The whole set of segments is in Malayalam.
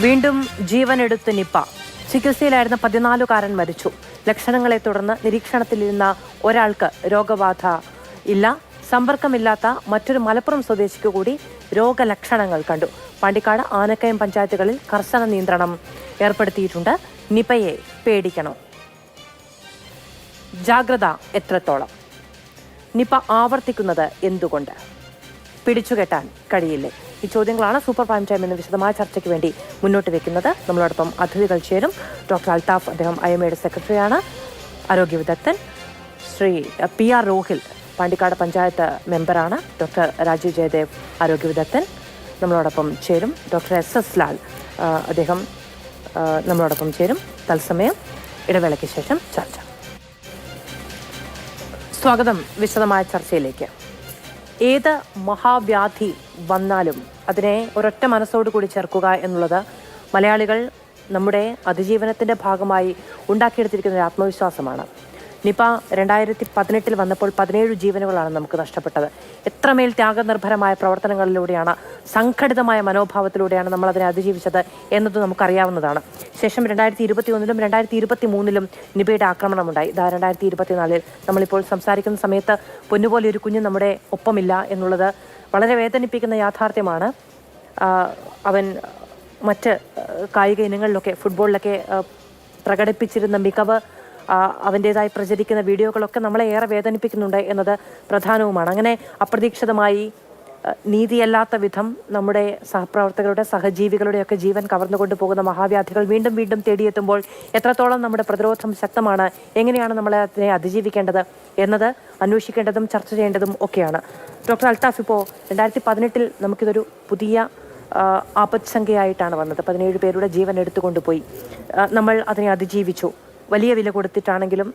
വീണ്ടും ജീവനെടുത്ത് നിപ്പ. ചികിത്സയിലായിരുന്ന 14കാരൻ മരിച്ചു. ലക്ഷണങ്ങളെ തുടർന്ന് നിരീക്ഷണത്തിലിരുന്ന ഒരാൾക്ക് രോഗബാധ ഇല്ല. സമ്പർക്കമില്ലാത്ത മറ്റൊരു മലപ്പുറം സ്വദേശിക്ക് കൂടി രോഗലക്ഷണങ്ങൾ കണ്ടു. പാണ്ടിക്കാട്, ആനക്കയം പഞ്ചായത്തുകളിൽ കർശന നിയന്ത്രണം ഏർപ്പെടുത്തിയിട്ടുണ്ട്. നിപയെ പേടിക്കണോ? ജാഗ്രത എത്രത്തോളം? നിപ ആവർത്തിക്കുന്നത് എന്തുകൊണ്ട്? പിടിച്ചുകെട്ടാൻ കഴിയില്ലേ? ഈ ചോദ്യങ്ങളാണ് സൂപ്പർ പ്രൈം ടൈം എന്ന വിശദമായ ചർച്ചയ്ക്ക് വേണ്ടി മുന്നോട്ട് വെക്കുന്നത്. നമ്മളോടൊപ്പം അതിഥികൾ ചേരും. ഡോക്ടർ അൽത്താഫ്, അദ്ദേഹം ഐഎംഎയുടെ സെക്രട്ടറിയാണ്. ആരോഗ്യ വിദഗ്ധൻ ശ്രീ PR രോഹിൽ, പാണ്ടിക്കാട് പഞ്ചായത്ത് മെമ്പറാണ്. ഡോക്ടർ രാജീവ് ജയദേവ്, ആരോഗ്യ വിദഗ്ധൻ, നമ്മളോടൊപ്പം ചേരും. ഡോക്ടർ SS ലാൽ, അദ്ദേഹം നമ്മളോടൊപ്പം ചേരും. തത്സമയം ഇടവേളയ്ക്ക് ശേഷം ചർച്ച. സ്വാഗതം വിശദമായ ചർച്ചയിലേക്ക്. ഏത് മഹാവ്യാധി വന്നാലും അതിനെ ഒരൊറ്റ മനസ്സോടു കൂടി ചേർക്കുക എന്നുള്ളത് മലയാളികൾ നമ്മുടെ അതിജീവനത്തിൻ്റെ ഭാഗമായി ഉണ്ടാക്കിയെടുത്തിരിക്കുന്ന ഒരു ആത്മവിശ്വാസമാണ്. നിപ 2018 വന്നപ്പോൾ 17 ജീവനുകളാണ് നമുക്ക് നഷ്ടപ്പെട്ടത്. എത്രമേൽ ത്യാഗനിർഭരമായ പ്രവർത്തനങ്ങളിലൂടെയാണ്, സംഘടിതമായ മനോഭാവത്തിലൂടെയാണ് നമ്മൾ അതിനെ അതിജീവിച്ചത് എന്നത് നമുക്കറിയാവുന്നതാണ്. ശേഷം 2021-ലും 2023-ലും നിപയുടെ ആക്രമണമുണ്ടായി. 2024 നമ്മളിപ്പോൾ സംസാരിക്കുന്ന സമയത്ത് പൊന്നുപോലെ ഒരു കുഞ്ഞ് നമ്മുടെ ഒപ്പമില്ല എന്നുള്ളത് വളരെ വേദനിപ്പിക്കുന്ന യാഥാർത്ഥ്യമാണ്. അവൻ മറ്റ് കായിക ഇനങ്ങളിലൊക്കെ, ഫുട്ബോളിലൊക്കെ പ്രകടിപ്പിച്ചിരുന്ന മികവ്, അവൻ്റേതായി പ്രചരിക്കുന്ന വീഡിയോകളൊക്കെ നമ്മളെ ഏറെ വേദനിപ്പിക്കുന്നുണ്ട് എന്നത് പ്രധാനവുമാണ്. അങ്ങനെ അപ്രതീക്ഷിതമായി നീതിയല്ലാത്ത വിധം നമ്മുടെ സഹപ്രവർത്തകരുടെ, സഹജീവികളുടെയൊക്കെ ജീവൻ കവർന്നുകൊണ്ട് പോകുന്ന മഹാവ്യാധികൾ വീണ്ടും വീണ്ടും തേടിയെത്തുമ്പോൾ എത്രത്തോളം നമ്മുടെ പ്രതിരോധം ശക്തമാണ്, എങ്ങനെയാണ് നമ്മളെ അതിനെ അതിജീവിക്കേണ്ടത് എന്നത് അന്വേഷിക്കേണ്ടതും ചർച്ച ചെയ്യേണ്ടതും ഒക്കെയാണ്. ഡോക്ടർ അൽത്താഫ്, ഇപ്പോൾ 2018 നമുക്കിതൊരു പുതിയ ആപത്സംഖ്യയായിട്ടാണ് വന്നത്. 17 പേരുടെ ജീവൻ എടുത്തുകൊണ്ടുപോയി. നമ്മൾ അതിനെ അതിജീവിച്ചു. വലിയ വില കൊടുത്തിട്ടാണെങ്കിലും.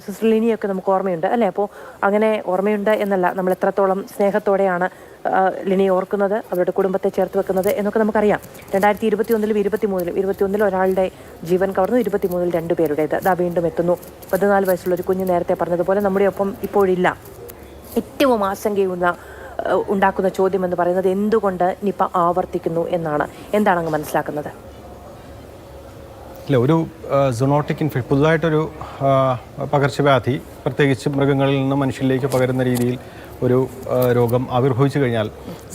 സിസ്റ്റർ ലിനിയൊക്കെ നമുക്ക് ഓർമ്മയുണ്ട് അല്ലേ? അപ്പോൾ അങ്ങനെ ഓർമ്മയുണ്ട് എന്നല്ല, നമ്മൾ എത്രത്തോളം സ്നേഹത്തോടെയാണ് ലിനിയെ ഓർക്കുന്നത്, അവരുടെ കുടുംബത്തെ ചേർത്ത് വെക്കുന്നത് എന്നൊക്കെ നമുക്കറിയാം. 2021-ലും 23-ലും ഒരാളുടെ ജീവൻ കവർന്നു, 23-ൽ 2 പേരുടേത്. അതാ വീണ്ടും എത്തുന്നു. 14 വയസ്സുള്ളൊരു കുഞ്ഞ് നേരത്തെ പറഞ്ഞതുപോലെ നമ്മുടെ ഒപ്പം ഇപ്പോഴില്ല. ഏറ്റവും ഉണ്ടാക്കുന്ന ചോദ്യം എന്ന് പറയുന്നത് എന്തുകൊണ്ട് നിപ ആവർത്തിക്കുന്നു എന്നാണ്. എന്താണ് അങ്ങ് മനസ്സിലാക്കുന്നത്? ഇല്ല, ഒരു സൂണോട്ടിക് ഇൻഫെക്ഷൻ, പുതുതായിട്ടൊരു പകർച്ചവ്യാധി, പ്രത്യേകിച്ച് മൃഗങ്ങളിൽ നിന്ന് മനുഷ്യരിലേക്ക് പകരുന്ന രീതിയിൽ ഒരു രോഗം ആവിർഭവിച്ചു കഴിഞ്ഞാൽ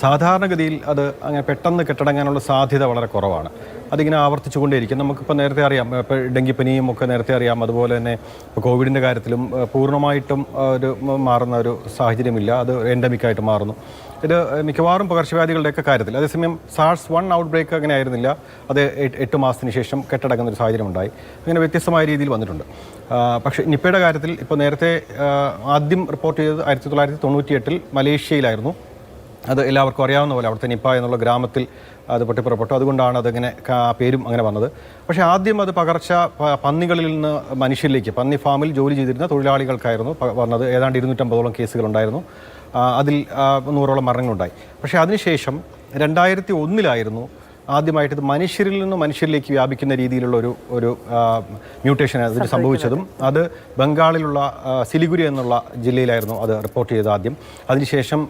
സാധാരണഗതിയിൽ അത് അങ്ങനെ പെട്ടെന്ന് കെട്ടടങ്ങാനുള്ള സാധ്യത വളരെ കുറവാണ്. അതിങ്ങനെ ആവർത്തിച്ചു കൊണ്ടേയിരിക്കും. നമുക്കിപ്പോൾ നേരത്തെ അറിയാം, ഇപ്പോൾ ഡെങ്കിപ്പനിയും ഒക്കെ നേരത്തെ അറിയാം. അതുപോലെ തന്നെ ഇപ്പോൾ കോവിഡിൻ്റെ കാര്യത്തിലും പൂർണ്ണമായിട്ടും ഒരു മാറുന്ന ഒരു സാഹചര്യമില്ല, അത് എൻഡമിക്കായിട്ട് മാറുന്നു. ഇത് മിക്കവാറും പകർച്ചവ്യാധികളുടെയൊക്കെ കാര്യത്തിൽ. അതേസമയം SARS-1 ഔട്ട് ബ്രേക്ക് അങ്ങനെ ആയിരുന്നില്ല. അത് 8 മാസത്തിന് ശേഷം കെട്ടടങ്ങുന്ന ഒരു സാഹചര്യം ഉണ്ടായി. അങ്ങനെ വ്യത്യസ്തമായ രീതിയിൽ വന്നിട്ടുണ്ട്. പക്ഷേ നിപ്പയുടെ കാര്യത്തിൽ ഇപ്പോൾ നേരത്തെ ആദ്യം റിപ്പോർട്ട് ചെയ്തത് 1998 മലേഷ്യയിലായിരുന്നു. അത് എല്ലാവർക്കും അറിയാവുന്ന പോലെ അവിടുത്തെ നിപ്പ എന്നുള്ള ഗ്രാമത്തിൽ അത് പൊട്ടിപ്പുറപ്പെട്ടു. അതുകൊണ്ടാണ് അതങ്ങനെ പേരും അങ്ങനെ വന്നത്. പക്ഷേ ആദ്യം അത് പകർച്ച പന്നികളിൽ നിന്ന് മനുഷ്യരിലേക്ക്, പന്നി ഫാമിൽ ജോലി ചെയ്തിരുന്ന തൊഴിലാളികൾക്കായിരുന്നു വന്നത്. ഏതാണ്ട് 250ഓളം കേസുകളുണ്ടായിരുന്നു. അതിൽ 100ഓളം മരണങ്ങളുണ്ടായി. പക്ഷേ അതിനുശേഷം 2001-ലായിരുന്നു ആദ്യമായിട്ട് ഇത് മനുഷ്യരിൽ നിന്ന് മനുഷ്യരിലേക്ക് വ്യാപിക്കുന്ന രീതിയിലുള്ള ഒരു മ്യൂട്ടേഷൻ അതിന് സംഭവിച്ചതും. അത് ബംഗാളിലുള്ള സിലിഗുരി എന്നുള്ള ജില്ലയിലായിരുന്നു അത് റിപ്പോർട്ട് ചെയ്തത് ആദ്യം. അതിനുശേഷം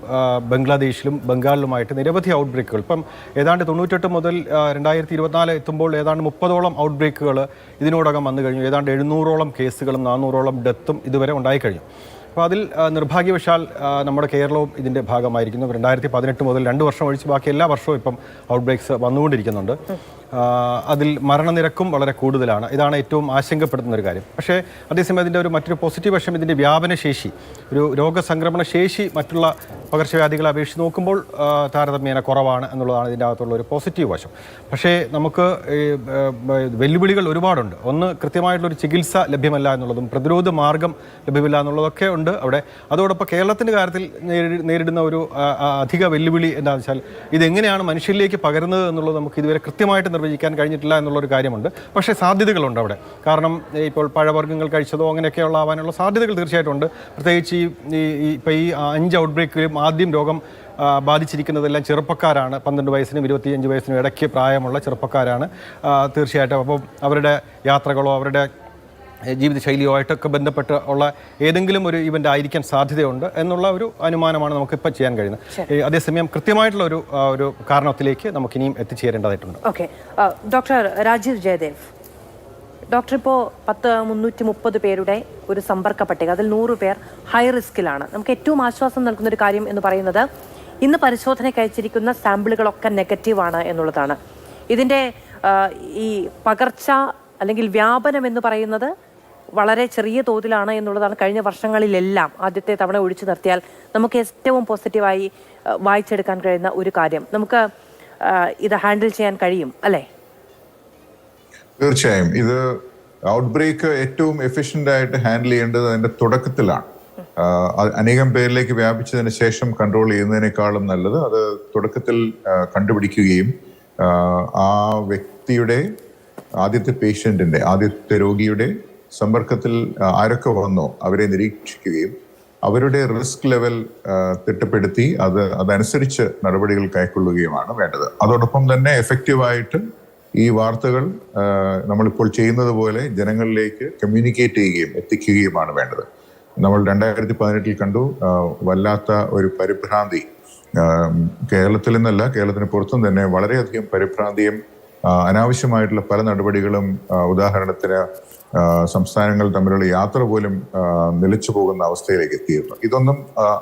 ബംഗ്ലാദേശിലും ബംഗാളിലുമായിട്ട് നിരവധി ഔട്ട് ബ്രേക്കുകൾ, ഇപ്പം ഏതാണ്ട് 98 മുതൽ 2024 എത്തുമ്പോൾ ഏതാണ്ട് 30ഓളം ഔട്ട് ബ്രേക്കുകൾ ഇതിനോടകം വന്നു കഴിഞ്ഞു. ഏതാണ്ട് 700ഓളം കേസുകളും 400ഓളം ഡെത്തും ഇതുവരെ ഉണ്ടായിക്കഴിഞ്ഞു. അപ്പോൾ അതിൽ നിർഭാഗ്യവശാൽ നമ്മുടെ കേരളവും ഇതിൻ്റെ ഭാഗമായിരിക്കുന്നു. 2018 മുതൽ 2 വർഷം ഒഴിച്ച് ബാക്കി എല്ലാ വർഷവും ഇപ്പം ഔട്ട് ബ്രേക്സ് വന്നുകൊണ്ടിരിക്കുന്നുണ്ട്. അതിൽ മരണനിരക്കും വളരെ കൂടുതലാണ്. ഇതാണ് ഏറ്റവും ആശങ്കപ്പെടുത്തുന്ന ഒരു കാര്യം. പക്ഷേ അതേസമയം അതിൻ്റെ മറ്റൊരു പോസിറ്റീവ് വശം, ഇതിൻ്റെ വ്യാപനശേഷി, ഒരു രോഗസംക്രമണ ശേഷി മറ്റുള്ള പകർച്ചവ്യാധികളെ അപേക്ഷിച്ച് നോക്കുമ്പോൾ താരതമ്യേന കുറവാണ് എന്നുള്ളതാണ് ഇതിൻ്റെ അകത്തുള്ള ഒരു പോസിറ്റീവ് വശം. പക്ഷേ നമുക്ക് വെല്ലുവിളികൾ ഒരുപാടുണ്ട്. ഒന്ന്, കൃത്യമായിട്ടുള്ളൊരു ചികിത്സ ലഭ്യമല്ല എന്നുള്ളതും പ്രതിരോധ മാർഗം ലഭ്യമല്ല എന്നുള്ളതൊക്കെ ഉണ്ട് അവിടെ. അതോടൊപ്പം കേരളത്തിൻ്റെ കാര്യത്തിൽ നേരിടുന്ന ഒരു അധിക വെല്ലുവിളി എന്താണെന്ന് വെച്ചാൽ ഇതെങ്ങനെയാണ് മനുഷ്യരിലേക്ക് പകരുന്നത് എന്നുള്ളത് നമുക്ക് ഇതുവരെ കൃത്യമായിട്ട് നിർവചിക്കാൻ കഴിഞ്ഞിട്ടില്ല എന്നുള്ളൊരു കാര്യമുണ്ട്. പക്ഷേ സാധ്യതകളുണ്ട് അവിടെ. കാരണം ഇപ്പോൾ പഴവർഗ്ഗങ്ങൾ കഴിച്ചതോ അങ്ങനെയൊക്കെയുള്ള ആവാനുള്ള സാധ്യതകൾ തീർച്ചയായിട്ടും ഉണ്ട്. പ്രത്യേകിച്ച് ഇപ്പോൾ ഈ 5 ഔട്ട് ബ്രേക്കിലും ആദ്യം രോഗം ബാധിച്ചിരിക്കുന്നതെല്ലാം ചെറുപ്പക്കാരാണ്. 12 വയസ്സിനും 25 വയസ്സിനും ഇടയ്ക്ക് പ്രായമുള്ള ചെറുപ്പക്കാരാണ് തീർച്ചയായിട്ടും. അപ്പം അവരുടെ യാത്രകളോ അവരുടെ ജീവിതശൈലിയുമായിട്ടൊക്കെ ബന്ധപ്പെട്ട് ഉള്ള ഏതെങ്കിലും ഒരു ഇവൻ്റ് ആയിരിക്കാൻ സാധ്യതയുണ്ട് എന്നുള്ള ഒരു അനുമാനമാണ് നമുക്കിപ്പോൾ ചെയ്യാൻ കഴിയുന്നത്. അതേസമയം കൃത്യമായിട്ടുള്ള ഒരു കാരണത്തിലേക്ക് നമുക്കിനിയും എത്തിച്ചേരേണ്ടതായിട്ടുണ്ട്. Okay, doctor Rajeev Jayadev, doctor ഇപ്പോൾ 330 പേരുടെ ഒരു സമ്പർക്ക പട്ടിക, അതിൽ 100 പേർ ഹൈ റിസ്കിലാണ്. നമുക്ക് ഏറ്റവും ആശ്വാസം നൽകുന്ന ഒരു കാര്യം എന്ന് പറയുന്നത് ഇന്ന് പരിശോധനയ്ക്ക് അയച്ചിരിക്കുന്ന സാമ്പിളുകളൊക്കെ നെഗറ്റീവാണ് എന്നുള്ളതാണ്. ഇതിൻ്റെ ഈ പകർച്ച അല്ലെങ്കിൽ വ്യാപനം എന്ന് പറയുന്നത് വളരെ ചെറിയ തോതിലാണ് എന്നുള്ളതാണ് കഴിഞ്ഞ വർഷങ്ങളിലെല്ലാം ആദ്യത്തെ തവണ ഒഴിച്ചു നിർത്തിയാൽ നമുക്ക് ഏറ്റവും പോസിറ്റീവായി വായിച്ചെടുക്കാൻ കഴിയുന്ന ഒരു കാര്യം. നമുക്ക് ഇത് ഹാൻഡിൽ ചെയ്യാൻ കഴിയും അല്ലേ? തീർച്ചയായും ഇത് ഔട്ട്ബ്രേക്ക് ഏറ്റവും എഫിഷ്യന്റ് ആയിട്ട് ഹാൻഡിൽ ചെയ്യേണ്ടത് അതിന്റെ തുടക്കത്തിലാണ്. അനേകം പേരിലേക്ക് വ്യാപിച്ചതിന് ശേഷം കൺട്രോൾ ചെയ്യുന്നതിനേക്കാളും നല്ലത് അത് തുടക്കത്തിൽ കണ്ടുപിടിക്കുകയും ആ വ്യക്തിയുടെ ആദ്യത്തെ രോഗിയുടെ സമ്പർക്കത്തിൽ ആരൊക്കെ വന്നോ അവരെ നിരീക്ഷിക്കുകയും അവരുടെ റിസ്ക് ലെവൽ തിട്ടപ്പെടുത്തി അതനുസരിച്ച് നടപടികൾ കൈക്കൊള്ളുകയുമാണ് വേണ്ടത്. അതോടൊപ്പം തന്നെ എഫക്റ്റീവായിട്ട് ഈ വാർത്തകൾ നമ്മളിപ്പോൾ ചെയ്യുന്നത് പോലെ ജനങ്ങളിലേക്ക് കമ്മ്യൂണിക്കേറ്റ് ചെയ്യുകയും എത്തിക്കുകയുമാണ് വേണ്ടത്. നമ്മൾ 2018 കണ്ടു വല്ലാത്ത ഒരു പരിഭ്രാന്തി, കേരളത്തിൽ നിന്നല്ല കേരളത്തിന് പുറത്തും തന്നെ വളരെയധികം പരിഭ്രാന്തിയും അനാവശ്യമായിട്ടുള്ള പല നടപടികളും, ഉദാഹരണത്തിന് സംസ്ഥാനങ്ങൾ തമ്മിലുള്ള യാത്ര പോലും നിലച്ചു പോകുന്ന അവസ്ഥയിലേക്ക് എത്തിയിരുന്നു. ഇതൊന്നും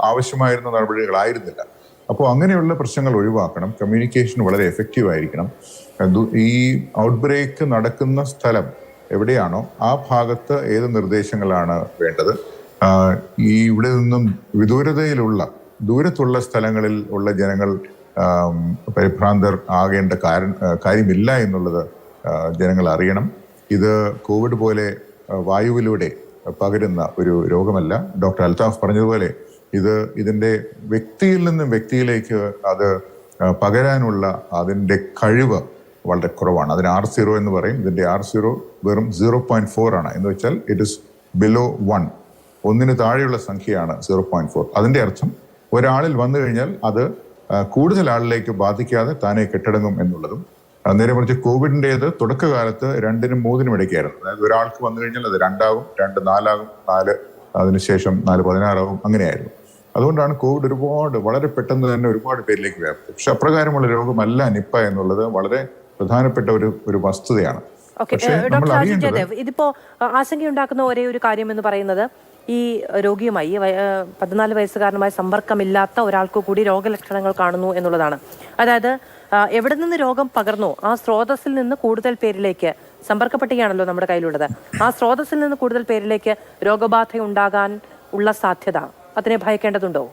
ആവശ്യമായിരുന്ന നടപടികളായിരുന്നില്ല. അപ്പോൾ അങ്ങനെയുള്ള പ്രശ്നങ്ങൾ ഒഴിവാക്കണം. കമ്മ്യൂണിക്കേഷൻ വളരെ എഫക്റ്റീവ് ആയിരിക്കണം. ഈ ഔട്ട്ബ്രേക്ക് നടക്കുന്ന സ്ഥലം എവിടെയാണോ ആ ഭാഗത്ത് ഏത് നിർദ്ദേശങ്ങളാണ് വേണ്ടത്, ഇവിടെ നിന്നും ദൂരത്തുള്ള സ്ഥലങ്ങളിൽ ഉള്ള ജനങ്ങൾ പരിഭ്രാന്തർ ആകേണ്ട കാര്യമില്ല എന്നുള്ളത് ജനങ്ങൾ അറിയണം. ഇത് കോവിഡ് പോലെ വായുവിലൂടെ പകരുന്ന ഒരു രോഗമല്ല. ഡോക്ടർ അൽത്താഫ് പറഞ്ഞതുപോലെ ഇതിന്റെ വ്യക്തിയിൽ നിന്നും വ്യക്തിയിലേക്ക് അത് പകരാനുള്ള അതിന്റെ കഴിവ് വളരെ കുറവാണ്. അതിന് R0 എന്ന് പറയും. ഇതിന്റെ R0 വെറും 0.4 ആണ്. എന്ന് വെച്ചാൽ ഇറ്റ് ഇസ് ബിലോ 1, 1 താഴെയുള്ള സംഖ്യയാണ് 0.4. അതിന്റെ അർത്ഥം ഒരാളിൽ വന്നു കഴിഞ്ഞാൽ അത് കൂടുതൽ ആളിലേക്ക് ബാധിക്കാതെ താനെ കെട്ടടങ്ങും എന്നുള്ളതും. നേരെ മറിച്ച് കോവിഡിൻ്റെത് തുടക്കകാലത്ത് 2-നും 3-നും ഇടയ്ക്കായിരുന്നു. അതായത് ഒരാൾക്ക് വന്നു കഴിഞ്ഞാൽ അത് 2 ആകും, 2 4 ആകും, 4 അതിനുശേഷം 4 16 ആകും, അങ്ങനെയായിരുന്നു. അതുകൊണ്ടാണ് കോവിഡ് വളരെ പെട്ടെന്ന് തന്നെ ഒരുപാട് പേരിലേക്ക് വ്യാപിച്ചത്. പക്ഷെ അപ്രകാരമുള്ള രോഗമല്ല നിപ്പ എന്നുള്ളത് വളരെ പ്രധാനപ്പെട്ട ഒരു വസ്തുതയാണ്. ഡോക്ടർ രാജീവ് ജയദേവ്, ഇതിപ്പോ ആശങ്കയുണ്ടാക്കുന്ന ഒരേ ഒരു കാര്യം എന്ന് പറയുന്നത് ഈ രോഗിയുമായി 14 വയസ്സുകാരനുമായി സമ്പർക്കമില്ലാത്ത ഒരാൾക്ക് കൂടി രോഗലക്ഷണങ്ങൾ കാണുന്നു എന്നുള്ളതാണ്. അതായത് എവിടെ നിന്ന് രോഗം പകർന്നു ആ സ്രോതസ്സിൽ നിന്ന് കൂടുതൽ പേരിലേക്ക്, സമ്പർക്ക പട്ടികയാണല്ലോ നമ്മുടെ കയ്യിലുള്ളത്, ആ സ്രോതസ്സിൽ നിന്ന് കൂടുതൽ പേരിലേക്ക് രോഗബാധ ഉണ്ടാകാൻ ഉള്ള സാധ്യത, അതിനെ ഭയക്കേണ്ടതുണ്ടോ?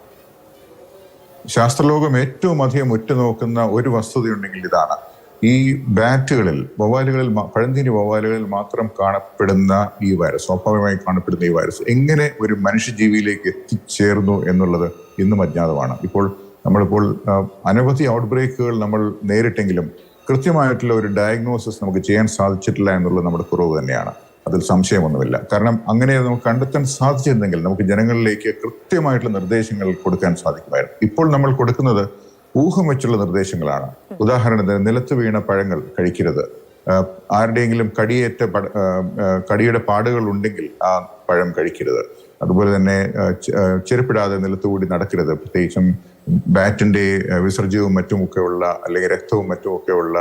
ശാസ്ത്രലോകം ഏറ്റവും അധികം ഉറ്റുനോക്കുന്ന ഒരു വസ്തുതയുണ്ടെങ്കിൽ ഇതാണ്. ഈ ബാറ്റുകളിൽ, പഴന്തീനി വവ്വാലുകളിൽ മാത്രം കാണപ്പെടുന്ന ഈ വൈറസ്, സ്വാഭാവികമായി കാണപ്പെടുന്ന ഈ വൈറസ് എങ്ങനെ ഒരു മനുഷ്യജീവിയിലേക്ക് എത്തിച്ചേർന്നു എന്നുള്ളത് ഇന്നും അജ്ഞാതമാണ്. നമ്മളിപ്പോൾ അനവധി ഔട്ട്ബ്രേക്കുകൾ നമ്മൾ നേരിട്ടെങ്കിലും കൃത്യമായിട്ടുള്ള ഒരു ഡയഗ്നോസിസ് നമുക്ക് ചെയ്യാൻ സാധിച്ചിട്ടില്ല എന്നുള്ളത് നമ്മുടെ കുറവ് തന്നെയാണ്. അതിൽ സംശയമൊന്നുമില്ല. കാരണം അങ്ങനെ നമുക്ക് കണ്ടെത്താൻ സാധിച്ചിരുന്നെങ്കിൽ നമുക്ക് ജനങ്ങളിലേക്ക് കൃത്യമായിട്ടുള്ള നിർദ്ദേശങ്ങൾ കൊടുക്കാൻ സാധിക്കുമായിരുന്നു. ഇപ്പോൾ നമ്മൾ കൊടുക്കുന്നത് ഊഹം വെച്ചുള്ള നിർദ്ദേശങ്ങളാണ്. ഉദാഹരണത്തിന് നിലത്ത് വീണ പഴങ്ങൾ കഴിക്കരുത്, ആരുടെയെങ്കിലും കടിയുടെ പാടുകൾ ഉണ്ടെങ്കിൽ ആ പഴം കഴിക്കരുത്, അതുപോലെ തന്നെ ചെരുപ്പിടാതെ നിലത്തുകൂടി നടക്കരുത്, പ്രത്യേകിച്ചും ബാറ്റിന്റെ വിസർജ്യവും മറ്റുമൊക്കെ ഉള്ള അല്ലെങ്കിൽ രക്തവും മറ്റുമൊക്കെ ഉള്ള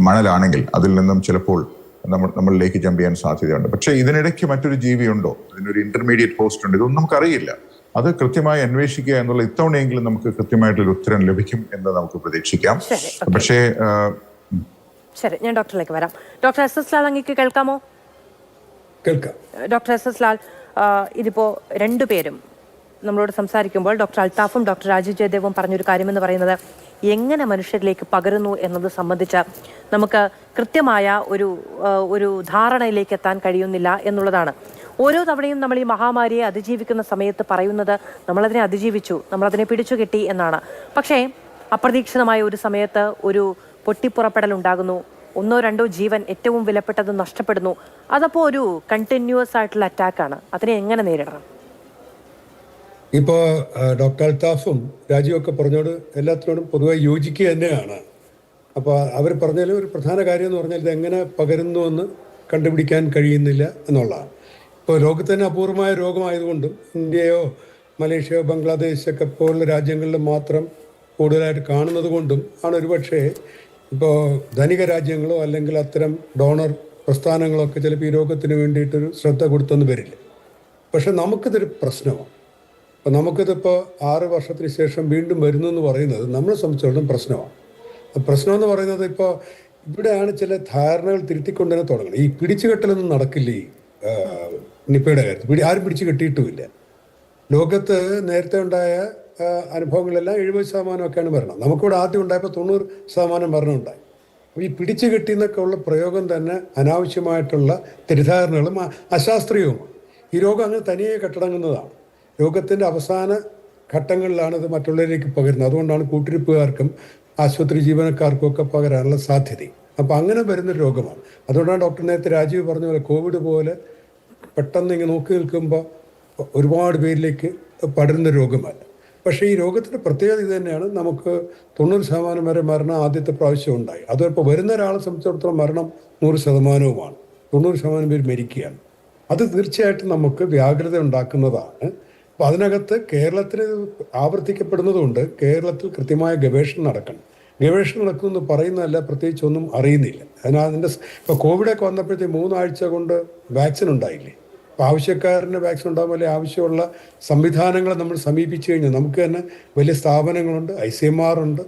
മണലാണെങ്കിൽ അതിൽ നിന്നും ചിലപ്പോൾ നമ്മളിലേക്ക് ജമ്പ് ചെയ്യാൻ സാധ്യതയുണ്ട്. പക്ഷേ ഇതിനിടയ്ക്ക് മറ്റൊരു ജീവിയുണ്ടോ, ഇതിനൊരു ഇന്റർമീഡിയറ്റ് പോസ്റ്റ് ഉണ്ട്, ഇതൊന്നും നമുക്കറിയില്ല. അത് കൃത്യമായി അന്വേഷിക്കുക എന്നുള്ള ഇത്തവണയെങ്കിലും നമുക്ക് കൃത്യമായിട്ടൊരു ഉത്തരം ലഭിക്കും എന്ന് നമുക്ക് പ്രതീക്ഷിക്കാം. പക്ഷേ ശരി, ഞാൻ ഡോക്ടറിലേക്ക് വരാം. ഡോക്ടർ SS ലാൽ, അങ്ങേക്ക് കേൾക്കാമോ? കേൾക്കാം. ഡോക്ടർ SS ലാൽ, ഇതിപ്പോ രണ്ടുപേരും നമ്മളോട് സംസാരിക്കുമ്പോൾ ഡോക്ടർ അൽത്താഫും ഡോക്ടർ രാജീവ് ജയദേവും പറഞ്ഞൊരു കാര്യമെന്ന് പറയുന്നത് എങ്ങനെ മനുഷ്യരിലേക്ക് പകരുന്നു എന്നത് സംബന്ധിച്ച് നമുക്ക് കൃത്യമായ ഒരു ധാരണയിലേക്ക് എത്താൻ കഴിയുന്നില്ല എന്നുള്ളതാണ്. ഓരോ തവണയും നമ്മൾ ഈ മഹാമാരിയെ അതിജീവിക്കുന്ന സമയത്ത് പറയുന്നത് നമ്മളതിനെ അതിജീവിച്ചു, നമ്മളതിനെ പിടിച്ചു കെട്ടി എന്നാണ്. പക്ഷേ അപ്രതീക്ഷിതമായ ഒരു സമയത്ത് ഒരു പൊട്ടിപ്പുറപ്പെടൽ ഉണ്ടാകുന്നു, 1-2 ജീവൻ ഏറ്റവും വിലപ്പെട്ടത് നഷ്ടപ്പെടുന്നു. അതപ്പോൾ ഒരു കണ്ടിന്യൂസ് ആയിട്ടുള്ള അറ്റാക്കാണ്. അതിനെ എങ്ങനെ നേരിടണം? ഇപ്പോൾ ഡോക്ടർ അൽത്താഫും രാജീവൊക്കെ പറഞ്ഞോട് എല്ലാത്തിനോടും പൊതുവായി യോജിക്കുക തന്നെയാണ്. അപ്പോൾ അവർ പറഞ്ഞാൽ ഒരു പ്രധാന കാര്യം എന്ന് പറഞ്ഞാൽ ഇതെങ്ങനെ പകരുന്നുവെന്ന് കണ്ടുപിടിക്കാൻ കഴിയുന്നില്ല എന്നുള്ളതാണ്. ഇപ്പോൾ ലോകത്ത് തന്നെ അപൂർവമായ രോഗമായതുകൊണ്ടും ഇന്ത്യയോ മലേഷ്യയോ ബംഗ്ലാദേശൊക്കെ പോലുള്ള രാജ്യങ്ങളിൽ മാത്രം കൂടുതലായിട്ട് കാണുന്നത് കൊണ്ടും ആണ് ഒരുപക്ഷെ ഇപ്പോൾ ധനിക രാജ്യങ്ങളോ അല്ലെങ്കിൽ അത്തരം ഡോണർ പ്രസ്ഥാനങ്ങളോ ഒക്കെ ചിലപ്പോൾ ഈ രോഗത്തിന് വേണ്ടിയിട്ടൊരു ശ്രദ്ധ കൊടുത്തെന്ന് വരില്ല. പക്ഷെ നമുക്കിതൊരു പ്രശ്നമാണ്. അപ്പോൾ നമുക്കിതിപ്പോൾ 6 വർഷത്തിന് ശേഷം വീണ്ടും വരുന്നു എന്ന് പറയുന്നത് നമ്മളെ സംബന്ധിച്ചിടത്തോളം പ്രശ്നമാണ്. പ്രശ്നമെന്ന് പറയുന്നത് ഇപ്പോൾ ഇവിടെയാണ് ചില ധാരണകൾ തിരുത്തിക്കൊണ്ടുതന്നെ തുടങ്ങണം. ഈ പിടിച്ചുകെട്ടലൊന്നും നടക്കില്ല ഈ നിപ്പയുടെ കാര്യത്തിൽ. ആരും പിടിച്ചു കെട്ടിയിട്ടുമില്ല. ലോകത്ത് നേരത്തെ ഉണ്ടായ അനുഭവങ്ങളെല്ലാം 70%ഒക്കെയാണ് മരണം. നമുക്കിവിടെ ആദ്യം ഉണ്ടായപ്പോൾ 90% മരണം ഉണ്ടായി. അപ്പോൾ ഈ പിടിച്ചു കെട്ടിയെന്നൊക്കെ ഉള്ള പ്രയോഗം തന്നെ അനാവശ്യമായിട്ടുള്ള തെറ്റിദ്ധാരണകളും അശാസ്ത്രീയവുമാണ്. ഈ രോഗം അങ്ങ് തനിയെ കെട്ടടങ്ങുന്നതാണ്. രോഗത്തിൻ്റെ അവസാന ഘട്ടങ്ങളിലാണ് ഇത് മറ്റുള്ളവരിലേക്ക് പകരുന്നത്. അതുകൊണ്ടാണ് കൂട്ടിരിപ്പുകാർക്കും ആശുപത്രി ജീവനക്കാർക്കും ഒക്കെ പകരാനുള്ള സാധ്യത. അപ്പോൾ അങ്ങനെ വരുന്ന രോഗമാണ്. അതുകൊണ്ടാണ് ഡോക്ടർ നേരത്തെ രാജീവ് പറഞ്ഞ പോലെ കോവിഡ് പോലെ പെട്ടെന്ന് ഇങ്ങനെ നോക്കി നിൽക്കുമ്പോൾ ഒരുപാട് പേരിലേക്ക് പടരുന്ന രോഗമല്ല. പക്ഷേ ഈ രോഗത്തിൻ്റെ പ്രത്യേകത ഇത് തന്നെയാണ്. നമുക്ക് 90% വരെ മരണം ആദ്യത്തെ പ്രാവശ്യം ഉണ്ടായി. അതിപ്പോൾ വരുന്ന ഒരാളെ സംബന്ധിച്ചിടത്തോളം മരണം 100%വുമാണ്. 90% പേര് മരിക്കുകയാണ്. അത് തീർച്ചയായിട്ടും നമുക്ക് വ്യാകുലത ഉണ്ടാക്കുന്നതാണ്. അപ്പോൾ അതിനകത്ത് കേരളത്തിൽ ആവർത്തിക്കപ്പെടുന്നതുകൊണ്ട് കേരളത്തിൽ കൃത്യമായ ഗവേഷണം നടക്കണം. ഗവേഷണം നടക്കുമെന്ന് പറയുന്നതല്ല, പ്രത്യേകിച്ചൊന്നും അറിയുന്നില്ല. അതിൻ്റെ ഇപ്പോൾ കോവിഡൊക്കെ വന്നപ്പോഴത്തേക്ക് 3 ആഴ്ച കൊണ്ട് വാക്സിൻ ഉണ്ടായില്ലേ. അപ്പോൾ ആവശ്യക്കാരന് വാക്സിൻ ഉണ്ടാകുമ്പോൾ അല്ലെങ്കിൽ ആവശ്യമുള്ള സംവിധാനങ്ങൾ നമ്മൾ സമീപിച്ചു കഴിഞ്ഞാൽ നമുക്ക് തന്നെ വലിയ സ്ഥാപനങ്ങളുണ്ട്, ICMR ഉണ്ട്,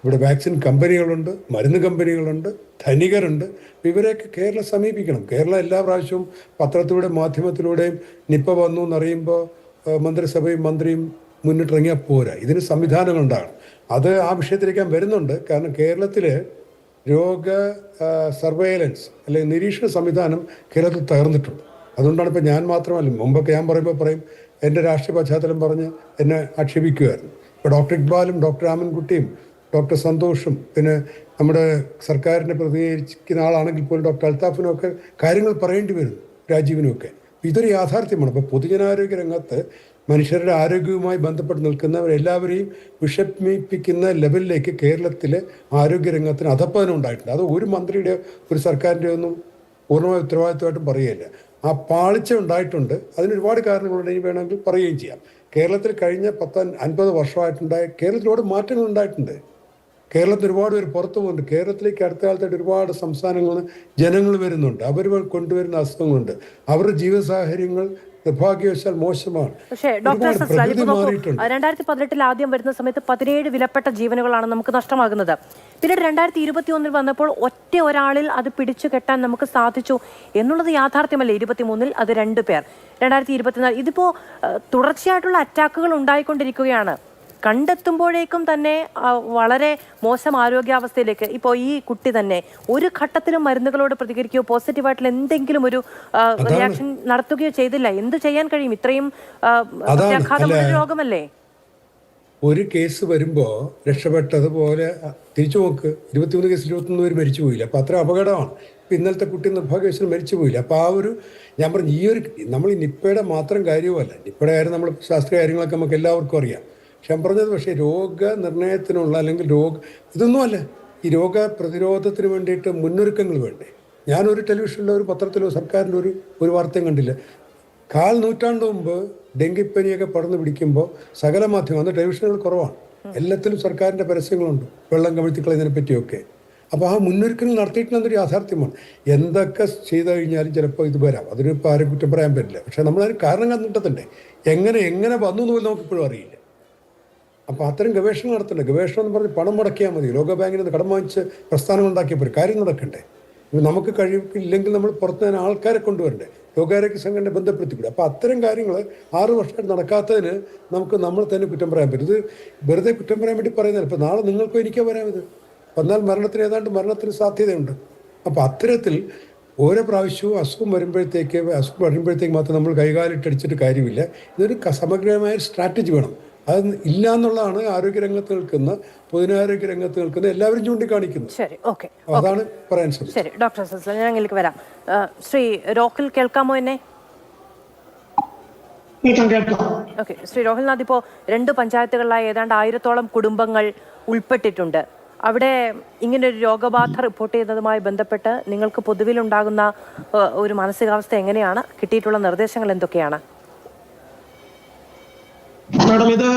ഇവിടെ വാക്സിൻ കമ്പനികളുണ്ട്, മരുന്ന് കമ്പനികളുണ്ട്, ധനികരുണ്ട്. ഇവരെയൊക്കെ കേരളം സമീപിക്കണം. കേരളം എല്ലാ പ്രാവശ്യവും പത്രത്തിലൂടെയും മാധ്യമത്തിലൂടെയും നിപ്പ വന്നു എന്നറിയുമ്പോൾ മന്ത്രിസഭയും മന്ത്രിയും മുന്നിട്ടിറങ്ങിയാൽ പോരാ. ഇതിന് സംവിധാനങ്ങളുണ്ടാകണം. അത് ആ വിഷയത്തിലേക്ക് ഞാൻ വരുന്നുണ്ട്. കാരണം കേരളത്തിൽ രോഗ സർവൈലൻസ് അല്ലെങ്കിൽ നിരീക്ഷണ സംവിധാനം കേരളത്തിൽ തകർന്നിട്ടുണ്ട്. അതുകൊണ്ടാണ് ഇപ്പോൾ ഞാൻ മാത്രമല്ല, മുമ്പൊക്കെ ഞാൻ പറയുമ്പോൾ പറയും എൻ്റെ രാഷ്ട്രീയ പശ്ചാത്തലം പറഞ്ഞ് എന്നെ ആക്ഷേപിക്കുമായിരുന്നു. ഇപ്പോൾ ഡോക്ടർ ഇക്ബാലും ഡോക്ടർ രാമൻകുട്ടിയും ഡോക്ടർ സന്തോഷും പിന്നെ നമ്മുടെ സർക്കാരിനെ പ്രതികരിക്കുന്ന ആളാണെങ്കിൽ പോലും ഡോക്ടർ അൽത്താഫിനും ഒക്കെ കാര്യങ്ങൾ പറയേണ്ടി വരുന്നു, രാജീവിനുമൊക്കെ. ഇതൊരു യാഥാർത്ഥ്യമാണ്. അപ്പോൾ പൊതുജനാരോഗ്യ രംഗത്ത് മനുഷ്യരുടെ ആരോഗ്യവുമായി ബന്ധപ്പെട്ട് നിൽക്കുന്നവരെല്ലാവരെയും വിഷമിപ്പിക്കുന്ന ലെവലിലേക്ക് കേരളത്തിലെ ആരോഗ്യരംഗത്തിന് അധപ്പതനം ഉണ്ടായിട്ടുണ്ട്. അത് ഒരു മന്ത്രിയുടെ ഒരു സർക്കാരിൻ്റെ ഒന്നും പൂർണ്ണമായ ഉത്തരവാദിത്വമായിട്ടും പറയുകയില്ല. ആ പാളിച്ച ഉണ്ടായിട്ടുണ്ട്. അതിന് ഒരുപാട് കാരണങ്ങളുണ്ടെങ്കിൽ വേണമെങ്കിൽ പറയുകയും ചെയ്യാം. കേരളത്തിൽ കഴിഞ്ഞ 50 വർഷമായിട്ടുണ്ടായ കേരളത്തിൽ ഒരുപാട് മാറ്റങ്ങൾ ഉണ്ടായിട്ടുണ്ട്. കേരളത്തിൽ ഒരുപാട് പേര് പുറത്തു പോകുന്നുണ്ട്. കേരളത്തിലേക്ക് അടുത്ത കാലത്തായിട്ട് ഒരുപാട് സംസ്ഥാനങ്ങളിൽ നിന്ന് ജനങ്ങൾ വരുന്നുണ്ട്. അവർ കൊണ്ടുവരുന്ന അസുഖങ്ങളുണ്ട്. അവരുടെ ജീവിത സാഹചര്യങ്ങൾ നിർഭാഗ്യവശാൽ മോശമാണ്. പക്ഷേ ഡോക്ടർ 2018 ആദ്യം വരുന്ന സമയത്ത് 17 വിലപ്പെട്ട ജീവനുകളാണ് നമുക്ക് നഷ്ടമാകുന്നത്. പിന്നീട് 2021 വന്നപ്പോൾ ഒറ്റ ഒരാളിൽ അത് പിടിച്ചു കെട്ടാൻ നമുക്ക് സാധിച്ചു എന്നുള്ളത് യാഥാർത്ഥ്യമല്ലേ? 23 അത് 2 പേർ. 2024 ഇതിപ്പോ തുടർച്ചയായിട്ടുള്ള അറ്റാക്കുകൾ ഉണ്ടായിക്കൊണ്ടിരിക്കുകയാണ്. കണ്ടെത്തുമ്പോഴേക്കും തന്നെ വളരെ മോശം ആരോഗ്യാവസ്ഥയിലേക്ക്. ഇപ്പോൾ ഈ കുട്ടി തന്നെ ഒരു ഘട്ടത്തിലും മരുന്നുകളോട് പ്രതികരിക്കുകയോ പോസിറ്റീവായിട്ടുള്ള എന്തെങ്കിലും ഒരു റിയാക്ഷൻ നടത്തുകയോ ചെയ്തില്ല. എന്ത് ചെയ്യാൻ കഴിയും? ഇത്രയും പ്രത്യാഘാതമുള്ള രോഗമല്ലേ? ഒരു കേസ് വരുമ്പോൾ രക്ഷപ്പെട്ടതുപോലെ തിരിച്ചു നോക്ക്. 23 കേസിൽ 21 പേര് മരിച്ചു പോയില്ല. അപ്പോൾ അത്ര അപകടമാണ്. ഇപ്പം ഇന്നലത്തെ കുട്ടി നിർഭാഗ്യവശാൽ മരിച്ചു പോയില്ല. അപ്പോൾ ആ ഒരു ഞാൻ പറഞ്ഞു, ഈ ഒരു നമ്മൾ ഈ നിപ്പയുടെ മാത്രം കാര്യവുമല്ല, നിപ്പയുടെ കാര്യം നമ്മൾ ശാസ്ത്രീയ കാര്യങ്ങളൊക്കെ നമുക്ക് എല്ലാവർക്കും അറിയാം. പക്ഷെ ഞാൻ പറഞ്ഞത് പക്ഷേ രോഗനിർണയത്തിനുള്ള അല്ലെങ്കിൽ ഇതൊന്നുമല്ല, ഈ രോഗപ്രതിരോധത്തിന് വേണ്ടിയിട്ട് മുന്നൊരുക്കങ്ങൾ വേണ്ടേ. ഞാനൊരു ടെലിവിഷനിലോ ഒരു പത്രത്തിലോ സർക്കാരിൻ്റെ ഒരു വാർത്തയും കണ്ടില്ല. 1/4 നൂറ്റാണ്ട് മുമ്പ് ഡെങ്കിപ്പനിയൊക്കെ പടർന്നു പിടിക്കുമ്പോൾ സകല മാധ്യമം, അന്ന് ടെലിവിഷനുകൾ കുറവാണ്, എല്ലാത്തിലും സർക്കാരിൻ്റെ പരസ്യങ്ങളുണ്ട് വെള്ളം കമിഴ്ത്തിക്കളതിനെ പറ്റിയൊക്കെ. അപ്പോൾ ആ മുന്നൊരുക്കങ്ങൾ നടത്തിയിട്ടുള്ളതൊരു യാഥാർത്ഥ്യമാണ്. എന്തൊക്കെ ചെയ്തു കഴിഞ്ഞാലും ചിലപ്പോൾ ഇത് വരാം. അതിനിപ്പോൾ ആരും കുറ്റം പറയാൻ പറ്റില്ല. പക്ഷേ നമ്മളതിന് കാരണം കണ്ടിട്ടല്ലേ, എങ്ങനെ വന്നു എന്ന് പോലും നമുക്കിപ്പോഴും അറിയില്ല. അപ്പോൾ അത്തരം ഗവേഷണം നടത്തണ്ടേ. ഗവേഷണം എന്ന് പറഞ്ഞ് പണം മുടക്കിയാൽ മതി. ലോകബാങ്കിൽ നിന്ന് കടം വാങ്ങിച്ച് പ്രസ്ഥാനം ഉണ്ടാക്കിയപ്പോൾ കാര്യം നടക്കണ്ടേ. നമുക്ക് കഴിവില്ലെങ്കിൽ നമ്മൾ പുറത്ത് തന്നെ ആൾക്കാരെ കൊണ്ടുവരണ്ടേ, രോഗാരോഗ്യ സംഘടന ബന്ധപ്പെടുത്തിക്കൂടെ. അപ്പോൾ അത്തരം കാര്യങ്ങൾ 6 വർഷമായിട്ട് നടക്കാത്തതിന് നമുക്ക് നമ്മൾ തന്നെ കുറ്റം പറയാൻ പറ്റും. ഇത് വെറുതെ കുറ്റം പറയാൻ വേണ്ടി പറയുന്നില്ല. ഇപ്പോൾ നാളെ നിങ്ങൾക്കും എനിക്കോ വരാം. ഇത് വന്നാൽ മരണത്തിന് സാധ്യതയുണ്ട്. അപ്പോൾ അത്തരത്തിൽ ഓരോ പ്രാവശ്യവും അസുഖം വരുമ്പോഴത്തേക്ക് മാത്രം നമ്മൾ കൈകാലിട്ടടിച്ചിട്ട് കാര്യമില്ല. ഇതൊരു സമഗ്രമായ സ്ട്രാറ്റജി വേണം. അത് ഇല്ല എന്നുള്ളതാണ് ആരോഗ്യരംഗത്ത് നിൽക്കുന്ന പൊതുനാരോഗ്യ രംഗത്ത് നിൽക്കുന്ന എല്ലാവരും ചൂണ്ടിക്കാണിക്കുന്നത്. ശരി, ഓക്കെ, അതാണ് പറയാൻ ശ്രമിച്ചത്. ശരി ഡോക്ടർ സസ്ല, ഞാൻ അതിലേക്ക് വരാം. ശ്രീ രോഹിൽ കേൾക്കാമോ എന്നെ? ഓക്കെ, ശ്രീ രോഹിൽനാഥ്, ഇപ്പോൾ 2 പഞ്ചായത്തുകളിലായി ഏതാണ്ട് 1000-ഓളം കുടുംബങ്ങൾ ഉൾപ്പെട്ടിട്ടുണ്ട്. അവിടെ ഇങ്ങനൊരു രോഗബാധ റിപ്പോർട്ട് ചെയ്യുന്നതുമായി ബന്ധപ്പെട്ട് നിങ്ങൾക്ക് പൊതുവിലുണ്ടാകുന്ന ഒരു മാനസികാവസ്ഥ എങ്ങനെയാണ്? കിട്ടിയിട്ടുള്ള നിർദ്ദേശങ്ങൾ എന്തൊക്കെയാണ്? മാഡം, ഇത്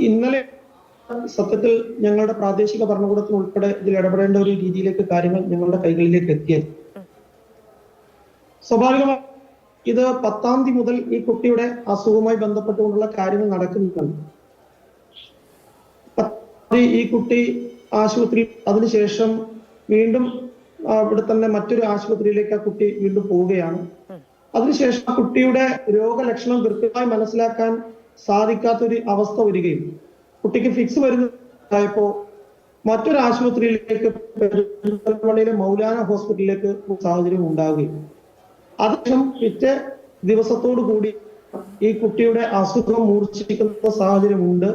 ഇന്നലെ സത്യത്തിൽ ഞങ്ങളുടെ പ്രാദേശിക ഭരണകൂടത്തിന് ഉൾപ്പെടെ ഇതിൽ ഇടപെടേണ്ട ഒരു രീതിയിലേക്ക് കാര്യങ്ങൾ ഞങ്ങളുടെ കൈകളിലേക്ക് എത്തിയത്. സ്വാഭാവികമായി ഇത് 10-ാം തീയതി മുതൽ ഈ കുട്ടിയുടെ അസുഖവുമായി ബന്ധപ്പെട്ടുകൊണ്ടുള്ള കാര്യങ്ങൾ നടക്കുന്നുണ്ട്. ഈ കുട്ടി ആശുപത്രി, അതിനുശേഷം വീണ്ടും ഇവിടെ തന്നെ മറ്റൊരു ആശുപത്രിയിലേക്ക് ആ കുട്ടി വീണ്ടും പോവുകയാണ്. അതിനുശേഷം ആ കുട്ടിയുടെ രോഗലക്ഷണം കൃത്യമായി മനസ്സിലാക്കാൻ സാധിക്കാത്തൊരു അവസ്ഥ വരികയും കുട്ടിക്ക് ഫിക്സ് വരുന്നതായപ്പോ മറ്റൊരു ആശുപത്രിയിലേക്ക്, പെരിന്തൽമണ്ണയിലെ മൗലാന ഹോസ്പിറ്റലിലേക്ക് സാഹചര്യം ഉണ്ടാവുകയും അതിനുശേഷം പിറ്റേ ദിവസത്തോടു കൂടി ഈ കുട്ടിയുടെ അസുഖം മൂർച്ഛിക്കുന്ന സാഹചര്യമുണ്ട്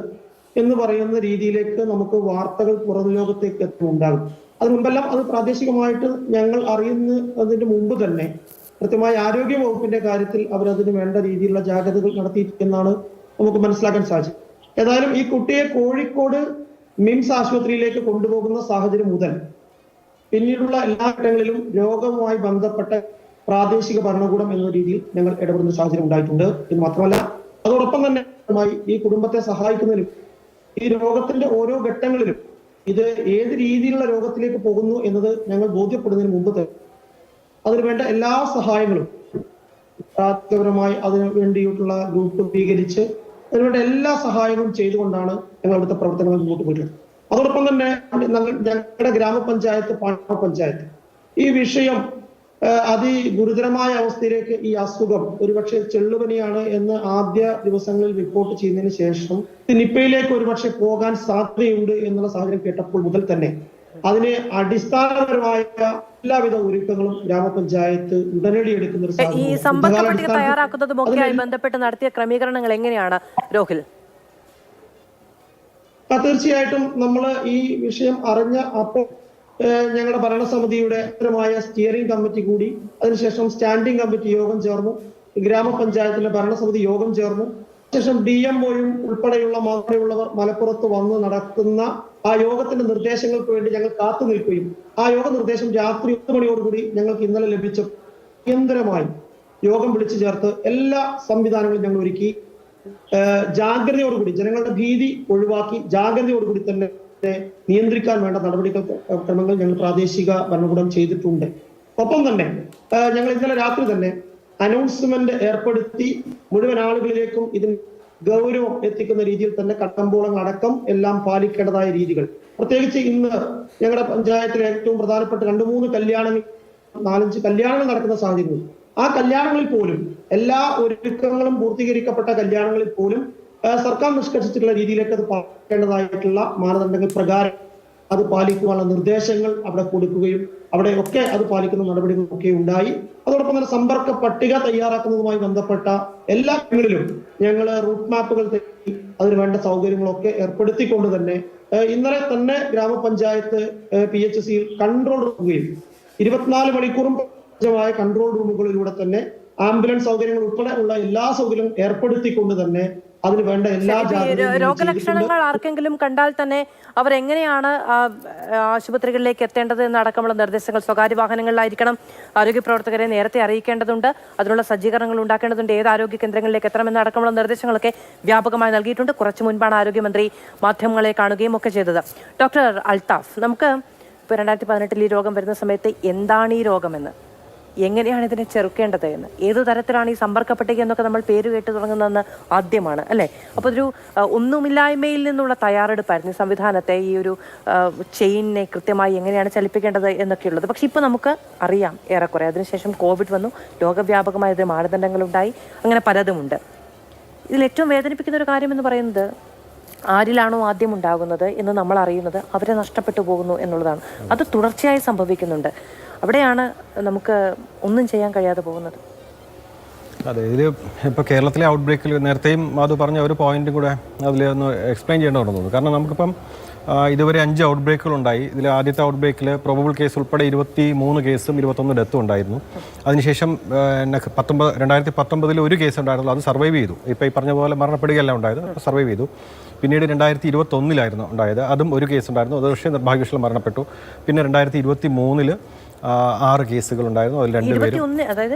എന്ന് പറയുന്ന രീതിയിലേക്ക് നമുക്ക് വാർത്തകൾ പുറം ലോകത്തേക്ക് എത്തുന്നുണ്ടാകും. അത് മുമ്പെല്ലാം അത് പ്രാദേശികമായിട്ട് ഞങ്ങൾ അറിയുന്നതിന് മുമ്പ് തന്നെ കൃത്യമായി ആരോഗ്യ വകുപ്പിന്റെ കാര്യത്തിൽ അവരതിന് വേണ്ട രീതിയിലുള്ള ജാഗ്രതകൾ നടത്തിയിരിക്കുമെന്നാണ് നമുക്ക് മനസ്സിലാക്കാൻ സാധിച്ചത്. ഏതായാലും ഈ കുട്ടിയെ കോഴിക്കോട് മിംസ് ആശുപത്രിയിലേക്ക് കൊണ്ടുപോകുന്ന സാഹചര്യം മുതൽ പിന്നീടുള്ള എല്ലാ ഘട്ടങ്ങളിലും രോഗവുമായി ബന്ധപ്പെട്ട പ്രാദേശിക ഭരണകൂടം എന്ന രീതിയിൽ ഞങ്ങൾ ഇടപെടുന്ന സാഹചര്യം ഉണ്ടായിട്ടുണ്ട്. എന്ന് മാത്രമല്ല, അതോടൊപ്പം തന്നെ ഈ കുടുംബത്തെ സഹായിക്കുന്നതിനും ഈ രോഗത്തിന്റെ ഓരോ ഘട്ടങ്ങളിലും ഇത് ഏത് രീതിയിലുള്ള രോഗത്തിലേക്ക് പോകുന്നു എന്നത് ഞങ്ങൾ ബോധ്യപ്പെടുന്നതിന് മുമ്പ് തന്നെ അതിനുവേണ്ട എല്ലാ സഹായങ്ങളും പ്രാഥമികപരമായി അതിനു വേണ്ടിയിട്ടുള്ള ഗ്രൂപ്പ് രൂപീകരിച്ച് അതിനുവേണ്ട എല്ലാ സഹായങ്ങളും ചെയ്തുകൊണ്ടാണ് ഞങ്ങൾ അവിടുത്തെ പ്രവർത്തനങ്ങൾ മുന്നോട്ട് പോയിട്ടുള്ളത്. അതോടൊപ്പം തന്നെ ഞങ്ങളുടെ ഗ്രാമപഞ്ചായത്ത്, പാണ പഞ്ചായത്ത് ഈ വിഷയം അതിഗുരുതരമായ അവസ്ഥയിലേക്ക്, ഈ അസുഖം ഒരുപക്ഷെ ചെള്ളുപനിയാണ് എന്ന് ആദ്യ ദിവസങ്ങളിൽ റിപ്പോർട്ട് ചെയ്യുന്നതിന് ശേഷം നിപ്പയിലേക്ക് ഒരുപക്ഷെ പോകാൻ സാധ്യതയുണ്ട് എന്നുള്ള സാഹചര്യം കേട്ടപ്പോൾ മുതൽ തന്നെ അതിന് അടിസ്ഥാനപരമായ എല്ലാവിധ ഒരുക്കങ്ങളും ഗ്രാമപഞ്ചായത്ത് ഉടനടി എടുക്കുന്ന ഒരു ഈ സമ്പർക്ക പട്ടിക തയ്യാറാക്കുന്നതുമൊക്കെയായി ബന്ധപ്പെട്ട് നടത്തിയ ക്രമീകരണങ്ങൾ എങ്ങനെയാണ് രോഹിൽ? തീർച്ചയായിട്ടും നമ്മൾ ഈ വിഷയം അറിഞ്ഞ അപ്പോൾ ഞങ്ങളുടെ ഭരണസമിതിയുടെ സ്റ്റിയറിംഗ് കമ്മിറ്റി കൂടി, അതിനുശേഷം സ്റ്റാൻഡിംഗ് കമ്മിറ്റി യോഗം ചേർന്നു, ഗ്രാമപഞ്ചായത്തിലെ ഭരണസമിതി യോഗം ചേർന്നു. ശേഷം DMOയും ഉൾപ്പെടെയുള്ള മാതൃകയുള്ളവർ മലപ്പുറത്ത് വന്ന് നടക്കുന്ന ആ യോഗത്തിന്റെ നിർദ്ദേശങ്ങൾക്ക് വേണ്ടി ഞങ്ങൾ കാത്തു നിൽക്കുകയും ആ യോഗ നിർദ്ദേശം രാത്രി 8 മണിയോടുകൂടി ഞങ്ങൾക്ക് ഇന്നലെ ലഭിച്ച കേന്ദ്രമായി യോഗം വിളിച്ചു ചേർത്ത് എല്ലാ സംവിധാനങ്ങളും ഞങ്ങൾ ഒരുക്കി ജാഗ്രതയോടുകൂടി, ജനങ്ങളുടെ ഭീതി ഒഴിവാക്കി ജാഗ്രതയോടുകൂടി തന്നെ നിയന്ത്രിക്കാൻ വേണ്ട ക്രമങ്ങൾ ഞങ്ങൾ പ്രാദേശിക ഭരണകൂടം ചെയ്തിട്ടുണ്ട്. ഒപ്പം തന്നെ ഞങ്ങൾ ഇന്നലെ രാത്രി തന്നെ അനൗൺസ്മെന്റ് ഏർപ്പെടുത്തി മുഴുവൻ ആളുകളിലേക്കും ഇതിന് ഗൗരവം എത്തിക്കുന്ന രീതിയിൽ തന്നെ കട്ടമ്പോളങ്ങൾ അടക്കം എല്ലാം പാലിക്കേണ്ടതായ രീതികൾ, പ്രത്യേകിച്ച് ഇന്ന് ഞങ്ങളുടെ പഞ്ചായത്തിലെ ഏറ്റവും പ്രധാനപ്പെട്ട 2-3 കല്യാണങ്ങൾ, 4-5 കല്യാണങ്ങൾ നടക്കുന്ന സാഹചര്യം. ആ കല്യാണങ്ങളിൽ പോലും എല്ലാ ഒരുക്കങ്ങളും പൂർത്തീകരിക്കപ്പെട്ട കല്യാണങ്ങളിൽ പോലും സർക്കാർ നിഷ്കർഷിച്ചിട്ടുള്ള രീതിയിലേക്ക് അത് പാലിക്കേണ്ടതായിട്ടുള്ള മാനദണ്ഡങ്ങൾ പ്രകാരം അത് പാലിക്കുവാനുള്ള നിർദ്ദേശങ്ങൾ അവിടെ കൊടുക്കുകയും അവിടെ ഒക്കെ അത് പാലിക്കുന്ന നടപടികളൊക്കെ ഉണ്ടായി. അതോടൊപ്പം തന്നെ സമ്പർക്ക പട്ടിക തയ്യാറാക്കുന്നതുമായി ബന്ധപ്പെട്ട എല്ലാ കാര്യങ്ങളിലും ഞങ്ങൾ റൂട്ട് മാപ്പുകൾ അതിന് വേണ്ട സൗകര്യങ്ങളൊക്കെ ഏർപ്പെടുത്തിക്കൊണ്ട് തന്നെ ഇന്നലെ തന്നെ ഗ്രാമപഞ്ചായത്ത് PHCയിൽ കൺട്രോൾ റൂമുകയും 24 മണിക്കൂറും കൺട്രോൾ റൂമുകളിലൂടെ തന്നെ ആംബുലൻസ് സൗകര്യങ്ങൾ ഉൾപ്പെടെ ഉള്ള എല്ലാ സൗകര്യങ്ങളും ഏർപ്പെടുത്തിക്കൊണ്ട് തന്നെ അതിന് വേണ്ട എല്ലാ രോഗലക്ഷണങ്ങൾ ആർക്കെങ്കിലും കണ്ടാൽ തന്നെ അവർ എങ്ങനെയാണ് ആശുപത്രികളിലേക്ക് എത്തേണ്ടത് എന്നടക്കമുള്ള നിർദ്ദേശങ്ങൾ സ്വകാര്യ വാഹനങ്ങളിലായിരിക്കണം. ആരോഗ്യ പ്രവർത്തകരെ നേരത്തെ അറിയിക്കേണ്ടതുണ്ട്, അതിനുള്ള സജ്ജീകരണങ്ങൾ ഉണ്ടാക്കേണ്ടതുണ്ട്, ഏത് ആരോഗ്യ കേന്ദ്രങ്ങളിലേക്ക് എത്തണമെന്ന് അടക്കമുള്ള നിർദ്ദേശങ്ങളൊക്കെ വ്യാപകമായി നൽകിയിട്ടുണ്ട്. കുറച്ചു മുൻപാണ് ആരോഗ്യമന്ത്രി മാധ്യമങ്ങളെ കാണുകയും ഒക്കെ ചെയ്തത്. ഡോക്ടർ അൽത്താഫ്, നമുക്ക് ഇപ്പോൾ 2018 ഈ രോഗം വരുന്ന സമയത്ത് എന്താണ് ഈ രോഗമെന്ന്, എങ്ങനെയാണ് ഇതിനെ ചെറുക്കേണ്ടത് എന്ന്, ഏത് തരത്തിലാണ് ഈ സമ്പർക്ക പട്ടിക എന്നൊക്കെ നമ്മൾ പേര് കേട്ട് തുടങ്ങുന്നതെന്ന് ആദ്യമാണ് അല്ലേ. അപ്പോൾ ഒരു ഒന്നുമില്ലായ്മയിൽ നിന്നുള്ള തയ്യാറെടുപ്പായിരുന്നു ഈ സംവിധാനത്തെ, ഈ ഒരു ചെയിനിനെ കൃത്യമായി എങ്ങനെയാണ് ചലിപ്പിക്കേണ്ടത് എന്നൊക്കെയുള്ളത്. പക്ഷെ ഇപ്പോൾ നമുക്ക് അറിയാം ഏറെക്കുറെ. അതിനുശേഷം കോവിഡ് വന്നു, ലോകവ്യാപകമായത് മാനദണ്ഡങ്ങളുണ്ടായി, അങ്ങനെ പലതുമുണ്ട്. ഇതിൽ ഏറ്റവും വേദനിപ്പിക്കുന്ന ഒരു കാര്യം എന്ന് പറയുന്നത് ആരിലാണോ ആദ്യം ഉണ്ടാകുന്നത് എന്ന് നമ്മൾ അറിയുന്നത് അവരെ നഷ്ടപ്പെട്ടു പോകുന്നു എന്നുള്ളതാണ്. അത് തുടർച്ചയായി സംഭവിക്കുന്നുണ്ട്. അവിടെയാണ് നമുക്ക് ഒന്നും ചെയ്യാൻ കഴിയാതെ പോകുന്നത്. അതെ, ഇതിൽ ഇപ്പോൾ കേരളത്തിലെ ഔട്ട് ബ്രേക്കിൽ നേരത്തെയും അത് പറഞ്ഞ ഒരു പോയിന്റും കൂടെ അതിൽ ഒന്ന് എക്സ്പ്ലെയിൻ ചെയ്യേണ്ടതുണ്ടെന്ന് തോന്നുന്നു. കാരണം നമുക്കിപ്പം ഇതുവരെ 5 ഔട്ട് ബ്രേക്കുകളുണ്ടായി. ഇതിൽ ആദ്യത്തെ ഔട്ട് ബ്രേക്കിൽ പ്രോബബിൾ കേസ് ഉൾപ്പെടെ 23 കേസും 21 ഡെത്തും ഉണ്ടായിരുന്നു. അതിനുശേഷം 2019 ഒരു കേസ് ഉണ്ടായിരുന്നു, അത് സർവൈവ് ചെയ്തു. ഇപ്പോൾ ഈ പറഞ്ഞ പോലെ മരണപ്പെടുകയല്ല ഉണ്ടായത്, സർവൈവ് ചെയ്തു. പിന്നീട് 2021 ഉണ്ടായത്, അതും ഒരു കേസ് ഉണ്ടായിരുന്നു, അത് പക്ഷേ നിർഭാഗ്യവശാൽ മരണപ്പെട്ടു. പിന്നെ 2023 6 കേസുകൾ ഉണ്ടായിരുന്നു, അതിൽ 2 പേരും. അതായത്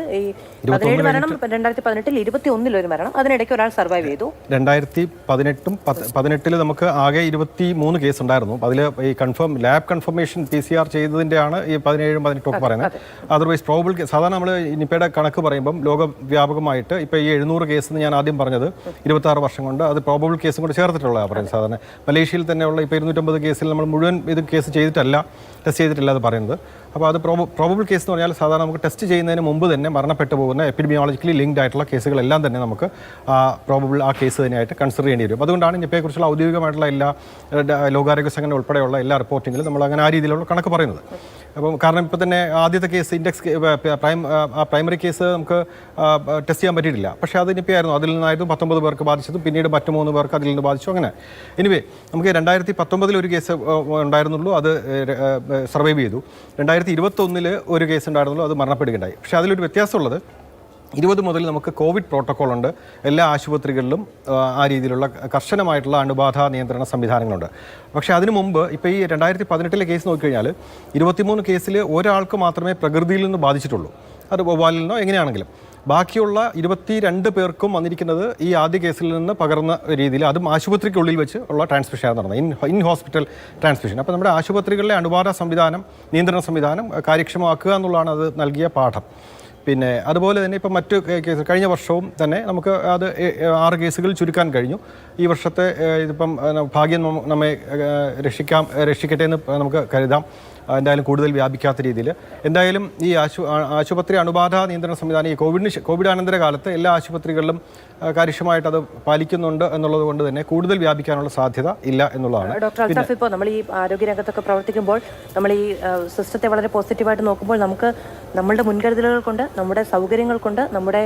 17 മരണം, 2018 21 ഒരു മരണം, അതിനിടയ്ക്ക് ഒരാൾ സർവൈവ് ചെയ്തു. 2018 നമുക്ക് ആകെ 23 കേസ് ഉണ്ടായിരുന്നു. അതിൽ ഈ ലാബ് കൺഫർമേഷൻ PCR ചെയ്തതിൻ്റെയാണ് ഈ 17 18 ഒക്കെ പറയുന്നത്. അതർവൈസ് പ്രോബബിൾ കേസ്, സാധാരണ നമ്മൾ നിപ്പയുടെ കണക്ക് പറയുമ്പം ലോകവ്യാപകമായിട്ട് ഇപ്പോൾ ഈ 700 കേസ് എന്ന് ഞാൻ ആദ്യം പറഞ്ഞത് 26 വർഷം കൊണ്ട് അത് പ്രോബബിൾ കേസും കൂടെ ചേർത്തിട്ടുള്ളതാണ് പറയുന്നത്. സാധാരണ മലേഷ്യയിൽ തന്നെയുള്ള ഇപ്പോൾ 250 കേസിൽ നമ്മൾ മുഴുവൻ ഇത് കേസ് ടെസ്റ്റ് ചെയ്തിട്ടില്ല അത് പറയുന്നത്. അപ്പോൾ അത് പ്രോബബിൾ കേസ് എന്ന് പറഞ്ഞാൽ സാധാരണ നമുക്ക് ടെസ്റ്റ് ചെയ്യുന്നതിന് മുമ്പ് തന്നെ മരണപ്പെട്ടു പോകുന്ന എപ്പിഡമിയോളജിക്കലി ലിങ്ക്ഡ് ആയിട്ടുള്ള കേസുകളെല്ലാം തന്നെ നമുക്ക് പ്രോബബിൾ ആ കേസ് തന്നെയായിട്ട് കൺസിഡർ ചെയ്യേണ്ടി വരും. അതുകൊണ്ടാണ് നിപ്പയെക്കുറിച്ചുള്ള ഔദ്യോഗികമായിട്ടുള്ള എല്ലാ ലോകാരോഗ്യ സംഘടന ഉൾപ്പെടെയുള്ള എല്ലാ റിപ്പോർട്ടിങ്ങിലും നമ്മൾ അങ്ങനെ ആ രീതിയിലുള്ള കണക്ക് പറയുന്നത്. അപ്പം കാരണം ഇപ്പോൾ തന്നെ ആദ്യത്തെ കേസ് ഇൻഡെക്സ് പ്രൈമറി കേസ് നമുക്ക് ടെസ്റ്റ് ചെയ്യാൻ പറ്റിയിട്ടില്ല. പക്ഷേ അത് നിപ്പയായിരുന്നു, അതിൽ നിന്നായിരുന്നു 19 പേർക്ക് ബാധിച്ചതും പിന്നീട് മറ്റു 3 പേർക്ക് അതിൽ നിന്ന് ബാധിച്ചു. അങ്ങനെ എനിവേ നമുക്ക് 2019 ഒരു കേസ് ഉണ്ടായിരുന്നുള്ളൂ, അത് സർവൈവ് ചെയ്തു. 2021 ഒരു കേസ് ഉണ്ടായിരുന്നുള്ളൂ, അത് മരണപ്പെടുകയുണ്ടായി. പക്ഷേ അതിലൊരു വ്യത്യാസമുള്ളത് 20 മുതൽ നമുക്ക് കോവിഡ് പ്രോട്ടോക്കോൾ ഉണ്ട്. എല്ലാ ആശുപത്രികളിലും ആ രീതിയിലുള്ള കർശനമായിട്ടുള്ള അണുബാധ നിയന്ത്രണ സംവിധാനങ്ങളുണ്ട്. പക്ഷേ അതിനു മുമ്പ് ഇപ്പോൾ ഈ 2018 കേസ് നോക്കിക്കഴിഞ്ഞാൽ 23 കേസിൽ ഒരാൾക്ക് മാത്രമേ പ്രകൃതിയിൽ നിന്ന് ബാധിച്ചിട്ടുള്ളൂ, അത് വവ്വാലിൽ നിന്നോ എങ്ങനെയാണെങ്കിലും. ബാക്കിയുള്ള 22 പേർക്കും വന്നിരിക്കുന്നത് ഈ ആദ്യ കേസിൽ നിന്ന് പകർന്ന രീതിയിൽ, അതും ആശുപത്രിക്കുള്ളിൽ വെച്ച് ഉള്ള ട്രാൻസ്മിഷനാണ് നടന്നത്, ഇൻ ഹോസ്പിറ്റൽ ട്രാൻസ്മിഷൻ. അപ്പോൾ നമ്മുടെ ആശുപത്രികളിലെ അണുബാധ സംവിധാനം, നിയന്ത്രണ സംവിധാനം കാര്യക്ഷമമാക്കുക എന്നുള്ളതാണ് അത് നൽകിയ പാഠം. പിന്നെ അതുപോലെ തന്നെ ഇപ്പം മറ്റു കേസ് കഴിഞ്ഞ വർഷവും തന്നെ നമുക്ക് അത് 6 കേസുകൾ ചുരുക്കാൻ കഴിഞ്ഞു. ഈ വർഷത്തെ ഇതിപ്പം ഭാഗ്യം നമ്മെ രക്ഷിക്കട്ടെ എന്ന് നമുക്ക് കരുതാം. എന്തായാലും കൂടുതൽ വ്യാപിക്കാത്ത രീതിയിൽ എന്തായാലും ഈ ആശുപത്രി അണുബാധ നിയന്ത്രണ സംവിധാനം ഈ കോവിഡാനന്തര കാലത്ത് എല്ലാ ആശുപത്രികളിലും കാര്യക്ഷമമായിട്ട് അത് പാലിക്കുന്നുണ്ട് എന്നുള്ളത് കൊണ്ട് തന്നെ കൂടുതൽ വ്യാപിക്കാനുള്ള സാധ്യത ഇല്ല എന്നുള്ളതാണ്. ഡോക്ടർ അൽത്താഫ്, ഇപ്പോൾ നമ്മൾ ഈ ആരോഗ്യരംഗത്തൊക്കെ പ്രവർത്തിക്കുമ്പോൾ നമ്മൾ ഈ സിസ്റ്റത്തെ വളരെ പോസിറ്റീവായിട്ട് നോക്കുമ്പോൾ നമുക്ക് നമ്മളുടെ മുൻകരുതലുകൾ കൊണ്ട്, നമ്മുടെ സൗകര്യങ്ങൾ കൊണ്ട്, നമ്മുടെ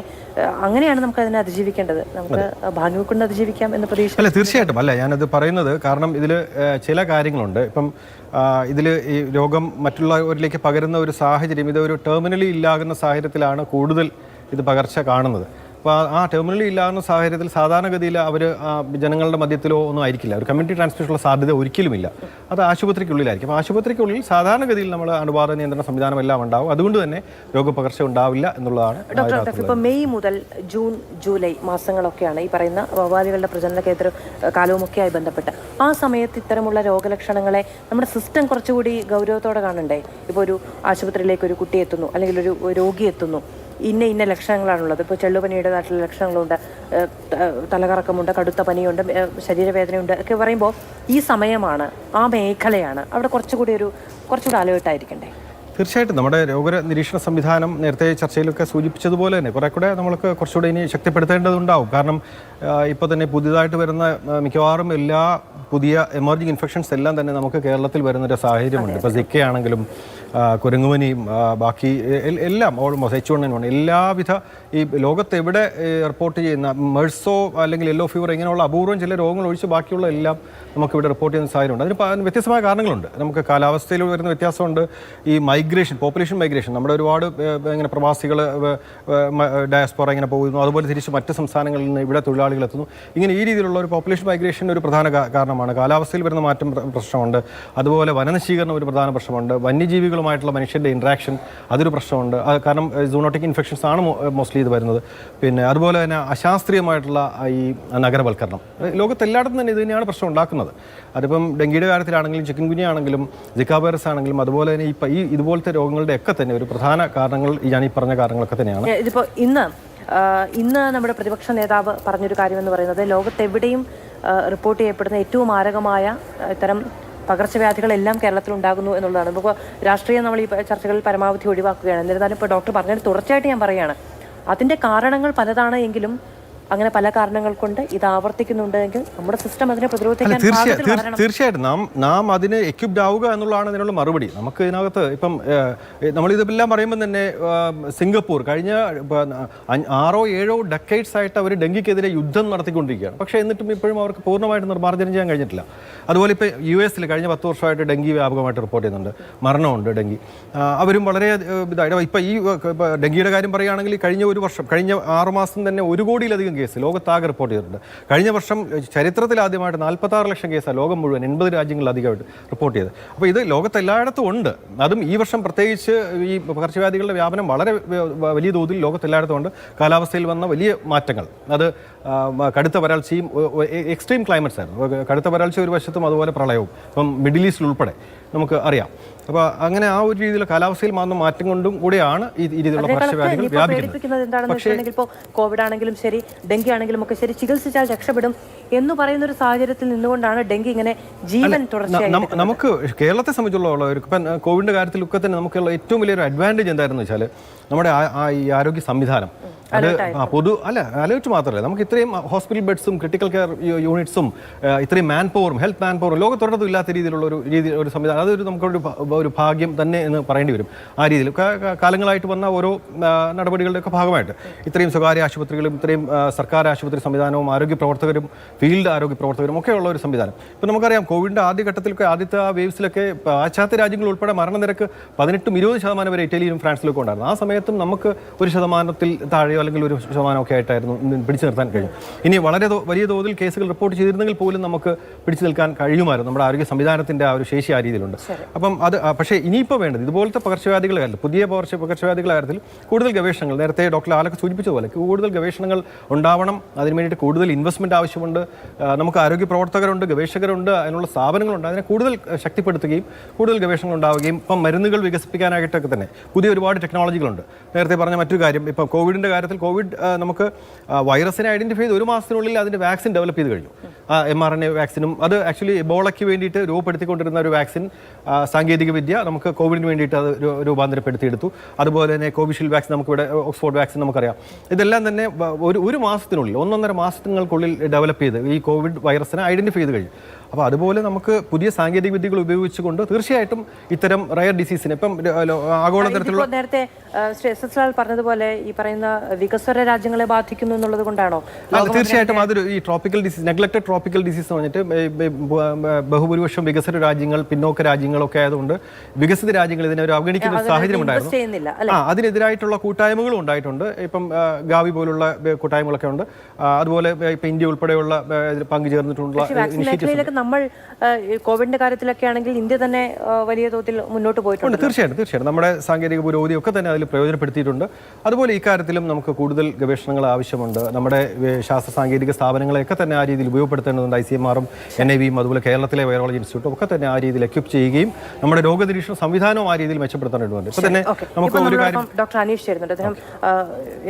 അങ്ങനെയാണ് നമുക്ക് അതിനെ അതിജീവിക്കേണ്ടത്. നമുക്ക് ഭാഗ്യം കൊണ്ട് അതിജീവിക്കാം എന്ന് പ്രതീക്ഷ. അല്ല, തീർച്ചയായിട്ടും അല്ല, ഞാനത് പറയുന്നത് കാരണം ഇതിൽ ചില കാര്യങ്ങളുണ്ട്. ഇപ്പം ഇതിൽ ഈ രോഗം മറ്റുള്ളവരിലേക്ക് പകരുന്ന ഒരു സാഹചര്യം, ഇതൊരു ടെർമിനലി ഇല്ലാകുന്ന സാഹചര്യത്തിലാണ് കൂടുതൽ ഇത് പകർച്ച കാണുന്നത്. അപ്പോൾ ആ ടെർമിനലി ഇല്ലാകുന്ന സാഹചര്യത്തിൽ സാധാരണഗതിയിൽ അവർ ജനങ്ങളുടെ മധ്യത്തിലോ ഒന്നും ആയിരിക്കില്ല, ഒരു കമ്മ്യൂണിറ്റി ട്രാൻസ്മിഷനുള്ള സാധ്യത ഒരിക്കലുമില്ല. അത് ആശുപത്രിക്കുള്ളിലായിരിക്കും. അപ്പോൾ ആശുപത്രിക്കുള്ളിൽ സാധാരണഗതിയിൽ നമ്മൾ അണുബാധ നിയന്ത്രണ സംവിധാനം എല്ലാം ഉണ്ടാവും. അതുകൊണ്ട് തന്നെ രോഗപകർച്ച ഉണ്ടാവില്ല എന്നുള്ളതാണ്. ഡോക്ടർ അൽത്താഫ്, ഇപ്പോൾ മെയ് മുതൽ ജൂൺ ജൂലൈ മാസങ്ങളൊക്കെയാണ് ഈ പറയുന്ന വവ്വാലുകളുടെ പ്രജനന കേന്ദ്ര കാലവുമൊക്കെയായി ബന്ധപ്പെട്ട്. ആ സമയത്ത് ഇത്തരമുള്ള രോഗലക്ഷണങ്ങളെ നമ്മുടെ സിസ്റ്റം കുറച്ചുകൂടി ഗൗരവത്തോടെ കാണണ്ടേ? ഇപ്പോൾ ഒരു ആശുപത്രിയിലേക്ക് ഒരു കുട്ടി എത്തുന്നു, അല്ലെങ്കിൽ ഒരു രോഗി എത്തുന്നു, ഇന്ന ലക്ഷണങ്ങളാണുള്ളത്. ഇപ്പോൾ ചെള്ളുപനിയുടേതായിട്ടുള്ള ലക്ഷണങ്ങളുണ്ട്, തലകറക്കമുണ്ട്, കടുത്ത പനിയുണ്ട്, ശരീരവേദനയുണ്ട് ഒക്കെ പറയുമ്പോൾ ഈ സമയമാണ്, ആ മേഖലയാണ്, അവിടെ കുറച്ചുകൂടി അലേർട്ടായിരിക്കണ്ടേ? തീർച്ചയായിട്ടും നമ്മുടെ രോഗനിരീക്ഷണ സംവിധാനം നേരത്തെ ചർച്ചയിലൊക്കെ സൂചിപ്പിച്ചതുപോലെ തന്നെ കുറേക്കൂടെ നമ്മൾക്ക് കുറച്ചുകൂടെ ഇനി ശക്തിപ്പെടുത്തേണ്ടതുണ്ടാവും. കാരണം ഇപ്പോൾ തന്നെ പുതിയതായിട്ട് വരുന്ന മിക്കവാറും എല്ലാ പുതിയ എമർജിങ് ഇൻഫെക്ഷൻസ് എല്ലാം തന്നെ നമുക്ക് കേരളത്തിൽ വരുന്നൊരു സാഹചര്യമുണ്ട്. ഇപ്പോൾ സിക്ക ആണെങ്കിലും കുരങ്ങുപനിയും ബാക്കി എല്ലാം ഓൾമോസ്റ്റ് H1N1 എല്ലാവിധ ഈ ലോകത്ത് എവിടെ റിപ്പോർട്ട് ചെയ്യുന്ന മെഴ്സോ അല്ലെങ്കിൽ യെല്ലോ ഫീവർ ഇങ്ങനെയുള്ള അപൂർവം ചില രോഗങ്ങൾ ഒഴിച്ച് ബാക്കിയുള്ള എല്ലാം നമുക്കിവിടെ റിപ്പോർട്ട് ചെയ്യുന്ന സാഹചര്യമുണ്ട്. അതിന് വ്യത്യസ്തമായ കാരണങ്ങളുണ്ട്. നമുക്ക് കാലാവസ്ഥയിൽ വരുന്ന വ്യത്യാസമുണ്ട്. ഈ പോപ്പുലേഷൻ മൈഗ്രേഷൻ, നമ്മുടെ ഒരുപാട് ഇങ്ങനെ പ്രവാസികൾ ഡയസ്പോറ ഇങ്ങനെ പോകുന്നു, അതുപോലെ തിരിച്ച് മറ്റ് സംസ്ഥാനങ്ങളിൽ നിന്ന് ഇവിടെ തൊഴിലാളികൾ എത്തുന്നു. ഇങ്ങനെ ഈ രീതിയിലുള്ള ഒരു പോപ്പുലേഷൻ മൈഗ്രേഷൻ ഒരു പ്രധാന കാരണമാണ്. കാലാവസ്ഥയിൽ വരുന്ന മാറ്റം പ്രശ്നമുണ്ട്. അതുപോലെ വനനശീകരണം ഒരു പ്രധാന പ്രശ്നമുണ്ട്. വന്യജീവികളുമായിട്ടുള്ള മനുഷ്യൻ്റെ ഇൻട്രാക്ഷൻ അതൊരു പ്രശ്നമുണ്ട്. കാരണം സൂണോട്ടിക് ഇൻഫെക്ഷൻസ് ആണ് മോസ്റ്റ്ലി ഇത് വരുന്നത്. പിന്നെ അതുപോലെ തന്നെ അശാസ്ത്രീയമായിട്ടുള്ള ഈ നഗരവൽക്കരണം ലോകത്തെല്ലായിടത്തും തന്നെ ഇത് തന്നെയാണ് പ്രശ്നം ഉണ്ടാക്കുന്നത്. അതിപ്പം ഡെങ്കിയുടെ കാര്യത്തിലാണെങ്കിലും ചിക്കൻ ഗുനിയ ആണെങ്കിലും സിക്ക വൈറസ് ആണെങ്കിലും അതുപോലെ തന്നെ ഈ ഇതുപോലത്തെ രോഗങ്ങളുടെ ഒക്കെ തന്നെ ഒരു പ്രധാന കാരണങ്ങൾ ഞാൻ ഈ പറഞ്ഞ കാരണങ്ങളൊക്കെ തന്നെയാണ്. ഇതിപ്പോൾ ഇന്ന് നമ്മുടെ പ്രതിപക്ഷ നേതാവ് പറഞ്ഞൊരു കാര്യമെന്ന് പറയുന്നത് ലോകത്തെവിടെയും റിപ്പോർട്ട് ചെയ്യപ്പെടുന്ന ഏറ്റവും മാരകമായ ഇത്തരം പകർച്ചവ്യാധികളെല്ലാം കേരളത്തിലുണ്ടാകുന്നു എന്നുള്ളതാണ്. ഇപ്പോൾ രാഷ്ട്രീയം നമ്മൾ ഈ ചർച്ചകളിൽ പരമാവധി ഒഴിവാക്കുകയാണ്. എന്നിരുന്നാലും ഇപ്പോൾ ഡോക്ടർ പറഞ്ഞത് തുടർച്ചയായിട്ട് ഞാൻ പറയുകയാണ്, അതിൻ്റെ കാരണങ്ങൾ പലതാണ് എങ്കിലും അങ്ങനെ പല കാരണങ്ങൾ കൊണ്ട് ഇത് ആവർത്തിക്കുന്നുണ്ടെങ്കിൽ നമ്മുടെ സിസ്റ്റം അതിനെ പ്രതിരോധിക്കാൻ പാകത്തിൽ വളരണം. തീർച്ചയായിട്ടും നാം അതിന് എക്യുപ്ഡ് ആവുക എന്നുള്ളതാണ് ഇതിനുള്ള മറുപടി. നമുക്ക് ഇതിനകത്ത് ഇപ്പം നമ്മളിതെല്ലാം പറയുമ്പോൾ തന്നെ സിംഗപ്പൂർ കഴിഞ്ഞ 6-7 ഡെക്കേഡ്സ് ആയിട്ട് അവർ ഡെങ്കിക്കെതിരെ യുദ്ധം നടത്തിക്കൊണ്ടിരിക്കുകയാണ്. പക്ഷേ എന്നിട്ടും ഇപ്പോഴും അവർക്ക് പൂർണ്ണമായിട്ട് നിർമ്മാർജ്ജനം ചെയ്യാൻ കഴിഞ്ഞിട്ടില്ല. അതുപോലെ ഇപ്പോൾ US കഴിഞ്ഞ 10 വർഷമായിട്ട് ഡെങ്കി വ്യാപകമായിട്ട് റിപ്പോർട്ട് ചെയ്യുന്നുണ്ട്, മരണമുണ്ട് ഡെങ്കി. അവരും വളരെ ഇതായിട്ട് ഇപ്പോൾ ഈ ഡെങ്കിയുടെ കാര്യം പറയുകയാണെങ്കിൽ കഴിഞ്ഞ 6 മാസം തന്നെ 1 കോടിയിലധികം കേസ് ലോകത്താകെ റിപ്പോർട്ട് ചെയ്തിട്ടുണ്ട്. കഴിഞ്ഞ വർഷം ചരിത്രത്തിലാദ്യമായിട്ട് 46 ലക്ഷം കേസാണ് ലോകം മുഴുവൻ 80 രാജ്യങ്ങളിലധികമായിട്ട് റിപ്പോർട്ട് ചെയ്തത്. അപ്പോൾ ഇത് ലോകത്തെല്ലായിടത്തും ഉണ്ട്. അതും ഈ വർഷം പ്രത്യേകിച്ച് ഈ പകർച്ചവ്യാധികളുടെ വ്യാപനം വളരെ വലിയ തോതിൽ ലോകത്തെല്ലായിടത്തും ഉണ്ട്. കാലാവസ്ഥയിൽ വന്ന വലിയ മാറ്റങ്ങൾ, അത് കടുത്ത വരൾച്ചയും എക്സ്ട്രീം ക്ലൈമറ്റ്സ് ആയിരുന്നു. കടുത്ത വരൾച്ച ഒരു വശത്തും അതുപോലെ പ്രളയവും ഇപ്പം മിഡിൽ ഈസ്റ്റിൽ ഉൾപ്പെടെ നമുക്ക് അറിയാം. അപ്പോൾ അങ്ങനെ ആ ഒരു രീതിയിൽ കാലാവസ്ഥയിൽ വന്ന മാറ്റം കൊണ്ടും കൂടിയാണ് ഈ രീതിയിലുള്ള പകർച്ചവ്യാധികൾ വ്യാപിക്കുന്നത്. എന്താണെന്ന് വെച്ചിട്ടുണ്ടെങ്കിൽ ഇപ്പോൾ കോവിഡ് ആണെങ്കിലും ശരി, ഡെങ്കി ആണെങ്കിലും ഒക്കെ ശരി, ചികിത്സിച്ചാൽ രക്ഷപ്പെടും എന്ന് പറയുന്ന ഒരു സാഹചര്യത്തിൽ നിന്നുകൊണ്ടാണ് ഡെങ്കി ഇങ്ങനെ ജീവൻ തുടർച്ചയായി. നമുക്ക് കേരളത്തെ സംബന്ധിച്ചുള്ള ഇപ്പം കോവിഡിന്റെ കാര്യത്തിലൊക്കെ തന്നെ നമുക്കുള്ള ഏറ്റവും വലിയൊരു അഡ്വാൻറ്റേജ് എന്തായിരുന്നു വെച്ചാൽ നമ്മുടെ ഈ ആരോഗ്യ സംവിധാനം അത് അലേർട്ട് മാത്രമല്ല, നമുക്ക് ഇത്രയും ഹോസ്പിറ്റൽ ബെഡ്സും ക്രിട്ടിക്കൽ കെയർ യൂണിറ്റ്സും ഇത്രയും മാൻ പവറും ഹെൽത്ത് മാൻ പവറും ലോകത്തൊരിടത്തും ഇല്ലാത്ത രീതിയിലുള്ള ഒരു സംവിധാനം, അതൊരു നമുക്കൊരു ഭാഗ്യം തന്നെ എന്ന് പറയേണ്ടി വരും. ആ രീതിയിൽ കാലങ്ങളായിട്ട് വന്ന ഓരോ നടപടികളുടെയൊക്കെ ഭാഗമായിട്ട് ഇത്രയും സ്വകാര്യ ആശുപത്രികളും ഇത്രയും സർക്കാർ ആശുപത്രി സംവിധാനവും ആരോഗ്യ പ്രവർത്തകരും ഫീൽഡ് ആരോഗ്യ പ്രവർത്തകരും ഒക്കെ ഉള്ള ഒരു സംവിധാനം. ഇപ്പം നമുക്കറിയാം കോവിഡിൻ്റെ ആദ്യഘട്ടത്തിലൊക്കെ ആദ്യത്തെ ആ വേവ്സിലൊക്കെ പാശ്ചാത്യ രാജ്യങ്ങൾ ഉൾപ്പെടെ മരണനിരക്ക് 18-20% വരെ ഇറ്റലിയിലും ഫ്രാൻസിലൊക്കെ ഉണ്ടായിരുന്നു. ആ സമയത്തും നമുക്ക് 1% താഴെയോ അല്ലെങ്കിൽ 1% ആയിട്ടായിരുന്നു പിടിച്ചു നിർത്താൻ കഴിയും. ഇനി വളരെ വലിയ തോതിൽ കേസുകൾ റിപ്പോർട്ട് ചെയ്തിരുന്നെങ്കിൽ പോലും നമുക്ക് പിടിച്ചു നിൽക്കാൻ കഴിയുമായിരുന്നു. നമ്മുടെ ആരോഗ്യ സംവിധാനത്തിൻ്റെ ആ ഒരു ശേഷി ആ രീതിയിലുണ്ട്. അപ്പം അത് പക്ഷേ ഇനിയിപ്പോൾ വേണ്ടത് ഇതുപോലത്തെ പകർച്ചവ്യാധികളുടെ കാര്യത്തിൽ, പുതിയ പകർച്ചവ്യാധികളുടെ കാര്യത്തിൽ കൂടുതൽ ഗവേഷണങ്ങൾ, നേരത്തെ ഡോക്ടർ ആലൊക്കെ സൂചിപ്പിച്ചതുപോലെ കൂടുതൽ ഗവേഷണങ്ങൾ ഉണ്ടാവണം. അതിന് വേണ്ടിയിട്ട് കൂടുതൽ ഇൻവെസ്റ്റ്മെൻറ്റ് ആവശ്യമുണ്ട്. നമുക്ക് ആരോഗ്യ പ്രവർത്തകരുണ്ട്, ഗവേഷകരുണ്ട്, അതിനുള്ള സ്ഥാപനങ്ങളുണ്ട്. അതിനെ കൂടുതൽ ശക്തിപ്പെടുത്തുകയും കൂടുതൽ ഗവേഷണങ്ങൾ ഉണ്ടാവുകയും ഇപ്പം മരുന്നുകൾ വികസിപ്പിക്കാനായിട്ടൊക്കെ തന്നെ പുതിയ ഒരുപാട് ടെക്നോളജികളുണ്ട്. നേരത്തെ പറഞ്ഞ മറ്റൊരു കാര്യം, ഇപ്പം കോവിഡിൻ്റെ കാര്യത്തിൽ നമുക്ക് വൈറസിനെ ഐഡൻറ്റിഫൈ ചെയ്ത് 1 മാസത്തിനുള്ളിൽ അതിൻ്റെ വാക്സിൻ ഡെവലപ്പ് ചെയ്ത് കഴിഞ്ഞു. mRNA വാക്സിനും അത് ആക്ച്വലി എബോളയ്ക്ക് വേണ്ടിയിട്ട് രൂപപ്പെടുത്തിക്കൊണ്ടിരുന്ന ഒരു വാക്സിൻ സാങ്കേതിക വിദ്യ നമുക്ക് കോവിഡിന് വേണ്ടിയിട്ട് അത് രൂപാന്തരപ്പെടുത്തിയെടുത്തു. അതുപോലെ തന്നെ കോവിഷീൽഡ് വാക്സിൻ നമുക്കിവിടെ, ഓക്സ്ഫോർഡ് വാക്സിൻ നമുക്കറിയാം. ഇതെല്ലാം തന്നെ ഒരു മാസത്തിനുള്ളിൽ 1-1.5 മാസങ്ങൾക്കുള്ളിൽ ഡെവലപ്പ് ചെയ്ത് ഈ കോവിഡ് വൈറസിനെ ഐഡൻറ്റിഫൈ ചെയ്ത് കഴിഞ്ഞു. അപ്പോൾ അതുപോലെ നമുക്ക് പുതിയ സാങ്കേതിക വിദ്യകൾ ഉപയോഗിച്ചുകൊണ്ട് തീർച്ചയായിട്ടും ഇത്തരം റയർ ഡിസീസിനെ ഇപ്പം ആഗോളതരത്തിലുള്ള, നേരത്തെ പറഞ്ഞതുപോലെ ഈ പറയുന്ന വികസ്വര രാജ്യങ്ങളെ ബാധിക്കുന്നു എന്നുള്ളത് കൊണ്ടാണോ? തീർച്ചയായിട്ടും അതൊരു ഈ tropical disease, neglected tropical disease എന്ന് പറഞ്ഞിട്ട് ബഹുഭൂരിപക്ഷം വികസ്വര രാജ്യങ്ങൾ, പിന്നോക്ക രാജ്യങ്ങളൊക്കെ ആയതുകൊണ്ട് വികസിത രാജ്യങ്ങൾ ഇതിനെ ഒരു അവഗണിക്കുന്ന ഒരു സാഹചര്യം ഉണ്ടായിരുന്നു. അതിനെതിരായിട്ടുള്ള കൂട്ടായ്മകളും ഉണ്ടായിട്ടുണ്ട്. ഇപ്പം ഗാവി പോലുള്ള കൂട്ടായ്മകളൊക്കെ ഉണ്ട്. അതുപോലെ ഇപ്പം ഇന്ത്യ ഉൾപ്പെടെയുള്ള പങ്കുചേർന്നിട്ടുള്ള ഇനിഷ്യേറ്റീവ്സ്. നമ്മൾ കോവിഡിന്റെ കാര്യത്തിലൊക്കെ ആണെങ്കിൽ ഇന്ത്യ തന്നെ വലിയ തോതിൽ മുന്നോട്ട് പോയിട്ടുണ്ട്. തീർച്ചയായിട്ടും നമ്മുടെ സാങ്കേതിക പുരോഗതി ഒക്കെ തന്നെ അതിൽ പ്രയോജനപ്പെടുത്തിയിട്ടുണ്ട്. അതുപോലെ ഇക്കാര്യത്തിലും നമുക്ക് കൂടുതൽ ഗവേഷണങ്ങൾ ആവശ്യമുണ്ട്. നമ്മുടെ ശാസ്ത്ര സാങ്കേതിക സ്ഥാപനങ്ങളെയൊക്കെ തന്നെ ആ രീതിയിൽ ഉപയോഗപ്പെടുത്തേണ്ടതുണ്ട്. ICMR-ഉം NIV-യും അതുപോലെ കേരളത്തിലെ വൈറോളജി ഇൻസ്റ്റിറ്റ്യൂട്ടും ഒക്കെ തന്നെ ആ രീതിയിൽ എക്വിപ്പ് ചെയ്യുകയും നമ്മുടെ രോഗനിരീക്ഷണ സംവിധാനവും ആ രീതിയിൽ മെച്ചപ്പെടുത്തേണ്ടതുണ്ട്. ഇപ്പൊ തന്നെ നമുക്ക് ഒരു കാര്യം, ഡോക്ടർ അനീഷ് ചേരുന്നുണ്ട്. അദ്ദേഹം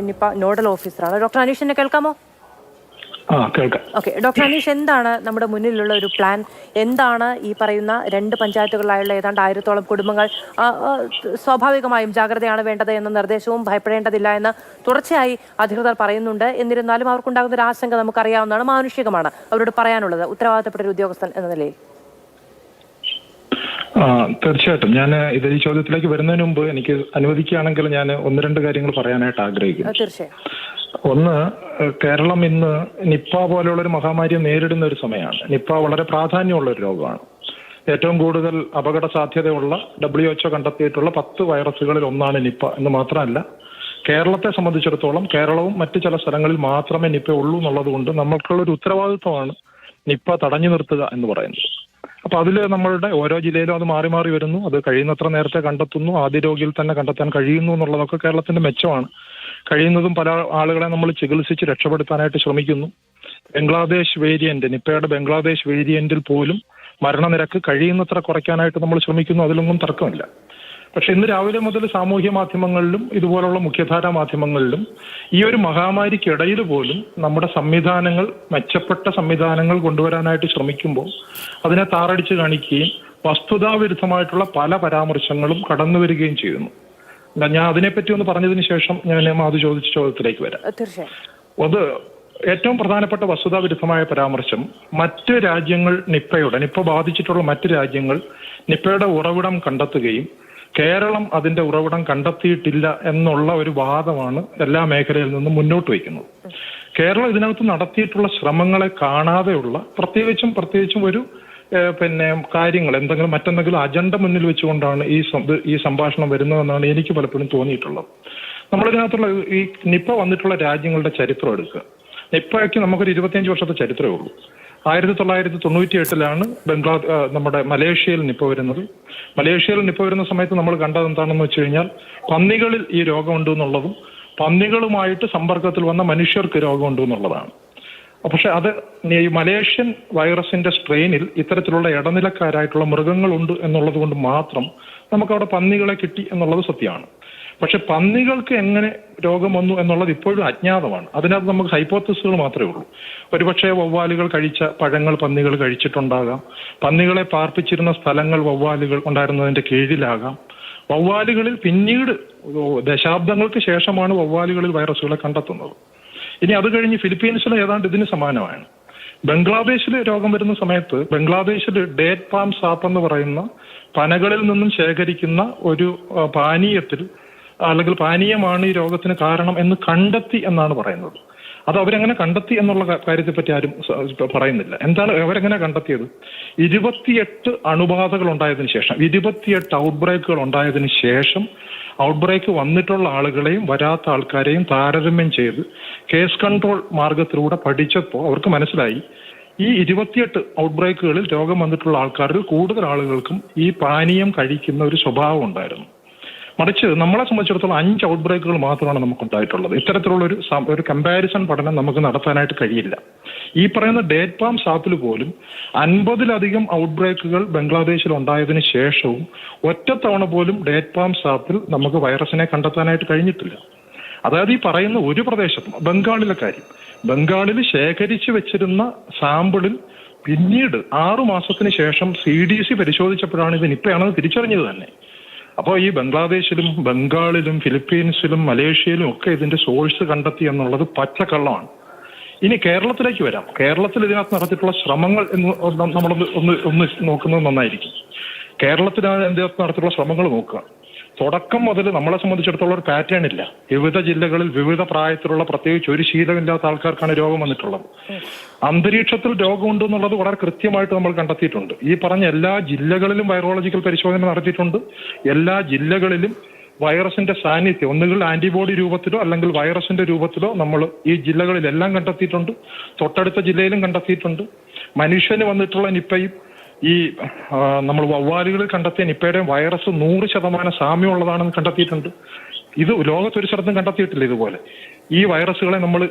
നിപ്പ നോഡൽ ഓഫീസറാണ്. ഡോക്ടർ അനീഷിനെ കേൾക്കാമോ? ഓക്കെ ഡോക്ടർ അനീഷ്, എന്താണ് നമ്മുടെ മുന്നിലുള്ള ഒരു പ്ലാൻ? എന്താണ് ഈ പറയുന്ന 2 പഞ്ചായത്തുകളിലായുള്ള ഏതാണ്ട് 1000-ഓളം കുടുംബങ്ങൾ സ്വാഭാവികമായും ജാഗ്രതയാണ് വേണ്ടത് എന്ന നിർദ്ദേശവും ഭയപ്പെടേണ്ടതില്ല എന്ന് തുടർച്ചയായി അധികൃതർ പറയുന്നുണ്ട്. എന്നിരുന്നാലും അവർക്കുണ്ടാകുന്ന ഒരു ആശങ്ക നമുക്കറിയാവുന്നതാണ്, മാനുഷികമാണ്. അവരോട് പറയാനുള്ളത് ഉത്തരവാദിത്തപ്പെട്ട ഒരു ഉദ്യോഗസ്ഥൻ എന്ന നിലയിൽ. തീർച്ചയായിട്ടും ഞാൻ ഈ ചോദ്യത്തിലേക്ക് വരുന്നതിന് മുമ്പ് എനിക്ക് അനുവദിക്കുകയാണെങ്കിൽ ഞാൻ 1-2 കാര്യങ്ങൾ പറയാനായിട്ട് ആഗ്രഹിക്കുന്നു. തീർച്ചയായും. ഒന്ന്, കേരളം ഇന്ന് നിപ്പ പോലെയുള്ള ഒരു മഹാമാരിയെ നേരിടുന്ന ഒരു സമയമാണ്. നിപ്പ വളരെ പ്രാധാന്യമുള്ള ഒരു രോഗമാണ്. ഏറ്റവും കൂടുതൽ അപകട സാധ്യതയുള്ള WHO കണ്ടെത്തിയിട്ടുള്ള 10 വൈറസുകളിൽ ഒന്നാണ് നിപ്പ എന്ന് മാത്രമല്ല, കേരളത്തെ സംബന്ധിച്ചിടത്തോളം കേരളവും മറ്റു ചില സ്ഥലങ്ങളിൽ മാത്രമേ നിപ്പ ഉള്ളൂ എന്നുള്ളത് കൊണ്ട് നമ്മൾക്കുള്ളൊരു ഉത്തരവാദിത്വമാണ് നിപ്പ തടഞ്ഞു നിർത്തുക എന്ന് പറയുന്നത്. അപ്പൊ അതിൽ നമ്മളുടെ ഓരോ ജില്ലയിലും അത് മാറി മാറി വരുന്നു. അത് കഴിയുന്നത്ര നേരത്തെ കണ്ടെത്തുന്നു, ആദ്യ രോഗിയിൽ തന്നെ കണ്ടെത്താൻ കഴിയുന്നു എന്നുള്ളതൊക്കെ കേരളത്തിന്റെ മെച്ചമാണ്. കഴിയുന്നതും പല ആളുകളെ നമ്മൾ ചികിത്സിച്ച് രക്ഷപ്പെടുത്താനായിട്ട് ശ്രമിക്കുന്നു. ബംഗ്ലാദേശ് വേരിയന്റ്, നിപ്പയുടെ ബംഗ്ലാദേശ് വേരിയന്റിൽ പോലും മരണനിരക്ക് കഴിയുന്നത്ര കുറയ്ക്കാനായിട്ട് നമ്മൾ ശ്രമിക്കുന്നു. അതിലൊന്നും തർക്കമില്ല. പക്ഷെ ഇന്ന് രാവിലെ മുതൽ സാമൂഹ്യ മാധ്യമങ്ങളിലും ഇതുപോലുള്ള മുഖ്യധാരാ മാധ്യമങ്ങളിലും ഈ ഒരു മഹാമാരിക്കിടയിൽ പോലും നമ്മുടെ സംവിധാനങ്ങൾ, മെച്ചപ്പെട്ട സംവിധാനങ്ങൾ കൊണ്ടുവരാനായിട്ട് ശ്രമിക്കുമ്പോൾ അതിനെ താറടിച്ച് കാണിക്കുകയും വസ്തുതാവിരുദ്ധമായിട്ടുള്ള പല പരാമർശങ്ങളും കടന്നു വരികയും ചെയ്യുന്നു. ഞാൻ അതിനെപ്പറ്റി ഒന്ന് പറഞ്ഞതിന് ശേഷം ഞാൻ അത് ചോദിച്ച ചോദ്യത്തിലേക്ക് വരാം. അത് ഏറ്റവും പ്രധാനപ്പെട്ട വസ്തുതാവിരുദ്ധമായ പരാമർശം, മറ്റ് രാജ്യങ്ങൾ നിപ്പ ബാധിച്ചിട്ടുള്ള മറ്റ് രാജ്യങ്ങൾ നിപ്പയുടെ ഉറവിടം കണ്ടെത്തുകയും കേരളം അതിന്റെ ഉറവിടം കണ്ടെത്തിയിട്ടില്ല എന്നുള്ള ഒരു വാദമാണ് എല്ലാ മേഖലയിൽ നിന്നും മുന്നോട്ട് വയ്ക്കുന്നത്. കേരളം ഇതിനകത്ത് നടത്തിയിട്ടുള്ള ശ്രമങ്ങളെ കാണാതെയുള്ള പ്രത്യേകിച്ചും ഒരു കാര്യങ്ങൾ മറ്റെന്തെങ്കിലും അജണ്ട മുന്നിൽ വെച്ചുകൊണ്ടാണ് ഈ സംഭാഷണം വരുന്നതെന്നാണ് എനിക്ക് പലപ്പോഴും തോന്നിയിട്ടുള്ളത്. നമ്മളിതിനകത്തുള്ള ഈ നിപ്പ വന്നിട്ടുള്ള രാജ്യങ്ങളുടെ ചരിത്രം എടുക്കുക. നിപ്പയ്ക്ക് നമുക്കൊരു 25 വർഷത്തെ ചരിത്രമേ ഉള്ളൂ. 1998 നമ്മുടെ മലേഷ്യയിൽ നിപ്പ വരുന്നത്. മലേഷ്യയിൽ നിപ്പ വരുന്ന സമയത്ത് നമ്മൾ കണ്ടത് എന്താണെന്ന് വെച്ച് കഴിഞ്ഞാൽ, പന്നികളിൽ ഈ രോഗമുണ്ട് എന്നുള്ളതും പന്നികളുമായിട്ട് സമ്പർക്കത്തിൽ വന്ന മനുഷ്യർക്ക് രോഗമുണ്ട് എന്നുള്ളതാണ്. പക്ഷെ അത് ഈ മലേഷ്യൻ വൈറസിന്റെ സ്ട്രെയിനിൽ ഇത്തരത്തിലുള്ള ഇടനിലക്കാരായിട്ടുള്ള മൃഗങ്ങളുണ്ട് എന്നുള്ളത് കൊണ്ട് മാത്രം നമുക്കവിടെ പന്നികളെ കിട്ടി എന്നുള്ളത് സത്യമാണ്. പക്ഷെ പന്നികൾക്ക് എങ്ങനെ രോഗം വന്നു എന്നുള്ളത് ഇപ്പോഴും അജ്ഞാതമാണ്. അതിനകത്ത് നമുക്ക് ഹൈപ്പോത്തസിസുകൾ മാത്രമേ ഉള്ളൂ. ഒരുപക്ഷെ വവ്വാലുകൾ കഴിച്ച പഴങ്ങൾ പന്നികൾ കഴിച്ചിട്ടുണ്ടാകാം. പന്നികളെ പാർപ്പിച്ചിരുന്ന സ്ഥലങ്ങൾ വവ്വാലുകൾ ഉണ്ടായിരുന്നതിന്റെ കീഴിലാകാം. വവ്വാലുകളിൽ പിന്നീട് ദശാബ്ദങ്ങൾക്ക് ശേഷമാണ് വവ്വാലുകളിൽ വൈറസുകളെ കണ്ടെത്തുന്നത്. ഇനി അത് കഴിഞ്ഞ് ഫിലിപ്പീൻസിൽ ഏതാണ്ട് ഇതിന് സമാനമാണ്. ബംഗ്ലാദേശിൽ രോഗം വരുന്ന സമയത്ത് ബംഗ്ലാദേശിൽ ഡേറ്റ് പാം സാപ്പ് എന്ന് പറയുന്ന പനകളിൽ നിന്നും ശേഖരിക്കുന്ന ഒരു പാനീയമാണ് ഈ രോഗത്തിന് കാരണം എന്ന് കണ്ടെത്തി എന്നാണ് പറയുന്നത്. അത് അവരെങ്ങനെ കണ്ടെത്തി എന്നുള്ള കാര്യത്തെ പറ്റി ആരും പറയുന്നില്ല. എന്താണ് അവരെങ്ങനെ കണ്ടെത്തിയത്? 28 അണുബാധകൾ ഉണ്ടായതിനു ശേഷം, 28 ഔട്ട്ബ്രേക്കുകൾ ഉണ്ടായതിനു ശേഷം ഔട്ട്ബ്രേക്ക് വന്നിട്ടുള്ള ആളുകളെയും വരാത്ത ആൾക്കാരെയും താരതമ്യം ചെയ്ത് കേസ് കൺട്രോൾ മാർഗത്തിലൂടെ പഠിച്ചപ്പോൾ അവർക്ക് മനസ്സിലായി, ഈ 28 ഔട്ട്ബ്രേക്കുകളിൽ രോഗം വന്നിട്ടുള്ള ആൾക്കാരിൽ കൂടുതൽ ആളുകൾക്കും ഈ പാനീയം കഴിക്കുന്ന ഒരു സ്വഭാവം ഉണ്ടായിരുന്നു. മറിച്ച് നമ്മളെ സംബന്ധിച്ചിടത്തോളം 5 ഔട്ട്ബ്രേക്കുകൾ മാത്രമാണ് നമുക്കുണ്ടായിട്ടുള്ളത്. ഇത്തരത്തിലുള്ള ഒരു കമ്പാരിസൺ പഠനം നമുക്ക് നടത്താനായിട്ട് കഴിയില്ല. ഈ പറയുന്ന ഡേറ്റ് പാം സാപ്പിൽ പോലും 50-ലധികം ഔട്ട്ബ്രേക്കുകൾ ബംഗ്ലാദേശിൽ ഉണ്ടായതിനു ശേഷവും ഒറ്റത്തവണ പോലും ഡേറ്റ് പാം സാപ്പിൽ നമുക്ക് വൈറസിനെ കണ്ടെത്താനായിട്ട് കഴിഞ്ഞിട്ടില്ല. അതായത് ഈ പറയുന്ന ഒരു പ്രദേശത്തും, ബംഗാളിലെ കാര്യം, ബംഗാളിൽ ശേഖരിച്ചു വെച്ചിരുന്ന സാമ്പിളിൽ പിന്നീട് 6 മാസത്തിന് ശേഷം CDC പരിശോധിച്ചപ്പോഴാണ് ഇത് നിപ്പയാണെന്ന് തിരിച്ചറിഞ്ഞത് തന്നെ. അപ്പോൾ ഈ ബംഗ്ലാദേശിലും ബംഗാളിലും ഫിലിപ്പീൻസിലും മലേഷ്യയിലും ഒക്കെ ഇതിന്റെ സോഴ്സ് കണ്ടെത്തി എന്നുള്ളത് പച്ചക്കള്ളമാണ്. ഇനി കേരളത്തിലേക്ക് വരാം. കേരളത്തിൽ ഇതിനകത്ത് നടത്തിയിട്ടുള്ള ശ്രമങ്ങൾ നമ്മളൊന്ന് നോക്കുന്നത് നന്നായിരിക്കും. കേരളത്തിൽ ഇതിനകത്ത് നടത്തിയിട്ടുള്ള ശ്രമങ്ങൾ നോക്കുക. തുടക്കം മുതൽ നമ്മളെ സംബന്ധിച്ചിടത്തോളം ഒരു പാറ്റേൺ ഇല്ല. വിവിധ ജില്ലകളിൽ വിവിധ പ്രായത്തിലുള്ള പ്രത്യേകിച്ച് ഒരു ശീലമില്ലാത്ത ആൾക്കാർക്കാണ് രോഗം വന്നിട്ടുള്ളത്. അന്തരീക്ഷത്തിൽ രോഗമുണ്ട് എന്നുള്ളത് വളരെ കൃത്യമായിട്ട് നമ്മൾ കണ്ടെത്തിയിട്ടുണ്ട്. ഈ പറഞ്ഞ എല്ലാ ജില്ലകളിലും വൈറോളജിക്കൽ പരിശോധന നടത്തിയിട്ടുണ്ട്. എല്ലാ ജില്ലകളിലും വൈറസിന്റെ സാന്നിധ്യം ഒന്നുകിൽ ആന്റിബോഡി രൂപത്തിലോ അല്ലെങ്കിൽ വൈറസിന്റെ രൂപത്തിലോ നമ്മൾ ഈ ജില്ലകളിലെല്ലാം കണ്ടെത്തിയിട്ടുണ്ട്. തൊട്ടടുത്ത ജില്ലയിലും കണ്ടെത്തിയിട്ടുണ്ട്. മനുഷ്യന് വന്നിട്ടുള്ള നിപ്പയും ഈ നമ്മൾ വവ്വാലുകളിൽ കണ്ടെത്തിയ നിപ്പയുടെയും വൈറസ് 100% സാമ്യമുള്ളതാണെന്ന് കണ്ടെത്തിയിട്ടുണ്ട്. ഇത് ലോകത്തൊരു സ്ഥലത്തും കണ്ടെത്തിയിട്ടില്ല ഇതുപോലെ. ഈ വൈറസുകളെ നമ്മൾ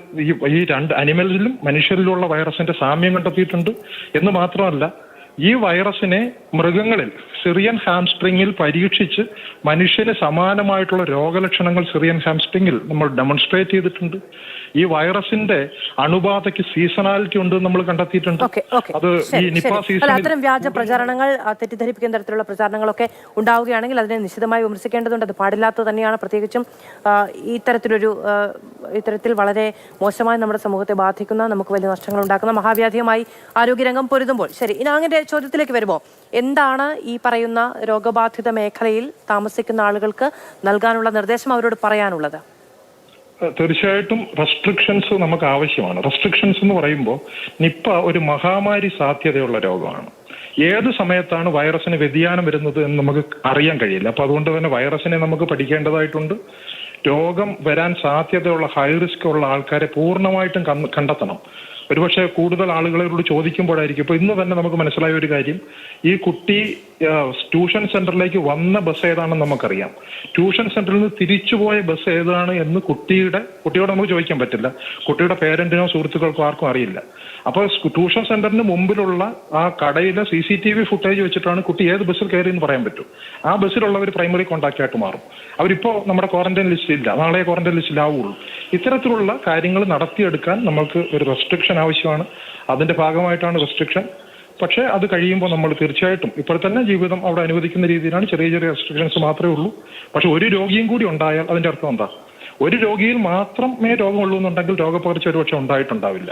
ഈ 2 അനിമലിലും മനുഷ്യരിലുള്ള വൈറസിന്റെ സാമ്യം കണ്ടെത്തിയിട്ടുണ്ട്. എന്ന് മാത്രമല്ല, ഈ വൈറസിനെ മൃഗങ്ങളിൽ സിറിയൻ ഹാംസ്ട്രിങ്ങിൽ പരീക്ഷിച്ച് മനുഷ്യന് സമാനമായിട്ടുള്ള രോഗലക്ഷണങ്ങൾ സിറിയൻ ഹാംസ്ട്രിങ്ങിൽ നമ്മൾ ഡെമോൺസ്ട്രേറ്റ് ചെയ്തിട്ടുണ്ട്. ഈ വൈറസിന്റെ അണുബാധയ്ക്ക് സീസണാലിറ്റി ഉണ്ട് നമ്മൾ കണ്ടെത്തിയിട്ടുണ്ട്. അത് ഈ നിപ്പ സീസണിൽ അത്തരം വ്യാജ പ്രചാരണങ്ങൾ, തെറ്റിദ്ധരിപ്പിക്കുന്ന തരത്തിലുള്ള പ്രചാരണങ്ങളൊക്കെ ഉണ്ടാവുകയാണെങ്കിൽ അതിനെ നിശിതമായി വിമർശിക്കേണ്ടതുണ്ട്. അത് പാടില്ലാത്തത് തന്നെയാണ്. പ്രത്യേകിച്ചും ഇത്തരത്തിൽ വളരെ മോശമായി നമ്മുടെ സമൂഹത്തെ ബാധിക്കുന്ന, നമുക്ക് വലിയ നഷ്ടങ്ങൾ ഉണ്ടാക്കുന്ന മഹാവ്യാധിയുമായി ആരോഗ്യരംഗം പൊരുതുമ്പോൾ. ശരി, ഇനി അങ്ങനെ ചോദ്യത്തിലേക്ക് വരുമ്പോൾ, എന്താണ് ഈ പറയുന്ന രോഗബാധിത മേഖലയിൽ താമസിക്കുന്ന ആളുകൾക്ക് നൽകാനുള്ള നിർദ്ദേശം, അവരോട് പറയാനുള്ളത്? തീർച്ചയായിട്ടും റെസ്ട്രിക്ഷൻസ് നമുക്ക് ആവശ്യമാണ്. റെസ്ട്രിക്ഷൻസ് എന്ന് പറയുമ്പോൾ നിപ്പ ഒരു മഹാമാരി സാധ്യതയുള്ള രോഗമാണ്. ഏത് സമയത്താണ് വൈറസിന് വ്യതിയാനം വരുന്നത് എന്ന് നമുക്ക് അറിയാൻ കഴിയില്ല. അപ്പൊ അതുകൊണ്ട് തന്നെ വൈറസിനെ നമുക്ക് പഠിക്കേണ്ടതായിട്ടുണ്ട്. രോഗം വരാൻ സാധ്യതയുള്ള ഹൈ റിസ്ക് ഉള്ള ആൾക്കാരെ പൂർണ്ണമായിട്ടും കണ്ടെത്തണം. ഒരുപക്ഷെ കൂടുതൽ ആളുകളോട് ചോദിക്കുമ്പോഴായിരിക്കും. ഇപ്പൊ ഇന്ന് തന്നെ നമുക്ക് മനസ്സിലായ ഒരു കാര്യം, ഈ കുട്ടി ട്യൂഷൻ സെന്ററിലേക്ക് വന്ന ബസ് ഏതാണെന്ന് നമുക്കറിയാം. ട്യൂഷൻ സെന്ററിൽ നിന്ന് തിരിച്ചുപോയ ബസ് ഏതാണ് എന്ന് കുട്ടിയോട് നമുക്ക് ചോദിക്കാൻ പറ്റില്ല. കുട്ടിയുടെ പേരന്റിനോ സുഹൃത്തുക്കൾക്കോ ആർക്കും അറിയില്ല. അപ്പോൾ ട്യൂഷൻ സെന്ററിന് മുമ്പിലുള്ള ആ കടയിലെ CCTV ഫുട്ടേജ് വെച്ചിട്ടാണ് കുട്ടി ഏത് ബസ്സിൽ കയറി എന്ന് പറയാൻ പറ്റും. ആ ബസ്സിലുള്ളവർ പ്രൈമറി കോൺടാക്റ്റ് ആയിട്ട് മാറും. അവരിപ്പോ നമ്മുടെ ക്വാറന്റൈൻ ലിസ്റ്റിലില്ല, നാളെ ക്വാറന്റൈൻ ലിസ്റ്റിലാവുള്ളൂ. ഇത്തരത്തിലുള്ള കാര്യങ്ങൾ നടത്തിയെടുക്കാൻ നമുക്ക് ഒരു റെസ്ട്രിക്ഷൻ ആവശ്യമാണ്. അതിന്റെ ഭാഗമായിട്ടാണ് റെസ്ട്രിക്ഷൻ. പക്ഷേ അത് കഴിയുമ്പോൾ നമ്മൾ തീർച്ചയായിട്ടും ഇപ്പോൾ തന്നെ ജീവിതം അവിടെ അനുവദിക്കുന്ന രീതിയിലാണ്. ചെറിയ ചെറിയ റെസ്ട്രിക്ഷൻസ് മാത്രമേ ഉള്ളൂ. പക്ഷെ ഒരു രോഗിയും കൂടി ഉണ്ടായാൽ അതിന്റെ അർത്ഥം എന്താ? ഒരു രോഗിയിൽ മാത്രമേ രോഗമുള്ളൂ എന്നുണ്ടെങ്കിൽ രോഗപകർച്ച ഒരുപക്ഷെ ഉണ്ടായിട്ടുണ്ടാവില്ല.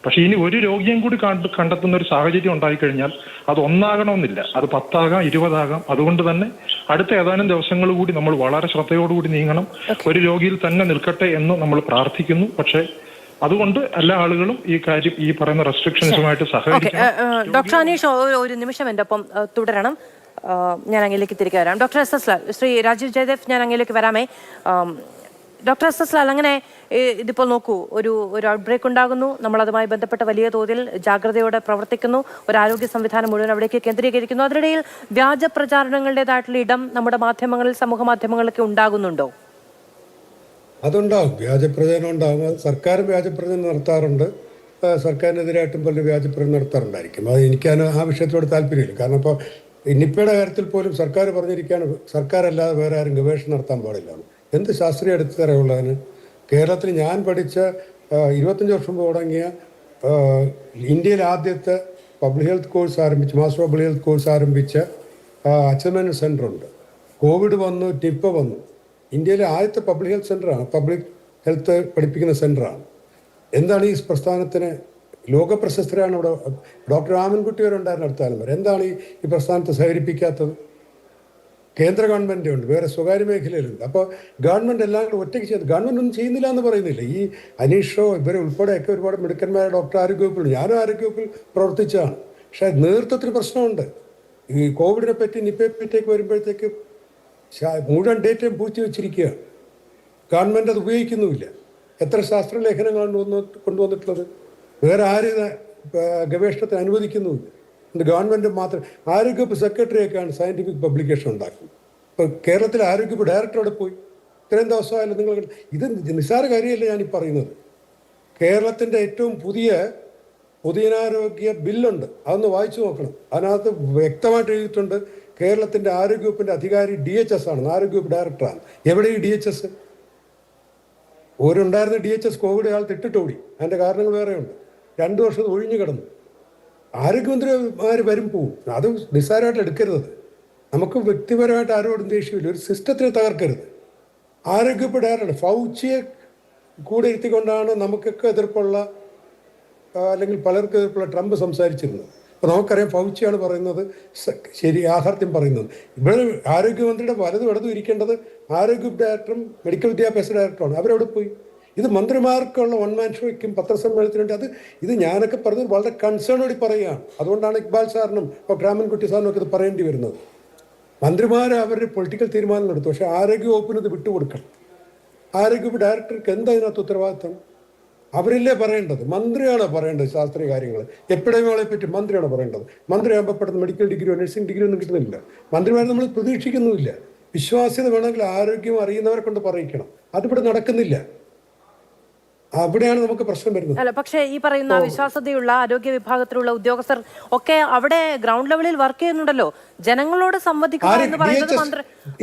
പക്ഷെ ഇനി ഒരു രോഗിയും കൂടി കണ്ടെത്തുന്ന ഒരു സാഹചര്യം ഉണ്ടായിക്കഴിഞ്ഞാൽ അത് 1 ആകണമെന്നില്ല, അത് 10 ആകാം, 20 ആകാം. അതുകൊണ്ട് തന്നെ അടുത്ത ഏതാനും ദിവസങ്ങൾ കൂടി നമ്മൾ വളരെ ശ്രദ്ധയോടുകൂടി നീങ്ങണം. ഒരു രോഗിയിൽ തന്നെ നിൽക്കട്ടെ എന്ന് നമ്മൾ പ്രാർത്ഥിക്കുന്നു. പക്ഷേ അതുകൊണ്ട് എല്ലാ ആളുകളും ഈ കാര്യം, ഈ പറയുന്ന റെസ്ട്രിക്ഷൻസുമായിട്ട് സഹകരിക്കണം. ഡോക്ടർ അനീഷ് ഒരു നിമിഷം എൻ്റെ ഒപ്പം തുടരണം. ഞാൻ അങ്ങയിലേക്ക് തിരികെ വരാം. ഡോക്ടർ SS ലാൽ, ശ്രീ രാജീവ് ജയദേവ്, ഞാൻ അങ്ങയിലേക്ക് വരാമേ. ഡോക്ടർ SS ലാൽ, അങ്ങനെ ഇതിപ്പോൾ നോക്കൂ, ഒരു ഔട്ട്ബ്രേക്ക് ഉണ്ടാകുന്നു, നമ്മൾ അതുമായി ബന്ധപ്പെട്ട വലിയ തോതിൽ ജാഗ്രതയോടെ പ്രവർത്തിക്കുന്നു, ഒരു ആരോഗ്യ സംവിധാനം മുഴുവൻ അവിടേക്ക് കേന്ദ്രീകരിക്കുന്നു. അതിനിടയിൽ വ്യാജ പ്രചാരണങ്ങളുടേതായിട്ടുള്ള ഇടം നമ്മുടെ മാധ്യമങ്ങളിൽ, സമൂഹ മാധ്യമങ്ങളിലൊക്കെ ഉണ്ടാകുന്നുണ്ടോ? അതുണ്ടാവും, വ്യാജപ്രചരണം ഉണ്ടാകും. സർക്കാർ വ്യാജപ്രചരണം നടത്താറുണ്ട്, സർക്കാരിനെതിരായിട്ടും പല വ്യാജപ്രചരണം നടത്താറുണ്ടായിരിക്കും. അത് എനിക്ക് ആ വിഷയത്തോട് താല്പര്യമില്ല. കാരണം ഇപ്പോൾ നിപ്പയുടെ കാര്യത്തിൽ പോലും സർക്കാർ പറഞ്ഞിരിക്കുകയാണ്, സർക്കാരല്ലാതെ വേറെ ആരും ഗവേഷണം നടത്താൻ പാടില്ല. എന്ത് ശാസ്ത്രീയ അടിത്തറയുള്ളതിന്? കേരളത്തിൽ ഞാൻ പഠിച്ച 25 വർഷം തുടങ്ങിയ ഇന്ത്യയിലെ ആദ്യത്തെ പബ്ലിക് ഹെൽത്ത് കോഴ്സ് ആരംഭിച്ച്, മാസ്റ്റർ പബ്ലിക് ഹെൽത്ത് കോഴ്സ് ആരംഭിച്ച അച്യുതമേനോൻ സെൻ്ററുണ്ട്. കോവിഡ് വന്നു, നിപ്പ വന്നു. ഇന്ത്യയിലെ ആദ്യത്തെ പബ്ലിക് ഹെൽത്ത് സെൻ്ററാണ്, പബ്ലിക് ഹെൽത്ത് പഠിപ്പിക്കുന്ന സെൻ്ററാണ്. എന്താണ് ഈ പ്രസ്ഥാനത്തിന്? ലോക പ്രശസ്തരാണ് ഇവിടെ. ഡോക്ടർ രാമൻകുട്ടി വരെ ഉണ്ടായിരുന്ന അടുത്താലും വരെ. എന്താണ് ഈ പ്രസ്ഥാനത്തെ സഹകരിപ്പിക്കാത്തത്? കേന്ദ്ര ഗവൺമെൻറ് ഉണ്ട്, വേറെ സ്വകാര്യ മേഖലയിലുണ്ട്. അപ്പോൾ ഗവൺമെൻറ് എല്ലാം കൂടെ ഒറ്റയ്ക്ക് ചെയ്ത്, ഗവൺമെൻറ് ഒന്നും ചെയ്യുന്നില്ല എന്ന് പറയുന്നില്ല. ഈ അനീഷോ ഇവരെ ഉൾപ്പെടെയൊക്കെ ഒരുപാട് മിടുക്കന്മാരെ ഡോക്ടർ ആരോഗ്യവകുപ്പിൽ, ഞാനും ആരോഗ്യവകുപ്പിൽ പ്രവർത്തിച്ചതാണ്. പക്ഷേ നേതൃത്വത്തിന് പ്രശ്നമുണ്ട്. ഈ കോവിഡിനെ പറ്റി, നിപ്പയെ പറ്റിയൊക്കെ വരുമ്പോഴത്തേക്ക് മുഴുവൻ ഡേറ്റയും പൂഴ്ത്തി വെച്ചിരിക്കുകയാണ്. ഗവൺമെൻറ് അത് ഉപയോഗിക്കുന്നുമില്ല. എത്ര ശാസ്ത്രലേഖനങ്ങളാണ് കൊണ്ടുവന്നിട്ടുള്ളത്? വേറെ ആരും ഗവേഷണത്തിന് അനുവദിക്കുന്നുമില്ല. ഗവൺമെൻറ് മാത്രം. ആരോഗ്യവകുപ്പ് സെക്രട്ടറിയൊക്കെയാണ് സയൻറ്റിഫിക് പബ്ലിക്കേഷൻ ഉണ്ടാക്കുന്നത്. ഇപ്പോൾ കേരളത്തിലെ ആരോഗ്യവകുപ്പ് ഡയറക്ടർ അവിടെ പോയി. ഇത്രയും ദിവസമായാലും നിങ്ങൾ ഇത് നിസ്സാര കാര്യമല്ല ഞാനീ പറയുന്നത്. കേരളത്തിൻ്റെ ഏറ്റവും പുതിയ പൊതുജനാരോഗ്യ ബില്ലുണ്ട്, അതൊന്ന് വായിച്ചു നോക്കണം. അതിനകത്ത് വ്യക്തമായിട്ട് എഴുതിയിട്ടുണ്ട്, കേരളത്തിൻ്റെ ആരോഗ്യവകുപ്പിൻ്റെ അധികാരി DHS ആണ്, ആരോഗ്യവകുപ്പ് ഡയറക്ടറാണ്. എവിടെ ഈ DHS? ഓരുണ്ടായിരുന്ന DHS കോവിഡ് കാലത്ത് ഇട്ടിട്ടോടി. അതിൻ്റെ കാരണങ്ങൾ വേറെയുണ്ട്. 2 വർഷം ഒഴിഞ്ഞു കിടന്നു. ആരോഗ്യമന്ത്രിമാർ വരും പോവും. അത് നിസ്സാരമായിട്ട് എടുക്കരുത്. നമുക്ക് വ്യക്തിപരമായിട്ട് ആരോടും ദേഷ്യമില്ല. ഒരു സിസ്റ്റത്തിനെ തകർക്കരുത്. ആരോഗ്യവകുപ്പ് ഡയറക്ടർ ഫൗച്ചിയെ കൂടെ ഇരുത്തിക്കൊണ്ടാണ് നമുക്കൊക്കെ എതിർപ്പുള്ള, അല്ലെങ്കിൽ പലർക്കും എതിർപ്പുള്ള ട്രംപ് സംസാരിച്ചിരുന്നത്. അപ്പോൾ നമുക്കറിയാം ഫൗച്ചിയാണ് പറയുന്നത് ശരി, യാഥാർത്ഥ്യം പറയുന്നത്. ഇവിടെ ആരോഗ്യമന്ത്രിയുടെ വലതും ഇടതും ഇരിക്കേണ്ടത് ആരോഗ്യവകുപ്പ് ഡയറക്ടറും മെഡിക്കൽ വിദ്യാഭ്യാസ ഡയറക്ടറുമാണ്. അവരവിടെ പോയി. ഇത് മന്ത്രിമാർക്കുള്ള വൺ മാൻ ഷോയ്ക്കും പത്രസമ്മേളനത്തിനുണ്ട്. ഇത് ഞാനൊക്കെ പറഞ്ഞത് വളരെ കൺസേണോടി പറയുകയാണ്. അതുകൊണ്ടാണ് ഇക്ബാൽ സാറിനും ഡോക്ടർ രാമൻകുട്ടി സാറിനും ഒക്കെ ഇത് പറയേണ്ടി വരുന്നത്. മന്ത്രിമാർ അവരുടെ പൊളിറ്റിക്കൽ തീരുമാനങ്ങൾ എടുത്തു, പക്ഷേ ആരോഗ്യവകുപ്പിന് ഇത് വിട്ടുകൊടുക്കണം. ആരോഗ്യവകുപ്പ് ഡയറക്ടർക്ക് എന്താ ഇതിനകത്ത് ഉത്തരവാദിത്തം? അവരില്ലേ പറയേണ്ടത്? മന്ത്രിയാണ് പറയേണ്ടത് ശാസ്ത്രീയ കാര്യങ്ങൾ. എപ്പിഡമിയോളജിയെ പറ്റി മന്ത്രിയാണ് പറയേണ്ടത്. മന്ത്രിയാകുമ്പോൾ പെട്ടെന്ന് മെഡിക്കൽ ഡിഗ്രിയോ നഴ്സിംഗ് ഡിഗ്രിയോ ഒന്നും കിട്ടുന്നില്ല. മന്ത്രിമാരെ നമ്മൾ പ്രതീക്ഷിക്കുന്നുമില്ല. വിശ്വാസ്യത വേണമെങ്കിൽ ആരോഗ്യം അറിയുന്നവരെ കൊണ്ട് പറയിക്കണം. അതിവിടെ നടക്കുന്നില്ല. അവിടെയാണ് നമുക്ക് പ്രശ്നം വരുന്നത്. അല്ല, പക്ഷേ ഈ പറയുന്ന വിശ്വാസ്യതയുള്ള ആരോഗ്യ വിഭാഗത്തിലുള്ള ഉദ്യോഗസ്ഥർ ഒക്കെ അവിടെ ഗ്രൗണ്ട് ലെവലിൽ വർക്ക് ചെയ്യുന്നുണ്ടല്ലോ. ജനങ്ങളോട് സംവദിക്കുക എന്ന് പറയുന്നത്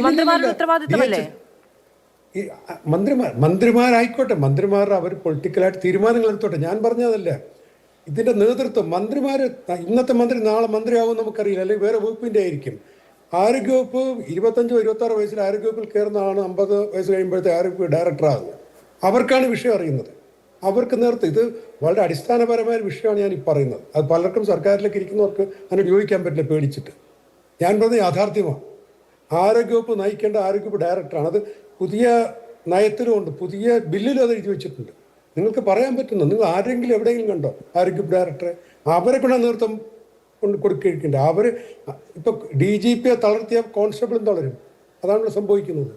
മന്ത്രിമാരുടെ ഉത്തരവാദിത്തമല്ലേ? മന്ത്രിമാരായിക്കോട്ടെ, മന്ത്രിമാർ അവർ പൊളിറ്റിക്കലായിട്ട് തീരുമാനങ്ങൾ എടുത്തോട്ടെ. ഞാൻ പറഞ്ഞതല്ല. ഇതിന്റെ നേതൃത്വം മന്ത്രിമാർ, ഇന്നത്തെ മന്ത്രി നാളെ മന്ത്രിയാവും നമുക്കറിയില്ല, അല്ലെങ്കിൽ വേറെ വകുപ്പിന്റെ ആയിരിക്കും. ആരോഗ്യവകുപ്പ് 25-26 വയസ്സിൽ ആരോഗ്യവകുപ്പിൽ കയറുന്ന ആളാണ് 50 വയസ്സ് കഴിയുമ്പോഴത്തെ ആരോഗ്യ ഡയറക്ടറാകുന്നത്. അവർക്കാണ് വിഷയം അറിയുന്നത്. അവർക്ക് നേതൃത്വം. ഇത് വളരെ അടിസ്ഥാനപരമായ വിഷയമാണ് ഞാൻ ഈ പറയുന്നത്. അത് പലർക്കും സർക്കാരിലേക്ക് ഇരിക്കുന്നവർക്ക് അതിനോട് യോജിക്കാൻ പറ്റില്ല, പേടിച്ചിട്ട്. ഞാൻ പറഞ്ഞത് യാഥാർത്ഥ്യമാണ്. ആരോഗ്യവകുപ്പ് നയിക്കേണ്ട ആരോഗ്യവകുപ്പ് ഡയറക്ടറാണ്. അത് പുതിയ നയത്തിലുമുണ്ട്, പുതിയ ബില്ലിലും അത് എഴുതി വെച്ചിട്ടുണ്ട്. നിങ്ങൾക്ക് പറയാൻ പറ്റുന്നു. നിങ്ങൾ ആരെങ്കിലും എവിടെയെങ്കിലും കണ്ടോ ആരോഗ്യവകുപ്പ് ഡയറക്ടറെ? അവരെ കൊണ്ട് നേതൃത്വം കൊണ്ട് കൊടുക്കേണ്ട. അവർ ഇപ്പോൾ DGPയെ തളർത്തിയ കോൺസ്റ്റബിളും തളരും. അതാണ് സംഭവിക്കുന്നത്.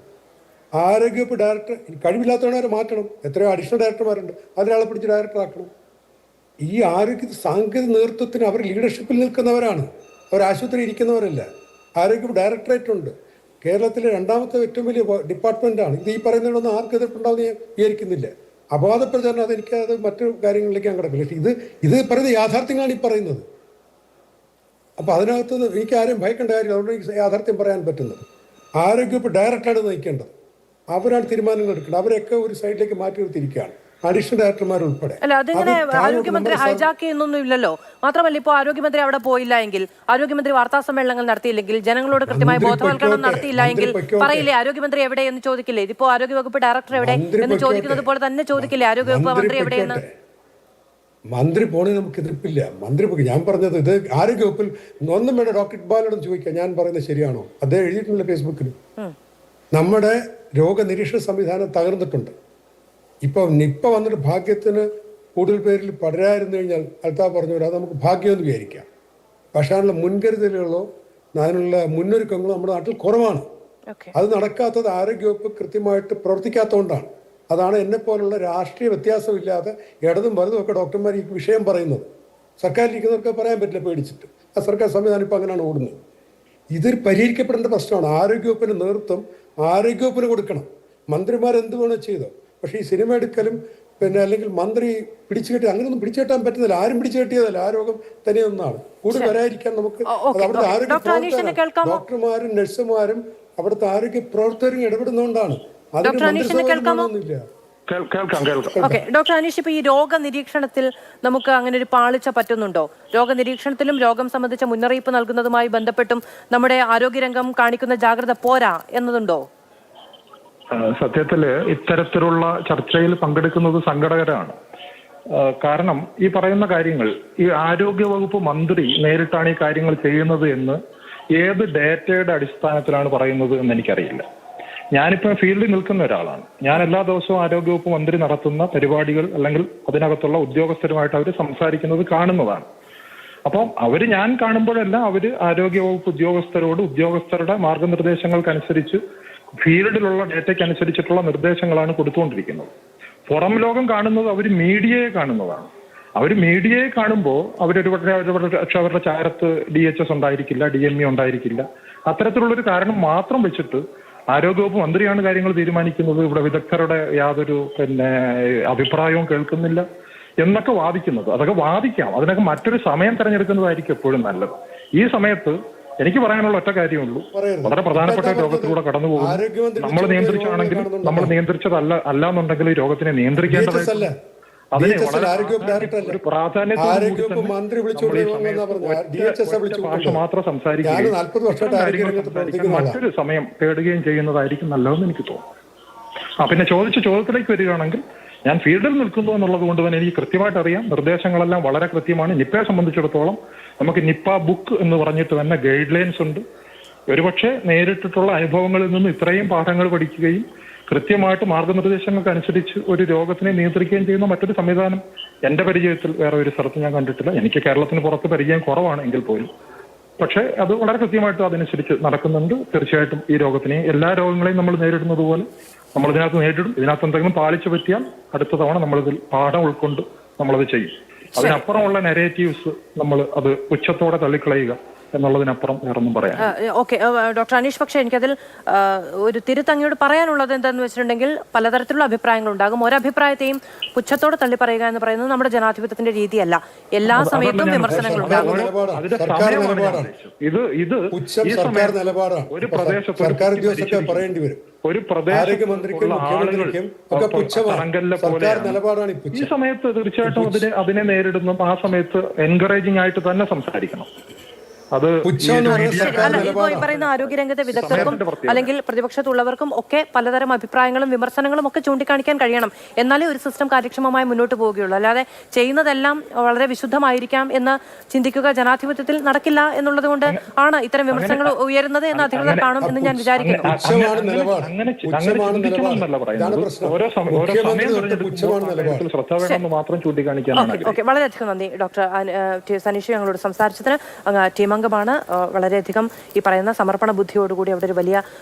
ആരോഗ്യവകുപ്പ് ഡയറക്ടർ കഴിവില്ലാത്തവരെ മാറ്റണം. എത്രയോ അഡീഷണൽ ഡയറക്ടർമാരുണ്ട്, അതിനൊരാളെ പിടിച്ച് ഡയറക്ടറാക്കണം. ഈ ആരോഗ്യ സാങ്കേതിക നേതൃത്വത്തിന് അവർ ലീഡർഷിപ്പിൽ നിൽക്കുന്നവരാണ്, അവർ ആശുപത്രി ഇരിക്കുന്നവരല്ല. ആരോഗ്യവകുപ്പ് ഡയറക്ടറേറ്റ് ഉണ്ട്. കേരളത്തിലെ 2ാമത്തെ ഏറ്റവും വലിയ ഡിപ്പാർട്ട്മെൻറ്റാണ്. ഇത് ഈ പറയുന്നതിനൊന്നും ആർക്കും എതിർപ്പുണ്ടാവുമെന്ന് ഞാൻ വിചാരിക്കുന്നില്ല. അപവാദ പ്രചാരണം അതെനിക്കത് മറ്റു കാര്യങ്ങളിലേക്ക് ഞാൻ കിടക്കില്ല. പക്ഷേ ഇത് പറയുന്നത് യാഥാർത്ഥ്യങ്ങളാണ് ഈ പറയുന്നത്. അപ്പോൾ അതിനകത്ത് എനിക്ക് ആരും ഭയക്കേണ്ട കാര്യമില്ല. അതുകൊണ്ട് എനിക്ക് യാഥാർത്ഥ്യം പറയാൻ പറ്റുന്നത്. ആരോഗ്യവകുപ്പ് ഡയറക്ടറാണ് നയിക്കേണ്ടത്. അവരാണ് തീരുമാനങ്ങൾ എടുക്കേണ്ടത്. അവരെയൊക്കെ ഒരു സൈഡിലേക്ക് മാറ്റി നിർത്തിയിരിക്കുകയാണ്. അഡീഷണൽ ഡയറക്ടർമാർ ഉൾപ്പെടെ. അല്ല, അതിങ്ങനെ ആരോഗ്യമന്ത്രി ഹൈജാക്ക് ചെയ്യുന്നൊന്നും ഇല്ലല്ലോ. മാത്രമല്ല, ഇപ്പോൾ ആരോഗ്യമന്ത്രി അവിടെ പോയില്ല എങ്കിൽ, ആരോഗ്യമന്ത്രി വാർത്താ സമ്മേളനങ്ങൾ നടത്തിയില്ലെങ്കിൽ, ജനങ്ങളോട് കൃത്യമായ ബോധവൽക്കരണം നടത്തിയില്ല എങ്കിൽ പറയില്ലേ ആരോഗ്യമന്ത്രി എവിടെ എന്ന് ചോദിക്കില്ലേ? ഇതിപ്പോ ആരോഗ്യവകുപ്പ് ഡയറക്ടർ എവിടെ എന്ന് ചോദിക്കുന്നത് പോലെ തന്നെ ചോദിക്കില്ലേ ആരോഗ്യവകുപ്പ് മന്ത്രി എവിടെയെന്ന്? മന്ത്രി പോണേ നമുക്ക് എതിർപ്പില്ല. മന്ത്രി ഞാൻ പറഞ്ഞത് ഇത് ആരോഗ്യവകുപ്പിൽ ഒന്നും വേണ്ട, ഡോക്ടർ ഇക്ബാലിനോട് ചോദിക്കാം ഞാൻ പറയുന്നത് ശരിയാണോ. അദ്ദേഹം എഴുതിയിട്ടില്ല ഫേസ്ബുക്കിൽ. നമ്മുടെ രോഗനിരീക്ഷണ സംവിധാനം തകർന്നിട്ടുണ്ട്. ഇപ്പൊ നിപ്പ വന്നിട്ട് ഭാഗ്യത്തിന് കൂടുതൽ പേരിൽ പടരായിരുന്നു കഴിഞ്ഞാൽ അൽത്താഫ് പറഞ്ഞു അത് നമുക്ക് ഭാഗ്യമെന്ന് വിചാരിക്കാം. പക്ഷേ അതിനുള്ള മുൻകരുതലുകളോ അതിനുള്ള മുന്നൊരുക്കങ്ങളോ നമ്മുടെ നാട്ടിൽ കുറവാണ്. അത് നടക്കാത്തത് ആരോഗ്യവകുപ്പ് കൃത്യമായിട്ട് പ്രവർത്തിക്കാത്തതുകൊണ്ടാണ്. അതാണ് എന്നെ പോലുള്ള രാഷ്ട്രീയ വ്യത്യാസമില്ലാതെ ഇടതും വലതും ഒക്കെ ഡോക്ടർമാർ ഈ വിഷയം പറയുന്നത്. സർക്കാരിലിരിക്കുന്നവർക്ക് പറയാൻ പറ്റില്ല പേടിച്ചിട്ട്. ആ സർക്കാർ സംവിധാനം ഇപ്പം അങ്ങനെയാണ് ഓടുന്നത്. ഇതൊരു പരിഹരിക്കപ്പെടേണ്ട പ്രശ്നമാണ്. ആരോഗ്യവകുപ്പിന് നേതൃത്വം ആരോഗ്യവകുപ്പിന് കൊടുക്കണം. മന്ത്രിമാർ എന്ത് വേണോ ചെയ്തോ. പക്ഷേ ഈ സിനിമ എടുക്കലും അല്ലെങ്കിൽ മന്ത്രി പിടിച്ചു കെട്ടി അങ്ങനെയൊന്നും പിടിച്ചു കെട്ടാൻ പറ്റുന്നില്ല. ആരും പിടിച്ചു കെട്ടിയതല്ല. ആ രോഗം തന്നെയൊന്നാണ്. കൂടുതൽ വരാതിരിക്കാൻ നമുക്ക് അവിടുത്തെ ആരോഗ്യ പ്രവർത്തകർ, ഡോക്ടർമാരും നഴ്സുമാരും അവിടുത്തെ ആരോഗ്യ പ്രവർത്തകരും ഇടപെടുന്നതുകൊണ്ടാണ്. ഡോക്ടർ അനീഷ്, ഇപ്പൊ ഈ രോഗനിരീക്ഷണത്തിൽ നമുക്ക് അങ്ങനെ ഒരു പാളിച്ച പറ്റുന്നുണ്ടോ? രോഗനിരീക്ഷണത്തിലും രോഗം സംബന്ധിച്ച മുന്നറിയിപ്പ് നൽകുന്നതുമായി ബന്ധപ്പെട്ടും നമ്മുടെ ആരോഗ്യരംഗം കാണിക്കുന്ന ജാഗ്രത പോരാ എന്നതുണ്ടോ? സത്യത്തില് ഇത്തരത്തിലുള്ള ചർച്ചയിൽ പങ്കെടുക്കുന്നത് സങ്കടകരമാണ്. കാരണം ഈ പറയുന്ന കാര്യങ്ങൾ ഈ ആരോഗ്യവകുപ്പ് മന്ത്രി നേരിട്ടാണ് ഈ കാര്യങ്ങൾ ചെയ്യുന്നത് എന്ന് ഏത് ഡേറ്റയുടെ അടിസ്ഥാനത്തിലാണ് പറയുന്നത് എന്ന് എനിക്കറിയില്ല. ഞാനിപ്പോൾ ഫീൽഡിൽ നിൽക്കുന്ന ഒരാളാണ്. ഞാൻ എല്ലാ ദിവസവും ആരോഗ്യവകുപ്പ് മന്ത്രി നടത്തുന്ന പരിപാടികൾ അല്ലെങ്കിൽ അതിനകത്തുള്ള ഉദ്യോഗസ്ഥരുമായിട്ട് അവർ സംസാരിക്കുന്നത് കാണുന്നതാണ്. അപ്പം ഞാൻ കാണുമ്പോഴെല്ലാം അവർ ആരോഗ്യവകുപ്പ് ഉദ്യോഗസ്ഥരുടെ മാർഗനിർദ്ദേശങ്ങൾക്കനുസരിച്ച് ഫീൽഡിലുള്ള ഡേറ്റയ്ക്കനുസരിച്ചിട്ടുള്ള നിർദ്ദേശങ്ങളാണ് കൊടുത്തുകൊണ്ടിരിക്കുന്നത്. പുറം ലോകം കാണുന്നത് അവർ മീഡിയയെ കാണുന്നതാണ്. അവർ മീഡിയയെ കാണുമ്പോൾ അവരുടെ ചാരത്ത് DHS ഉണ്ടായിരിക്കില്ല, DME ഉണ്ടായിരിക്കില്ല. അത്തരത്തിലുള്ളൊരു കാരണം മാത്രം വെച്ചിട്ട് ആരോഗ്യവകുപ്പ് മന്ത്രിയാണ് കാര്യങ്ങൾ തീരുമാനിക്കുന്നത്, ഇവിടെ വിദഗ്ധരുടെ യാതൊരു അഭിപ്രായവും കേൾക്കുന്നില്ല എന്നൊക്കെ വാദിക്കുന്നത്. അതൊക്കെ വാദിക്കാം. അതിനൊക്കെ മറ്റൊരു സമയം തെരഞ്ഞെടുക്കുന്നതായിരിക്കും എപ്പോഴും നല്ലത്. ഈ സമയത്ത് എനിക്ക് പറയാനുള്ള ഒറ്റ കാര്യമുള്ളൂ, വളരെ പ്രധാനപ്പെട്ട രോഗത്തിലൂടെ കടന്നു പോകുന്നു. നമ്മൾ നിയന്ത്രിച്ചാണെങ്കിൽ, നമ്മൾ നിയന്ത്രിച്ചതല്ല അല്ലാന്നുണ്ടെങ്കിൽ ഈ രോഗത്തിനെ നിയന്ത്രിക്കേണ്ടതല്ല. അതിന് ഒരു പ്രാധാന്യം മാത്രം സംസാരിക്കുകയും മറ്റൊരു സമയം തേടുകയും ചെയ്യുന്നതായിരിക്കും നല്ലതെന്ന് എനിക്ക് തോന്നുന്നു. പിന്നെ ചോദിച്ച ചോദ്യത്തിലേക്ക് വരികയാണെങ്കിൽ, ഞാൻ ഫീൽഡിൽ നിൽക്കുന്നു എന്നുള്ളത് കൊണ്ട് തന്നെ എനിക്ക് കൃത്യമായിട്ട് അറിയാം. നിർദ്ദേശങ്ങളെല്ലാം വളരെ കൃത്യമാണ്. നിപ്പയെ സംബന്ധിച്ചിടത്തോളം നമുക്ക് നിപ്പ ബുക്ക് എന്ന് പറഞ്ഞിട്ട് തന്നെ ഗൈഡ് ലൈൻസ് ഉണ്ട്. ഒരുപക്ഷെ നേരിട്ടിട്ടുള്ള അനുഭവങ്ങളിൽ നിന്ന് ഇത്രയും പാഠങ്ങൾ പഠിക്കുകയും കൃത്യമായിട്ട് മാർഗനിർദ്ദേശങ്ങൾക്കനുസരിച്ച് ഒരു രോഗത്തിനെ നിയന്ത്രിക്കുകയും ചെയ്യുന്ന മറ്റൊരു സംവിധാനം എന്റെ പരിചയത്തിൽ വേറെ ഒരു സ്ഥലത്ത് ഞാൻ കണ്ടിട്ടില്ല. എനിക്ക് കേരളത്തിന് പുറത്ത് പരിചയം കുറവാണ് എങ്കിൽ പോലും. പക്ഷേ അത് വളരെ കൃത്യമായിട്ട് അതനുസരിച്ച് നടക്കുന്നുണ്ട്. തീർച്ചയായിട്ടും ഈ രോഗത്തിനെ, എല്ലാ രോഗങ്ങളെയും നമ്മൾ നേരിടുന്നത് പോലെ നമ്മൾ ഇതിനകത്ത് നേരിടും. ഇതിനകത്ത് എന്തെങ്കിലും പാളിച്ചു പറ്റിയാൽ അടുത്ത തവണ നമ്മളിതിൽ പാഠം ഉൾക്കൊണ്ട് നമ്മളത് ചെയ്യും. അതിനപ്പുറമുള്ള നെഗറ്റീവ്സ് നമ്മൾ അത് ഉച്ചത്തോടെ തള്ളിക്കളയുക എന്നുള്ളതിനപ്പുറം വേറൊന്നും പറയാം. ഓക്കെ ഡോക്ടർ അനീഷ്, പക്ഷേ എനിക്കതിൽ ഒരു തിരുത്തങ്ങയോട് പറയാനുള്ളത് എന്താണെന്ന് വെച്ചിട്ടുണ്ടെങ്കിൽ, പലതരത്തിലുള്ള അഭിപ്രായങ്ങൾ ഉണ്ടാകും. ഒരഭിപ്രായത്തെയും പുച്ഛത്തോടെ തള്ളി പറയുക എന്ന് പറയുന്നത് നമ്മുടെ ജനാധിപത്യത്തിന്റെ രീതിയല്ല. എല്ലാ സമയത്തും വിമർശനങ്ങൾ ഉണ്ടാകും. ഒരു പ്രദേശത്ത് ഒരു പ്രദേശത്തുള്ള ആളുകൾ ഈ സമയത്ത് തീർച്ചയായിട്ടും അതിനെ നേരിടുന്നു. ആ സമയത്ത് എൻകറേജിംഗ് ആയിട്ട് തന്നെ സംസാരിക്കണം. അത് ഇപ്പോൾ ഈ പറയുന്ന ആരോഗ്യരംഗത്തെ വിദഗ്ധർക്കും അല്ലെങ്കിൽ പ്രതിപക്ഷത്തുള്ളവർക്കും ഒക്കെ പലതരം അഭിപ്രായങ്ങളും വിമർശനങ്ങളും ഒക്കെ ചൂണ്ടിക്കാണിക്കാൻ കഴിയണം. എന്നാലേ ഒരു സിസ്റ്റം കാര്യക്ഷമമായി മുന്നോട്ട് പോവുകയുള്ളൂ. അല്ലാതെ ചെയ്യുന്നതെല്ലാം വളരെ വിശുദ്ധമായിരിക്കാം എന്ന് ചിന്തിക്കുക ജനാധിപത്യത്തിൽ നടക്കില്ല എന്നുള്ളത് കൊണ്ട് ആണ് ഇത്തരം വിമർശനങ്ങൾ ഉയരുന്നത് എന്ന് അധികൃതർ കാണും എന്ന് ഞാൻ വിചാരിക്കുന്നു. ഓക്കെ, വളരെയധികം നന്ദി ഡോക്ടർ സനീഷ് ഞങ്ങളോട് സംസാരിച്ചതിന്. ടീം അംഗമാണ്. വളരെയധികം ഈ പറയുന്ന സമർപ്പണ ബുദ്ധിയോടുകൂടി അവിടെ ഒരു വലിയ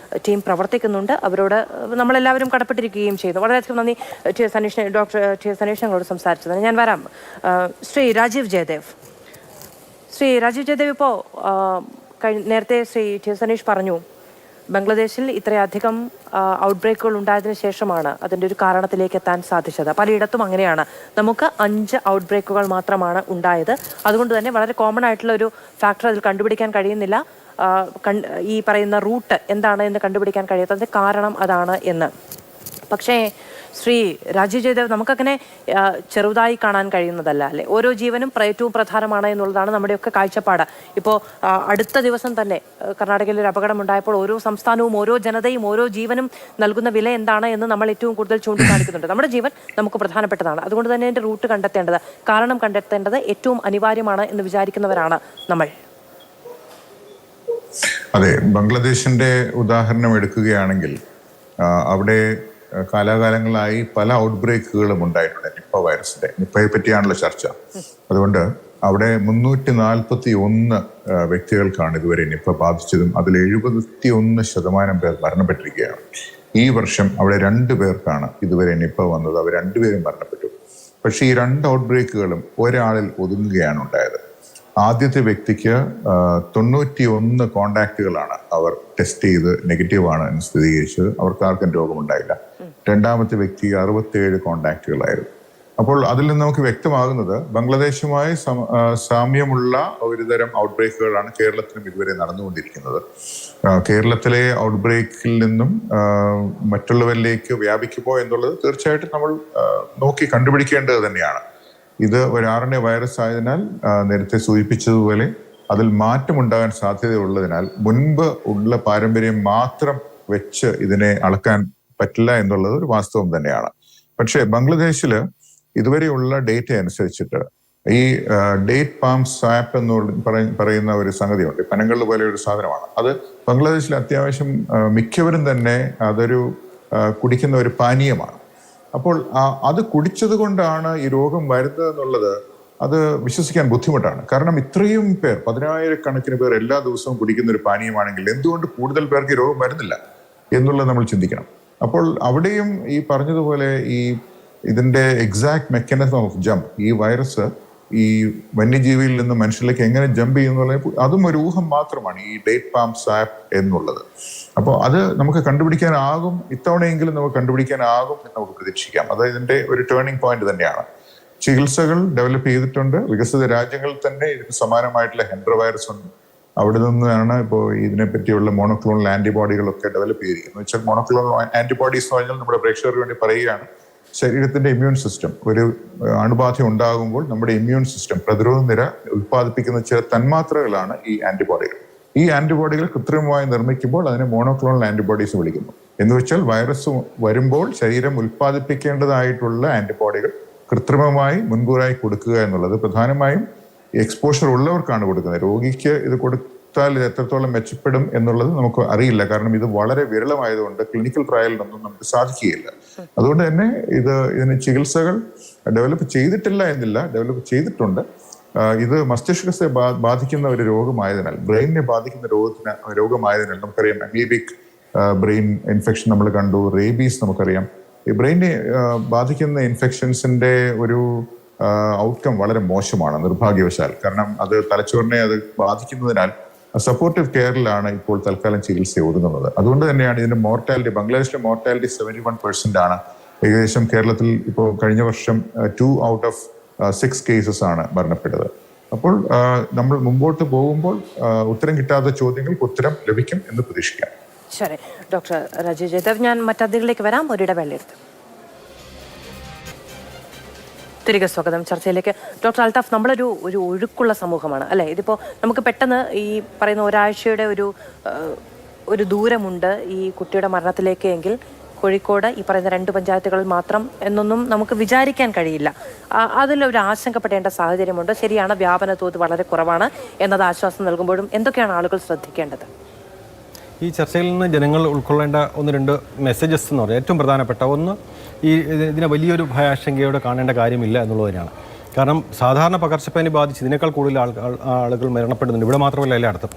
ടീം പ്രവർത്തിക്കുന്നുണ്ട്. അവരോട് നമ്മളെല്ലാവരും കടപ്പെട്ടിരിക്കുകയും ചെയ്തു. വളരെയധികം നന്ദി ഡോക്ടർ സനീഷ് ഞങ്ങളോട് സംസാരിച്ചതിന്. ഞാൻ വരാം ശ്രീ രാജീവ് ജയദേവ്. ഇപ്പോൾ നേരത്തെ ശ്രീ സനീഷ് പറഞ്ഞു, ബംഗ്ലാദേശിൽ ഇത്രയധികം ഔട്ട്ബ്രേക്കുകൾ ഉണ്ടായതിനു ശേഷമാണ് അതിൻ്റെ ഒരു കാരണത്തിലേക്ക് എത്താൻ സാധിച്ചത്. പലയിടത്തും അങ്ങനെയാണ്. നമുക്ക് 5 ഔട്ട്ബ്രേക്കുകൾ മാത്രമാണ് ഉണ്ടായത്. അതുകൊണ്ട് തന്നെ വളരെ കോമൺ ആയിട്ടുള്ള ഒരു ഫാക്ടർ അതിൽ കണ്ടുപിടിക്കാൻ കഴിയുന്നില്ല. ഈ പറയുന്ന റൂട്ട് എന്താണ് എന്ന് കണ്ടുപിടിക്കാൻ കഴിയാത്തതിൻ്റെ കാരണം അതാണ് എന്ന്. പക്ഷേ ശ്രീ രാജീവ് ജയദേവ്, നമുക്കങ്ങനെ ചെറുതായി കാണാൻ കഴിയുന്നതല്ല അല്ലേ? ഓരോ ജീവനും ഏറ്റവും പ്രധാനമാണ് എന്നുള്ളതാണ് നമ്മുടെയൊക്കെ കാഴ്ചപ്പാട്. ഇപ്പോൾ അടുത്ത ദിവസം തന്നെ കർണാടകയിൽ ഒരു അപകടമുണ്ടായപ്പോൾ ഓരോ സംസ്ഥാനവും ഓരോ ജനതയും ഓരോ ജീവനും നൽകുന്ന വില എന്താണ് എന്ന് നമ്മൾ ഏറ്റവും കൂടുതൽ ചൂണ്ടിക്കാണിക്കുന്നുണ്ട്. നമ്മുടെ ജീവൻ നമുക്ക് പ്രധാനപ്പെട്ടതാണ്. അതുകൊണ്ട് തന്നെ അതിൻ്റെ റൂട്ട് കണ്ടെത്തേണ്ടത്, കാരണം കണ്ടെത്തേണ്ടത് ഏറ്റവും അനിവാര്യമാണ് എന്ന് വിചാരിക്കുന്നവരാണ് നമ്മൾ. അതെ, ബംഗ്ലാദേശിന്റെ ഉദാഹരണം എടുക്കുകയാണെങ്കിൽ അവിടെ കാലാകാലങ്ങളായി പല ഔട്ട്ബ്രേക്കുകളും ഉണ്ടായിട്ടുണ്ട് നിപ്പ വൈറസിന്റെ. നിപ്പയെ പറ്റിയാണല്ലോ ചർച്ച. അതുകൊണ്ട് അവിടെ 341 വ്യക്തികൾക്കാണ് ഇതുവരെ നിപ്പ ബാധിച്ചതും അതിൽ 71% പേർ മരണപ്പെട്ടിരിക്കുകയാണ്. ഈ വർഷം അവിടെ 2 പേർക്കാണ് ഇതുവരെ നിപ്പ വന്നത്. അവർ 2 പേരും മരണപ്പെട്ടു. പക്ഷേ ഈ 2 ഔട്ട്ബ്രേക്കുകളും ഒരാളിൽ ഒതുങ്ങുകയാണ് ഉണ്ടായത്. ആദ്യത്തെ വ്യക്തിക്ക് 91 കോണ്ടാക്റ്റുകളാണ് അവർ ടെസ്റ്റ് ചെയ്ത് നെഗറ്റീവാണ് എന്ന് സ്ഥിരീകരിച്ചത്. അവർക്ക് ആർക്കും രോഗമുണ്ടായില്ല. രണ്ടാമത്തെ വ്യക്തി 67 കോണ്ടാക്റ്റുകളായിരുന്നു. അപ്പോൾ അതിൽ നിന്ന് നമുക്ക് വ്യക്തമാകുന്നത് ബംഗ്ലാദേശുമായി സാമ്യമുള്ള ഒരുതരം ഔട്ട്ബ്രേക്കുകളാണ് കേരളത്തിലും ഇതുവരെ നടന്നുകൊണ്ടിരിക്കുന്നത്. കേരളത്തിലെ ഔട്ട്ബ്രേക്കിൽ നിന്നും മറ്റുള്ളവരിലേക്ക് വ്യാപിക്കുമോ എന്നുള്ളത് തീർച്ചയായിട്ടും നമ്മൾ നോക്കി കണ്ടുപിടിക്കേണ്ടത് തന്നെയാണ്. ഇത് ഒരു RNA വൈറസ് ആയതിനാൽ നേരത്തെ സൂചിപ്പിച്ചതുപോലെ അതിൽ മാറ്റമുണ്ടാകാൻ സാധ്യതയുള്ളതിനാൽ മുൻപ് ഉള്ള പാരമ്പര്യം മാത്രം വെച്ച് ഇതിനെ അളക്കാൻ പറ്റില്ല എന്നുള്ളത് ഒരു വാസ്തവം തന്നെയാണ്. പക്ഷേ ബംഗ്ലാദേശിൽ ഇതുവരെയുള്ള ഡേറ്റ അനുസരിച്ചിട്ട് ഈ ഡേറ്റ് പാം സ്വാപ്പ് എന്ന് പറയുന്ന ഒരു സംഗതിയുണ്ട്. പനങ്കള്ള് പോലെ ഒരു സാധനമാണ് അത്. ബംഗ്ലാദേശിൽ അത്യാവശ്യം മിക്കവരും തന്നെ അതൊരു കുടിക്കുന്ന ഒരു പാനീയമാണ്. അപ്പോൾ അത് കുടിച്ചത് കൊണ്ടാണ് ഈ രോഗം വരുന്നത് എന്നുള്ളത് അത് വിശ്വസിക്കാൻ ബുദ്ധിമുട്ടാണ്. കാരണം ഇത്രയും പേർ, 10,000-കണക്കിന് പേർ എല്ലാ ദിവസവും കുടിക്കുന്ന ഒരു പാനീയമാണെങ്കിൽ എന്തുകൊണ്ട് കൂടുതൽ പേർക്ക് രോഗം വരുന്നില്ല എന്നുള്ളത് നമ്മൾ ചിന്തിക്കണം. അപ്പോൾ അവിടെയും ഈ പറഞ്ഞതുപോലെ ഇതിന്റെ എക്സാക്ട് മെക്കാനിസം ഓഫ് ജമ്പ്, ഈ വൈറസ് ഈ വന്യജീവിയിൽ നിന്ന് മനുഷ്യരിലേക്ക് എങ്ങനെ ജമ്പ് ചെയ്യുന്നുള്ള അതും ഒരു ഊഹം മാത്രമാണ് ഈ ഡേറ്റ് പാം സ്വാപ്പ് എന്നുള്ളത്. അപ്പോൾ അത് നമുക്ക് കണ്ടുപിടിക്കാനാകും, ഇത്തവണയെങ്കിലും നമുക്ക് കണ്ടുപിടിക്കാനാകും എന്ന് നമുക്ക് പ്രതീക്ഷിക്കാം. അത് ഇതിന്റെ ഒരു ടേണിംഗ് പോയിന്റ് തന്നെയാണ്. ചികിത്സകൾ ഡെവലപ്പ് ചെയ്തിട്ടുണ്ട്. വികസിത രാജ്യങ്ങളിൽ തന്നെ ഇതിന് സമാനമായിട്ടുള്ള ഹെൻഡ്ര വൈറസ് ഉണ്ട്. അവിടെ നിന്നാണ് ഇപ്പോൾ ഇതിനെപ്പറ്റിയുള്ള മോണോക്ലോണൽ ആന്റിബോഡികളൊക്കെ ഡെവലപ്പ് ചെയ്തിരിക്കുന്നത്. വെച്ചാൽ മോണോക്ലോണൽ ആന്റിബോഡീസ് എന്ന് പറഞ്ഞാൽ നമ്മുടെ പ്രേക്ഷകർക്ക് വേണ്ടി പറയുകയാണ്, ശരീരത്തിന്റെ ഇമ്മ്യൂൺ സിസ്റ്റം ഒരു അണുബാധ ഉണ്ടാകുമ്പോൾ നമ്മുടെ ഇമ്മ്യൂൺ സിസ്റ്റം പ്രതിരോധ നിര ഉത്പാദിപ്പിക്കുന്ന ചില തന്മാത്രകളാണ് ഈ ആന്റിബോഡികൾ. ഈ ആന്റിബോഡികൾ കൃത്രിമമായി നിർമ്മിക്കുമ്പോൾ അതിനെ മോണോക്ലോണൽ ആന്റിബോഡീസ് വിളിക്കുന്നു. എന്ന് വെച്ചാൽ വൈറസ് വരുമ്പോൾ ശരീരം ഉത്പാദിപ്പിക്കേണ്ടതായിട്ടുള്ള ആന്റിബോഡികൾ കൃത്രിമമായി മുൻകൂറായി കൊടുക്കുക എന്നുള്ളത് പ്രധാനമായും എക്സ്പോഷർ ഉള്ളവർക്കാണ് കൊടുക്കുന്നത്. രോഗിക്ക് ഇത് കൊടുത്താൽ ഇത് എത്രത്തോളം മെച്ചപ്പെടും എന്നുള്ളത് നമുക്ക് അറിയില്ല. കാരണം ഇത് വളരെ വിരളമായതുകൊണ്ട് ക്ലിനിക്കൽ ട്രയലിനൊന്നും നമുക്ക് സാധിക്കുകയില്ല. അതുകൊണ്ട് തന്നെ ഇതിന് ചികിത്സകൾ ഡെവലപ്പ് ചെയ്തിട്ടില്ല എന്നില്ല, ഡെവലപ്പ് ചെയ്തിട്ടുണ്ട്. ഇത് മസ്തിഷ്കത്തെ ബാധിക്കുന്ന ഒരു രോഗമായതിനാൽ, ബ്രെയിനിനെ ബാധിക്കുന്ന രോഗമായതിനാൽ നമുക്കറിയാം അമീബിക് ബ്രെയിൻ ഇൻഫെക്ഷൻ നമ്മൾ കണ്ടു, റേബീസ് നമുക്കറിയാം. ഈ ബ്രെയിനെ ബാധിക്കുന്ന ഇൻഫെക്ഷൻസിന്റെ ഒരു ഔട്ട്കം വളരെ മോശമാണ് നിർഭാഗ്യവശാൽ. കാരണം അത് തലച്ചോറിനെ അത് ബാധിക്കുന്നതിനാൽ സപ്പോർട്ടീവ് കെയറിലാണ് ഇപ്പോൾ തൽക്കാലം ചികിത്സ ഒതുങ്ങുന്നത്. അതുകൊണ്ട് തന്നെയാണ് ഇതിന്റെ മോർട്ടാലിറ്റി, ബംഗ്ലാദേശിലെ മോർട്ടാലിറ്റി 71% ആണ്. ഏകദേശം കേരളത്തിൽ ഇപ്പോൾ കഴിഞ്ഞ വർഷം 2 out of 6 കേസസ് ആണ് മരണപ്പെട്ടത്. അപ്പോൾ നമ്മൾ മുമ്പോട്ട് പോകുമ്പോൾ ഉത്തരം കിട്ടാത്ത ചോദ്യങ്ങൾക്ക് ഉത്തരം ലഭിക്കും എന്ന് പ്രതീക്ഷിക്കാം. ശരി ഡോക്ടർ രാജീവ് ജയദേവ്, ഞാൻ മറ്റതിലേക്ക് വരാം. ഒരിടവേളയെടുത്ത് തിരികെ സ്വാഗതം ചർച്ചയിലേക്ക്. ഡോക്ടർ അൽത്താഫ്, നമ്മളൊരു ഒഴുക്കുള്ള സമൂഹമാണ് അല്ലേ? ഇതിപ്പോൾ നമുക്ക് പെട്ടെന്ന് ഈ പറയുന്ന ഒരാഴ്ചയുടെ ഒരു ദൂരമുണ്ട് ഈ കുട്ടിയുടെ മരണത്തിലേക്ക് എങ്കിൽ കോഴിക്കോട് ഈ പറയുന്ന 2 പഞ്ചായത്തുകളിൽ മാത്രം എന്നൊന്നും നമുക്ക് വിചാരിക്കാൻ കഴിയില്ല. അതിലൊരു ആശങ്കപ്പെടേണ്ട സാഹചര്യമുണ്ട്. ശരിയാണ്, വ്യാപന തോത് വളരെ കുറവാണ് എന്നത് ആശ്വാസം നൽകുമ്പോഴും എന്തൊക്കെയാണ് ആളുകൾ ശ്രദ്ധിക്കേണ്ടത്? ഈ ചർച്ചയിൽ നിന്ന് ജനങ്ങൾ ഉൾക്കൊള്ളേണ്ട 1-2 മെസ്സേജസ് എന്ന് പറയുന്നത് ഏറ്റവും പ്രധാനപ്പെട്ട ഒന്ന്, ഇതിനെ വലിയൊരു ഭയാശങ്കയോടെ കാണേണ്ട കാര്യമില്ല എന്നുള്ളത് തന്നെയാണ്. കാരണം സാധാരണ പകർച്ചപ്പനി ബാധിച്ച് ഇതിനേക്കാൾ കൂടുതൽ ആളുകൾ മരണപ്പെടുന്നുണ്ട്, ഇവിടെ മാത്രമല്ല എല്ലായിടത്തും.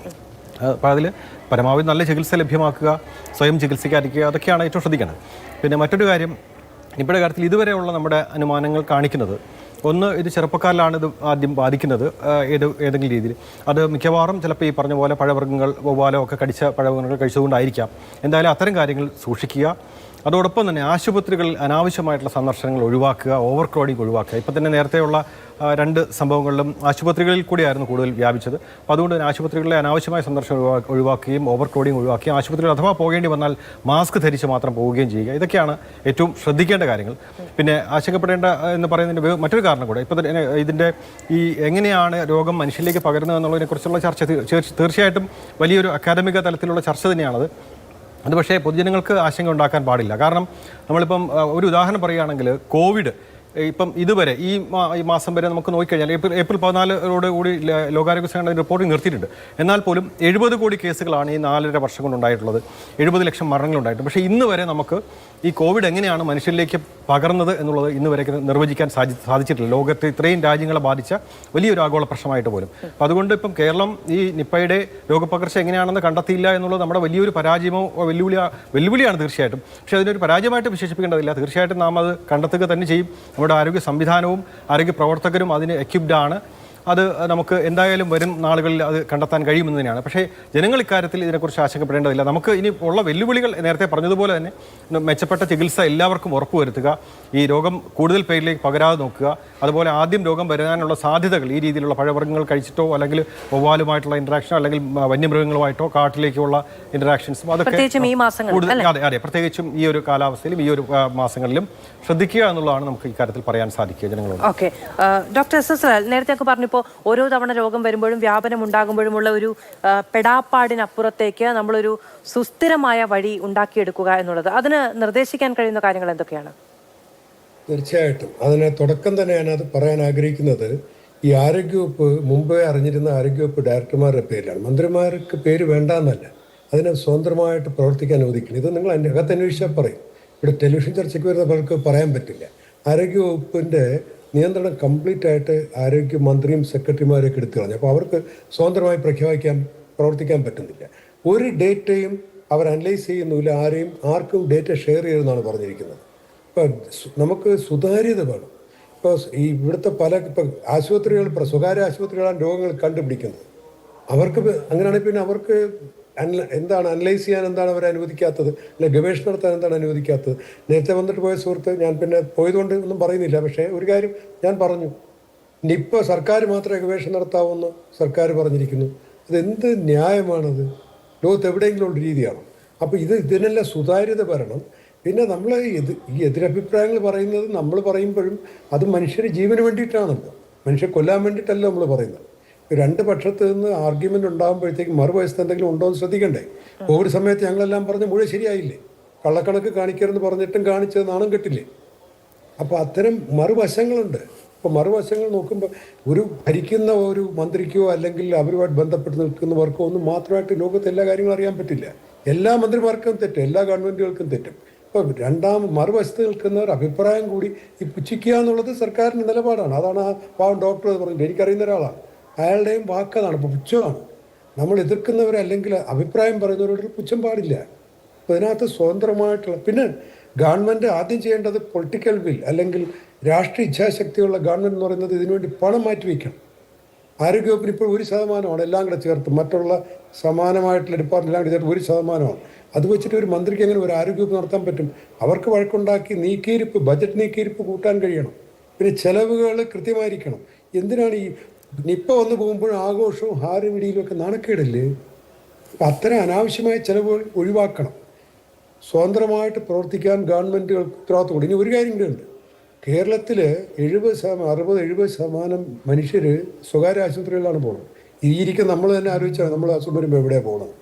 അപ്പോൾ അതിൽ പരമാവധി നല്ല ചികിത്സ ലഭ്യമാക്കുക, സ്വയം ചികിത്സിക്കാതിരിക്കുക, അതൊക്കെയാണ് ഏറ്റവും ശ്രദ്ധിക്കേണ്ടത്. പിന്നെ മറ്റൊരു കാര്യം, ഇപ്പോഴത്തെ കാര്യത്തിൽ ഇതുവരെയുള്ള നമ്മുടെ അനുമാനങ്ങൾ കാണിക്കുന്നത്, ഒന്ന്, ഇത് ചെറുപ്പക്കാരിലാണ് ഇത് ആദ്യം ബാധിക്കുന്നത് ഏതെങ്കിലും രീതിയിൽ. അത് മിക്കവാറും ചിലപ്പോൾ ഈ പറഞ്ഞ പോലെ പഴവർഗ്ഗങ്ങൾ, വവ്വാലോ ഒക്കെ കടിച്ച പഴവർഗ്ഗങ്ങൾ കഴിച്ചതുകൊണ്ടായിരിക്കാം. എന്തായാലും അത്തരം കാര്യങ്ങൾ സൂക്ഷിക്കുക. അതോടൊപ്പം തന്നെ ആശുപത്രികളിൽ അനാവശ്യമായിട്ടുള്ള സന്ദർശനങ്ങൾ ഒഴിവാക്കുക, ഓവർ ക്രൗഡിങ് ഒഴിവാക്കുക. ഇപ്പം തന്നെ നേരത്തെയുള്ള 2 സംഭവങ്ങളിലും ആശുപത്രികളിൽ കൂടിയായിരുന്നു കൂടുതൽ വ്യാപിച്ചത്. അപ്പോൾ അതുകൊണ്ട് തന്നെ ആശുപത്രികളിലെ അനാവശ്യമായ സന്ദർശനം ഒഴിവാക്കുകയും ഓവർ ക്രൗഡിങ് ഒഴിവാക്കുകയും ആശുപത്രികൾ അഥവാ പോകേണ്ടി വന്നാൽ മാസ്ക് ധരിച്ച് മാത്രം പോവുകയും ചെയ്യുക. ഇതൊക്കെയാണ് ഏറ്റവും ശ്രദ്ധിക്കേണ്ട കാര്യങ്ങൾ. പിന്നെ ആശങ്കപ്പെടേണ്ട എന്ന് പറയുന്നതിൻ്റെ മറ്റൊരു കാരണം കൂടെ ഇപ്പോൾ തന്നെ ഇതിൻ്റെ ഈ എങ്ങനെയാണ് രോഗം മനുഷ്യരിലേക്ക് പകരുന്നത് എന്നുള്ളതിനെക്കുറിച്ചുള്ള ചർച്ച തീർച്ചയായിട്ടും വലിയൊരു അക്കാദമിക തലത്തിലുള്ള ചർച്ച തന്നെയാണത്. അത് പക്ഷേ പൊതുജനങ്ങൾക്ക് ആശങ്ക ഉണ്ടാക്കാൻ പാടില്ല. കാരണം നമ്മളിപ്പം ഒരു ഉദാഹരണം പറയുകയാണെങ്കിൽ കോവിഡ് ഇപ്പം ഇതുവരെ ഈ മാസം വരെ നമുക്ക് നോക്കിക്കഴിഞ്ഞാൽ ഏപ്രിൽ 14 കൂടി ലോകാരോഗ്യ സംഘടന റിപ്പോർട്ടിംഗ് നിർത്തിയിട്ടുണ്ട്. എന്നാൽ പോലും 70 കോടി കേസുകളാണ് ഈ 4.5 വർഷം കൊണ്ടുണ്ടായിട്ടുള്ളത്. 70 ലക്ഷം മരണങ്ങളുണ്ടായിട്ടുണ്ട്. പക്ഷേ ഇന്ന് വരെ നമുക്ക് ഈ കോവിഡ് എങ്ങനെയാണ് മനുഷ്യരിലേക്ക് പകർന്നത് എന്നുള്ളത് ഇന്ന് വരെ നിർവചിക്കാൻ സാധിച്ചിട്ടില്ല. ലോകത്തെ ഇത്രയും രാജ്യങ്ങളെ ബാധിച്ച വലിയൊരു ആഗോള പ്രശ്നമായിട്ട് പോലും. അപ്പോൾ അതുകൊണ്ട് ഇപ്പം കേരളം ഈ നിപ്പയുടെ രോഗപകർച്ച എങ്ങനെയാണെന്ന് കണ്ടെത്തിയില്ല എന്നുള്ളത് നമ്മുടെ വലിയൊരു പരാജയമോ വെല്ലുവിളിയാണ് തീർച്ചയായിട്ടും. പക്ഷേ അതിനൊരു പരാജയമായിട്ട് വിശേഷിപ്പിക്കേണ്ടതില്ല. തീർച്ചയായിട്ടും നാം അത് കണ്ടെത്തുക തന്നെ ചെയ്യും. നമ്മുടെ ആരോഗ്യ സംവിധാനവും ആരോഗ്യ പ്രവർത്തകരും അതിന് എക്യുപ്ഡ് ആണ്. അത് നമുക്ക് എന്തായാലും വരും നാളുകളിൽ അത് കണ്ടെത്താൻ കഴിയുമെന്ന് തന്നെയാണ്. പക്ഷേ ജനങ്ങൾ ഇക്കാര്യത്തിൽ ഇതിനെക്കുറിച്ച് ആശങ്കപ്പെടേണ്ടതില്ല. നമുക്ക് ഇനി ഉള്ള വെല്ലുവിളികൾ നേരത്തെ പറഞ്ഞതുപോലെ തന്നെ മെച്ചപ്പെട്ട ചികിത്സ എല്ലാവർക്കും ഉറപ്പുവരുത്തുക, ഈ രോഗം കൂടുതൽ പേരിലേക്ക് പകരാതെ നോക്കുക, അതുപോലെ ആദ്യം രോഗം വരാനുള്ള സാധ്യതകൾ ഈ രീതിയിലുള്ള പഴവർഗ്ഗങ്ങൾ കഴിച്ചിട്ടോ അല്ലെങ്കിൽ വവ്വാലുമായിട്ടുള്ള ഇൻട്രാക്ഷനോ അല്ലെങ്കിൽ വന്യമൃഗങ്ങളുമായിട്ടോ കാട്ടിലേക്കുള്ള ഇൻട്രാക്ഷൻസും അതൊക്കെ അതെ പ്രത്യേകിച്ചും ഈ ഒരു കാലാവസ്ഥയിലും ഈ ഒരു മാസങ്ങളിലും ശ്രദ്ധിക്കുക എന്നുള്ളതാണ് നമുക്ക് ഇക്കാര്യത്തിൽ പറയാൻ സാധിക്കുക ജനങ്ങളോട്. ഓക്കെ, ഡോക്ടർ എസ് നേരത്തെ പറഞ്ഞപ്പോൾ ഓരോ തവണ രോഗം വരുമ്പോഴും വ്യാപനം ഉണ്ടാകുമ്പോഴുമുള്ള ഒരു പെടാപ്പാടിനപ്പുറത്തേക്ക് നമ്മളൊരു സുസ്ഥിരമായ വഴി ഉണ്ടാക്കിയെടുക്കുക എന്നുള്ളത്, അതിന് നിർദ്ദേശിക്കാൻ കഴിയുന്ന കാര്യങ്ങൾ എന്തൊക്കെയാണ്? തീർച്ചയായിട്ടും അതിന് തുടക്കം തന്നെ ഞാനത് പറയാൻ ആഗ്രഹിക്കുന്നത്, ഈ ആരോഗ്യവകുപ്പ് മുമ്പേ അറിഞ്ഞിരുന്ന ആരോഗ്യവകുപ്പ് ഡയറക്ടർമാരുടെ പേരിലാണ്. മന്ത്രിമാർക്ക് പേര് വേണ്ടാന്നല്ല, അതിനെ സ്വതന്ത്രമായിട്ട് പ്രവർത്തിക്കാൻ അനുവദിക്കണം. ഇത് നിങ്ങൾ അകത്ത് അന്വേഷിച്ചാൽ പറയും. ഇവിടെ ടെലിവിഷൻ ചർച്ചയ്ക്ക് വരുന്ന പലർക്ക് പറയാൻ പറ്റില്ല. ആരോഗ്യവകുപ്പിൻ്റെ നിയന്ത്രണം കംപ്ലീറ്റ് ആയിട്ട് ആരോഗ്യമന്ത്രിയും സെക്രട്ടറിമാരെയൊക്കെ എടുത്തു കളഞ്ഞു. അപ്പോൾ അവർക്ക് സ്വതന്ത്രമായി പ്രവർത്തിക്കാൻ പറ്റുന്നില്ല. ഒരു ഡേറ്റയും അവർ അനലൈസ് ചെയ്യുന്നില്ല, ആർക്കും ഡേറ്റ ഷെയർ ചെയ്യുമെന്നാണ് പറഞ്ഞിരിക്കുന്നത്. ഇപ്പം നമുക്ക് സുതാര്യത വേണം. ഇപ്പോൾ ഈ ഇവിടുത്തെ ഇപ്പം ആശുപത്രികൾ, സ്വകാര്യ ആശുപത്രികളാണ് രോഗങ്ങൾ കണ്ടുപിടിക്കുന്നത്. അവർക്ക് അങ്ങനെയാണെങ്കിൽ പിന്നെ അവർക്ക് എന്താണ് അനലൈസ് ചെയ്യാൻ എന്താണ് അവരെ അനുവദിക്കാത്തത്, അല്ലെ ഗവേഷണം നടത്താൻ എന്താണ് അനുവദിക്കാത്തത്? നേരത്തെ വന്നിട്ട് പോയ സുഹൃത്ത്, ഞാൻ പിന്നെ പോയതുകൊണ്ട് ഒന്നും പറയുന്നില്ല, പക്ഷേ ഒരു കാര്യം ഞാൻ പറഞ്ഞു, നിപ്പ സർക്കാർ മാത്രമേ ഗവേഷണം നടത്താവുമെന്ന് സർക്കാർ പറഞ്ഞിരിക്കുന്നു. അതെന്ത് ന്യായമാണത്? ലോകത്ത് എവിടെയെങ്കിലും ഉള്ള രീതിയാണോ? അപ്പോൾ ഇതിനെല്ലാം സുതാര്യത വരണം. പിന്നെ നമ്മൾ ഈ എതിരഭിപ്രായങ്ങൾ പറയുന്നത് നമ്മൾ പറയുമ്പോഴും അത് മനുഷ്യരുടെ ജീവന് വേണ്ടിയിട്ടാണല്ലോ, മനുഷ്യരെ കൊല്ലാൻ വേണ്ടിയിട്ടല്ല നമ്മൾ പറയുന്നത്. രണ്ട് പക്ഷത്ത് നിന്ന് ആർഗ്യുമെൻ്റ് ഉണ്ടാകുമ്പോഴത്തേക്കും മറുവശത്ത് എന്തെങ്കിലും ഉണ്ടോ എന്ന് ശ്രദ്ധിക്കണ്ടേ? കോവിഡ് സമയത്ത് ഞങ്ങളെല്ലാം പറഞ്ഞ് മുഴുവൻ ശരിയായില്ലേ? കള്ളക്കണക്ക് കാണിക്കരുതെന്ന് പറഞ്ഞിട്ടും കാണിച്ചത് നാണം കെട്ടില്ലേ? അപ്പോൾ അത്തരം മറുവശങ്ങളുണ്ട്. അപ്പോൾ മറുവശങ്ങൾ നോക്കുമ്പോൾ ഒരു ഭരിക്കുന്ന ഒരു മന്ത്രിക്കോ അല്ലെങ്കിൽ അവരുമായിട്ട് ബന്ധപ്പെട്ട് നിൽക്കുന്നവർക്കോ ഒന്നും മാത്രമായിട്ട് ലോകത്തെ എല്ലാ കാര്യങ്ങളും അറിയാൻ പറ്റില്ല. എല്ലാ മന്ത്രിമാർക്കും തെറ്റും, എല്ലാ ഗവൺമെൻറ്റുകൾക്കും തെറ്റും. അപ്പോൾ മറുവശത്ത് നിൽക്കുന്നവർ അഭിപ്രായം കൂടി ഈ പുച്ഛിക്കുക എന്നുള്ളത് സർക്കാരിൻ്റെ നിലപാടാണ്. അതാണ് ആ പാവം ഡോക്ടർ എന്ന് പറഞ്ഞിട്ട് എനിക്കറിയുന്ന ഒരാളാണ്. അയാളുടെയും വാക്കതാണ്. ഇപ്പോൾ പുച്ഛമാണ്. നമ്മൾ എതിർക്കുന്നവരെ അല്ലെങ്കിൽ അഭിപ്രായം പറയുന്നവരോട് പുച്ഛം പാടില്ല. അപ്പോൾ ഇതിനകത്ത് സ്വതന്ത്രമായിട്ടുള്ള, പിന്നെ ഗവൺമെൻറ് ആദ്യം ചെയ്യേണ്ടത് പൊളിറ്റിക്കൽ വിൽ അല്ലെങ്കിൽ രാഷ്ട്രീയ ഇച്ഛാശക്തിയുള്ള ഗവൺമെൻറ് എന്ന് പറയുന്നത് ഇതിനുവേണ്ടി പണം മാറ്റി വയ്ക്കണം. ആരോഗ്യവകുപ്പിന് ഇപ്പോൾ 1% എല്ലാം കൂടെ ചേർത്ത്, മറ്റുള്ള സമാനമായിട്ടുള്ള ഡിപ്പാർട്ട്മെൻറ്റ് എല്ലാം കൂടെ ചേർത്ത് 1%. അത് വെച്ചിട്ട് ഒരു മന്ത്രിക്ക് എങ്ങനെ ഒരു ആരോഗ്യവകുപ്പ് നടത്താൻ പറ്റും? അവർക്ക് വഴക്കുണ്ടാക്കി ബജറ്റ് നീക്കിയിരിപ്പ് കൂട്ടാൻ കഴിയണം. പിന്നെ ചെലവുകൾ കൃത്യമായിരിക്കണം. എന്തിനാണ് ഈ നിപ്പ വന്നു പോകുമ്പോഴും ആഘോഷവും ഹാരവിടിയിലും ഒക്കെ നാണക്കേടല്ലേ? അപ്പം അത്തരം അനാവശ്യമായ ചെലവുകൾ ഒഴിവാക്കണം. സ്വതന്ത്രമായിട്ട് പ്രവർത്തിക്കാൻ ഗവൺമെൻറ്റുകൾ ഉത്തരവാദിത്തം. ഇനി ഒരു കാര്യം കൂടെ ഉണ്ട്. കേരളത്തിൽ 60-70% മനുഷ്യർ സ്വകാര്യ ആശുപത്രികളിലാണ് പോകുന്നത്. ഇരിക്കുന്ന നമ്മൾ തന്നെ ആലോചിച്ചാൽ നമ്മൾ അസുഖം വരുമ്പോൾ എവിടെയാണ് പോകുന്നത്?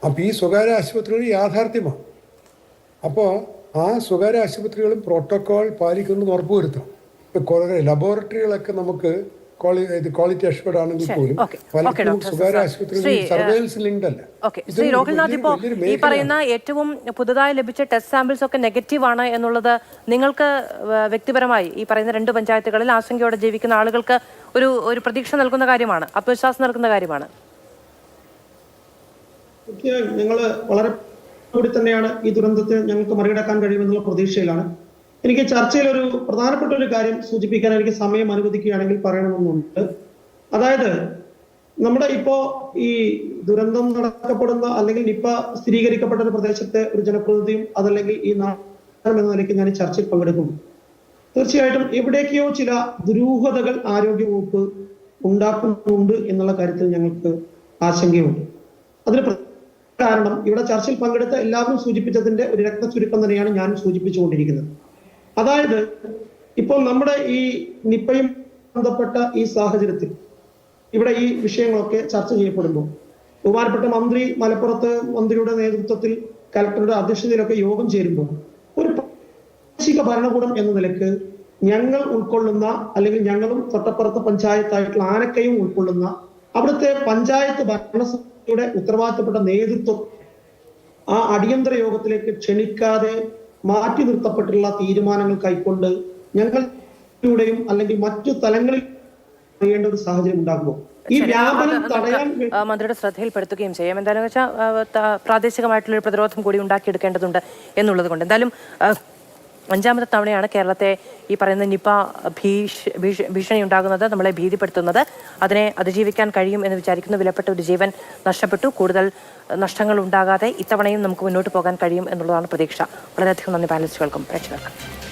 അപ്പോൾ ഈ സ്വകാര്യ ആശുപത്രികൾ യാഥാർത്ഥ്യമാണ്. അപ്പോൾ ആ സ്വകാര്യ ആശുപത്രികളും പ്രോട്ടോക്കോൾ പാലിക്കുന്നത് ഉറപ്പുവരുത്തണം. ഇപ്പോൾ കുറേ ലബോറട്ടറികളൊക്കെ നമുക്ക് ക്വാളിറ്റി അഷ്വർഡ് ആണെങ്കിൽ പോലും പലപ്പോഴും സ്വകാര്യ ആശുപത്രികളിൽ സർവൈലൻസ് ലിങ്ക്ഡ് അല്ല. ശ്രീ രോഹിൽനാഥ്, ഇപ്പോൾ ഈ പറയുന്ന ഏറ്റവും പുതുതായി ലഭിച്ച ടെസ്റ്റ് സാമ്പിൾസ് ഒക്കെ നെഗറ്റീവ് ആണ് എന്നുള്ളത് നിങ്ങൾക്ക് വ്യക്തിപരമായി ഈ പറയുന്ന 2 പഞ്ചായത്തുകളിൽ ആശങ്കയോടെ ജീവിക്കുന്ന ആളുകൾക്ക് ഒരു പ്രതീക്ഷ നൽകുന്ന കാര്യമാണ്, ആത്മവിശ്വാസം നൽകുന്ന കാര്യമാണ്. ഞങ്ങൾ വളരെ കൂടി തന്നെയാണ് ഈ ദുരന്തത്തെ ഞങ്ങൾക്ക് മറികടക്കാൻ കഴിയുമെന്നുള്ള പ്രതീക്ഷയിലാണ്. എനിക്ക് ചർച്ചയിൽ ഒരു പ്രധാനപ്പെട്ട ഒരു കാര്യം സൂചിപ്പിക്കാൻ എനിക്ക് സമയം അനുവദിക്കുകയാണെങ്കിൽ പറയണമെന്നുണ്ട്. അതായത് നമ്മുടെ ഇപ്പോ ഈ ദുരന്തം നടക്കപ്പെടുന്ന അല്ലെങ്കിൽ നിപ്പ സ്ഥിരീകരിക്കപ്പെട്ട ഒരു പ്രദേശത്തെ ഒരു ജനപ്രതിനിധിയും അതല്ലെങ്കിൽ ഈ നാടകം എന്ന നിലയ്ക്ക് ഞാൻ ഈ ചർച്ചയിൽ പങ്കെടുക്കുന്നു. തീർച്ചയായിട്ടും എവിടേക്കോ ചില ദുരൂഹതകൾ ആരോഗ്യവകുപ്പ് ഉണ്ടാക്കുന്നുണ്ട് എന്നുള്ള കാര്യത്തിൽ ഞങ്ങൾക്ക് ആശങ്കയുണ്ട്. അതിന് കാരണം ഇവിടെ ചർച്ചയിൽ പങ്കെടുത്ത എല്ലാവരും സൂചിപ്പിച്ചതിന്റെ ഒരു രക്തചുരുക്കം തന്നെയാണ് ഞാൻ സൂചിപ്പിച്ചുകൊണ്ടിരിക്കുന്നത്. അതായത് ഇപ്പോൾ നമ്മുടെ ഈ നിപ്പയും ബന്ധപ്പെട്ട ഈ സാഹചര്യത്തിൽ ഇവിടെ ഈ വിഷയങ്ങളൊക്കെ ചർച്ച ചെയ്യപ്പെടുമ്പോൾ ബഹുമാനപ്പെട്ട മന്ത്രി മലപ്പുറത്ത് മന്ത്രിയുടെ നേതൃത്വത്തിൽ കലക്ടറുടെ അധ്യക്ഷതയിലൊക്കെ യോഗം ചേരുമ്പോൾ ഒരു പ്രാദേശിക ഭരണകൂടം എന്ന നിലക്ക് ഞങ്ങൾ ഉൾക്കൊള്ളുന്ന അല്ലെങ്കിൽ ഞങ്ങളും തൊട്ടപ്പുറത്ത് പഞ്ചായത്തായിട്ടുള്ള ആനക്കയും ഉൾക്കൊള്ളുന്ന അവിടുത്തെ പഞ്ചായത്ത് ഭരണസമിതിയുടെ ഉത്തരവാദിത്തപ്പെട്ട നേതൃത്വം ആ അടിയന്തര യോഗത്തിലേക്ക് ക്ഷണിക്കാതെ മാറ്റി നിർത്തപ്പെട്ടുള്ള തീരുമാനങ്ങൾ കൈക്കൊണ്ട് ഞങ്ങളുടെയും അല്ലെങ്കിൽ മറ്റു തലങ്ങളിൽ അറിയേണ്ട ഒരു സാഹചര്യം ഉണ്ടാകുമ്പോൾ ഈ വ്യാപനം തടയാൻ മന്ത്രിയുടെ ശ്രദ്ധയിൽപ്പെടുത്തുകയും ചെയ്യാം. എന്തായാലും വെച്ചാൽ പ്രാദേശികമായിട്ടുള്ള ഒരു പ്രതിരോധം കൂടി ഉണ്ടാക്കിയെടുക്കേണ്ടതുണ്ട് എന്നുള്ളത് കൊണ്ട് എന്തായാലും 5ാമത്തെ തവണയാണ് കേരളത്തെ ഈ പറയുന്ന നിപ ഭീഷണി ഉണ്ടാകുന്നത്, നമ്മളെ ഭീതിപ്പെടുത്തുന്നത്. അതിനെ അതിജീവിക്കാൻ കഴിയും എന്ന് വിചാരിക്കുന്നു. വിലപ്പെട്ട ഒരു ജീവൻ നഷ്ടപ്പെട്ടു. കൂടുതൽ നഷ്ടങ്ങൾ ഉണ്ടാകാതെ ഇത്തവണയും നമുക്ക് മുന്നോട്ട് പോകാൻ കഴിയും എന്നുള്ളതാണ് പ്രതീക്ഷ. വളരെയധികം നന്ദി പാനലിസ്റ്റുകൾക്കും പ്രേക്ഷകർക്കും.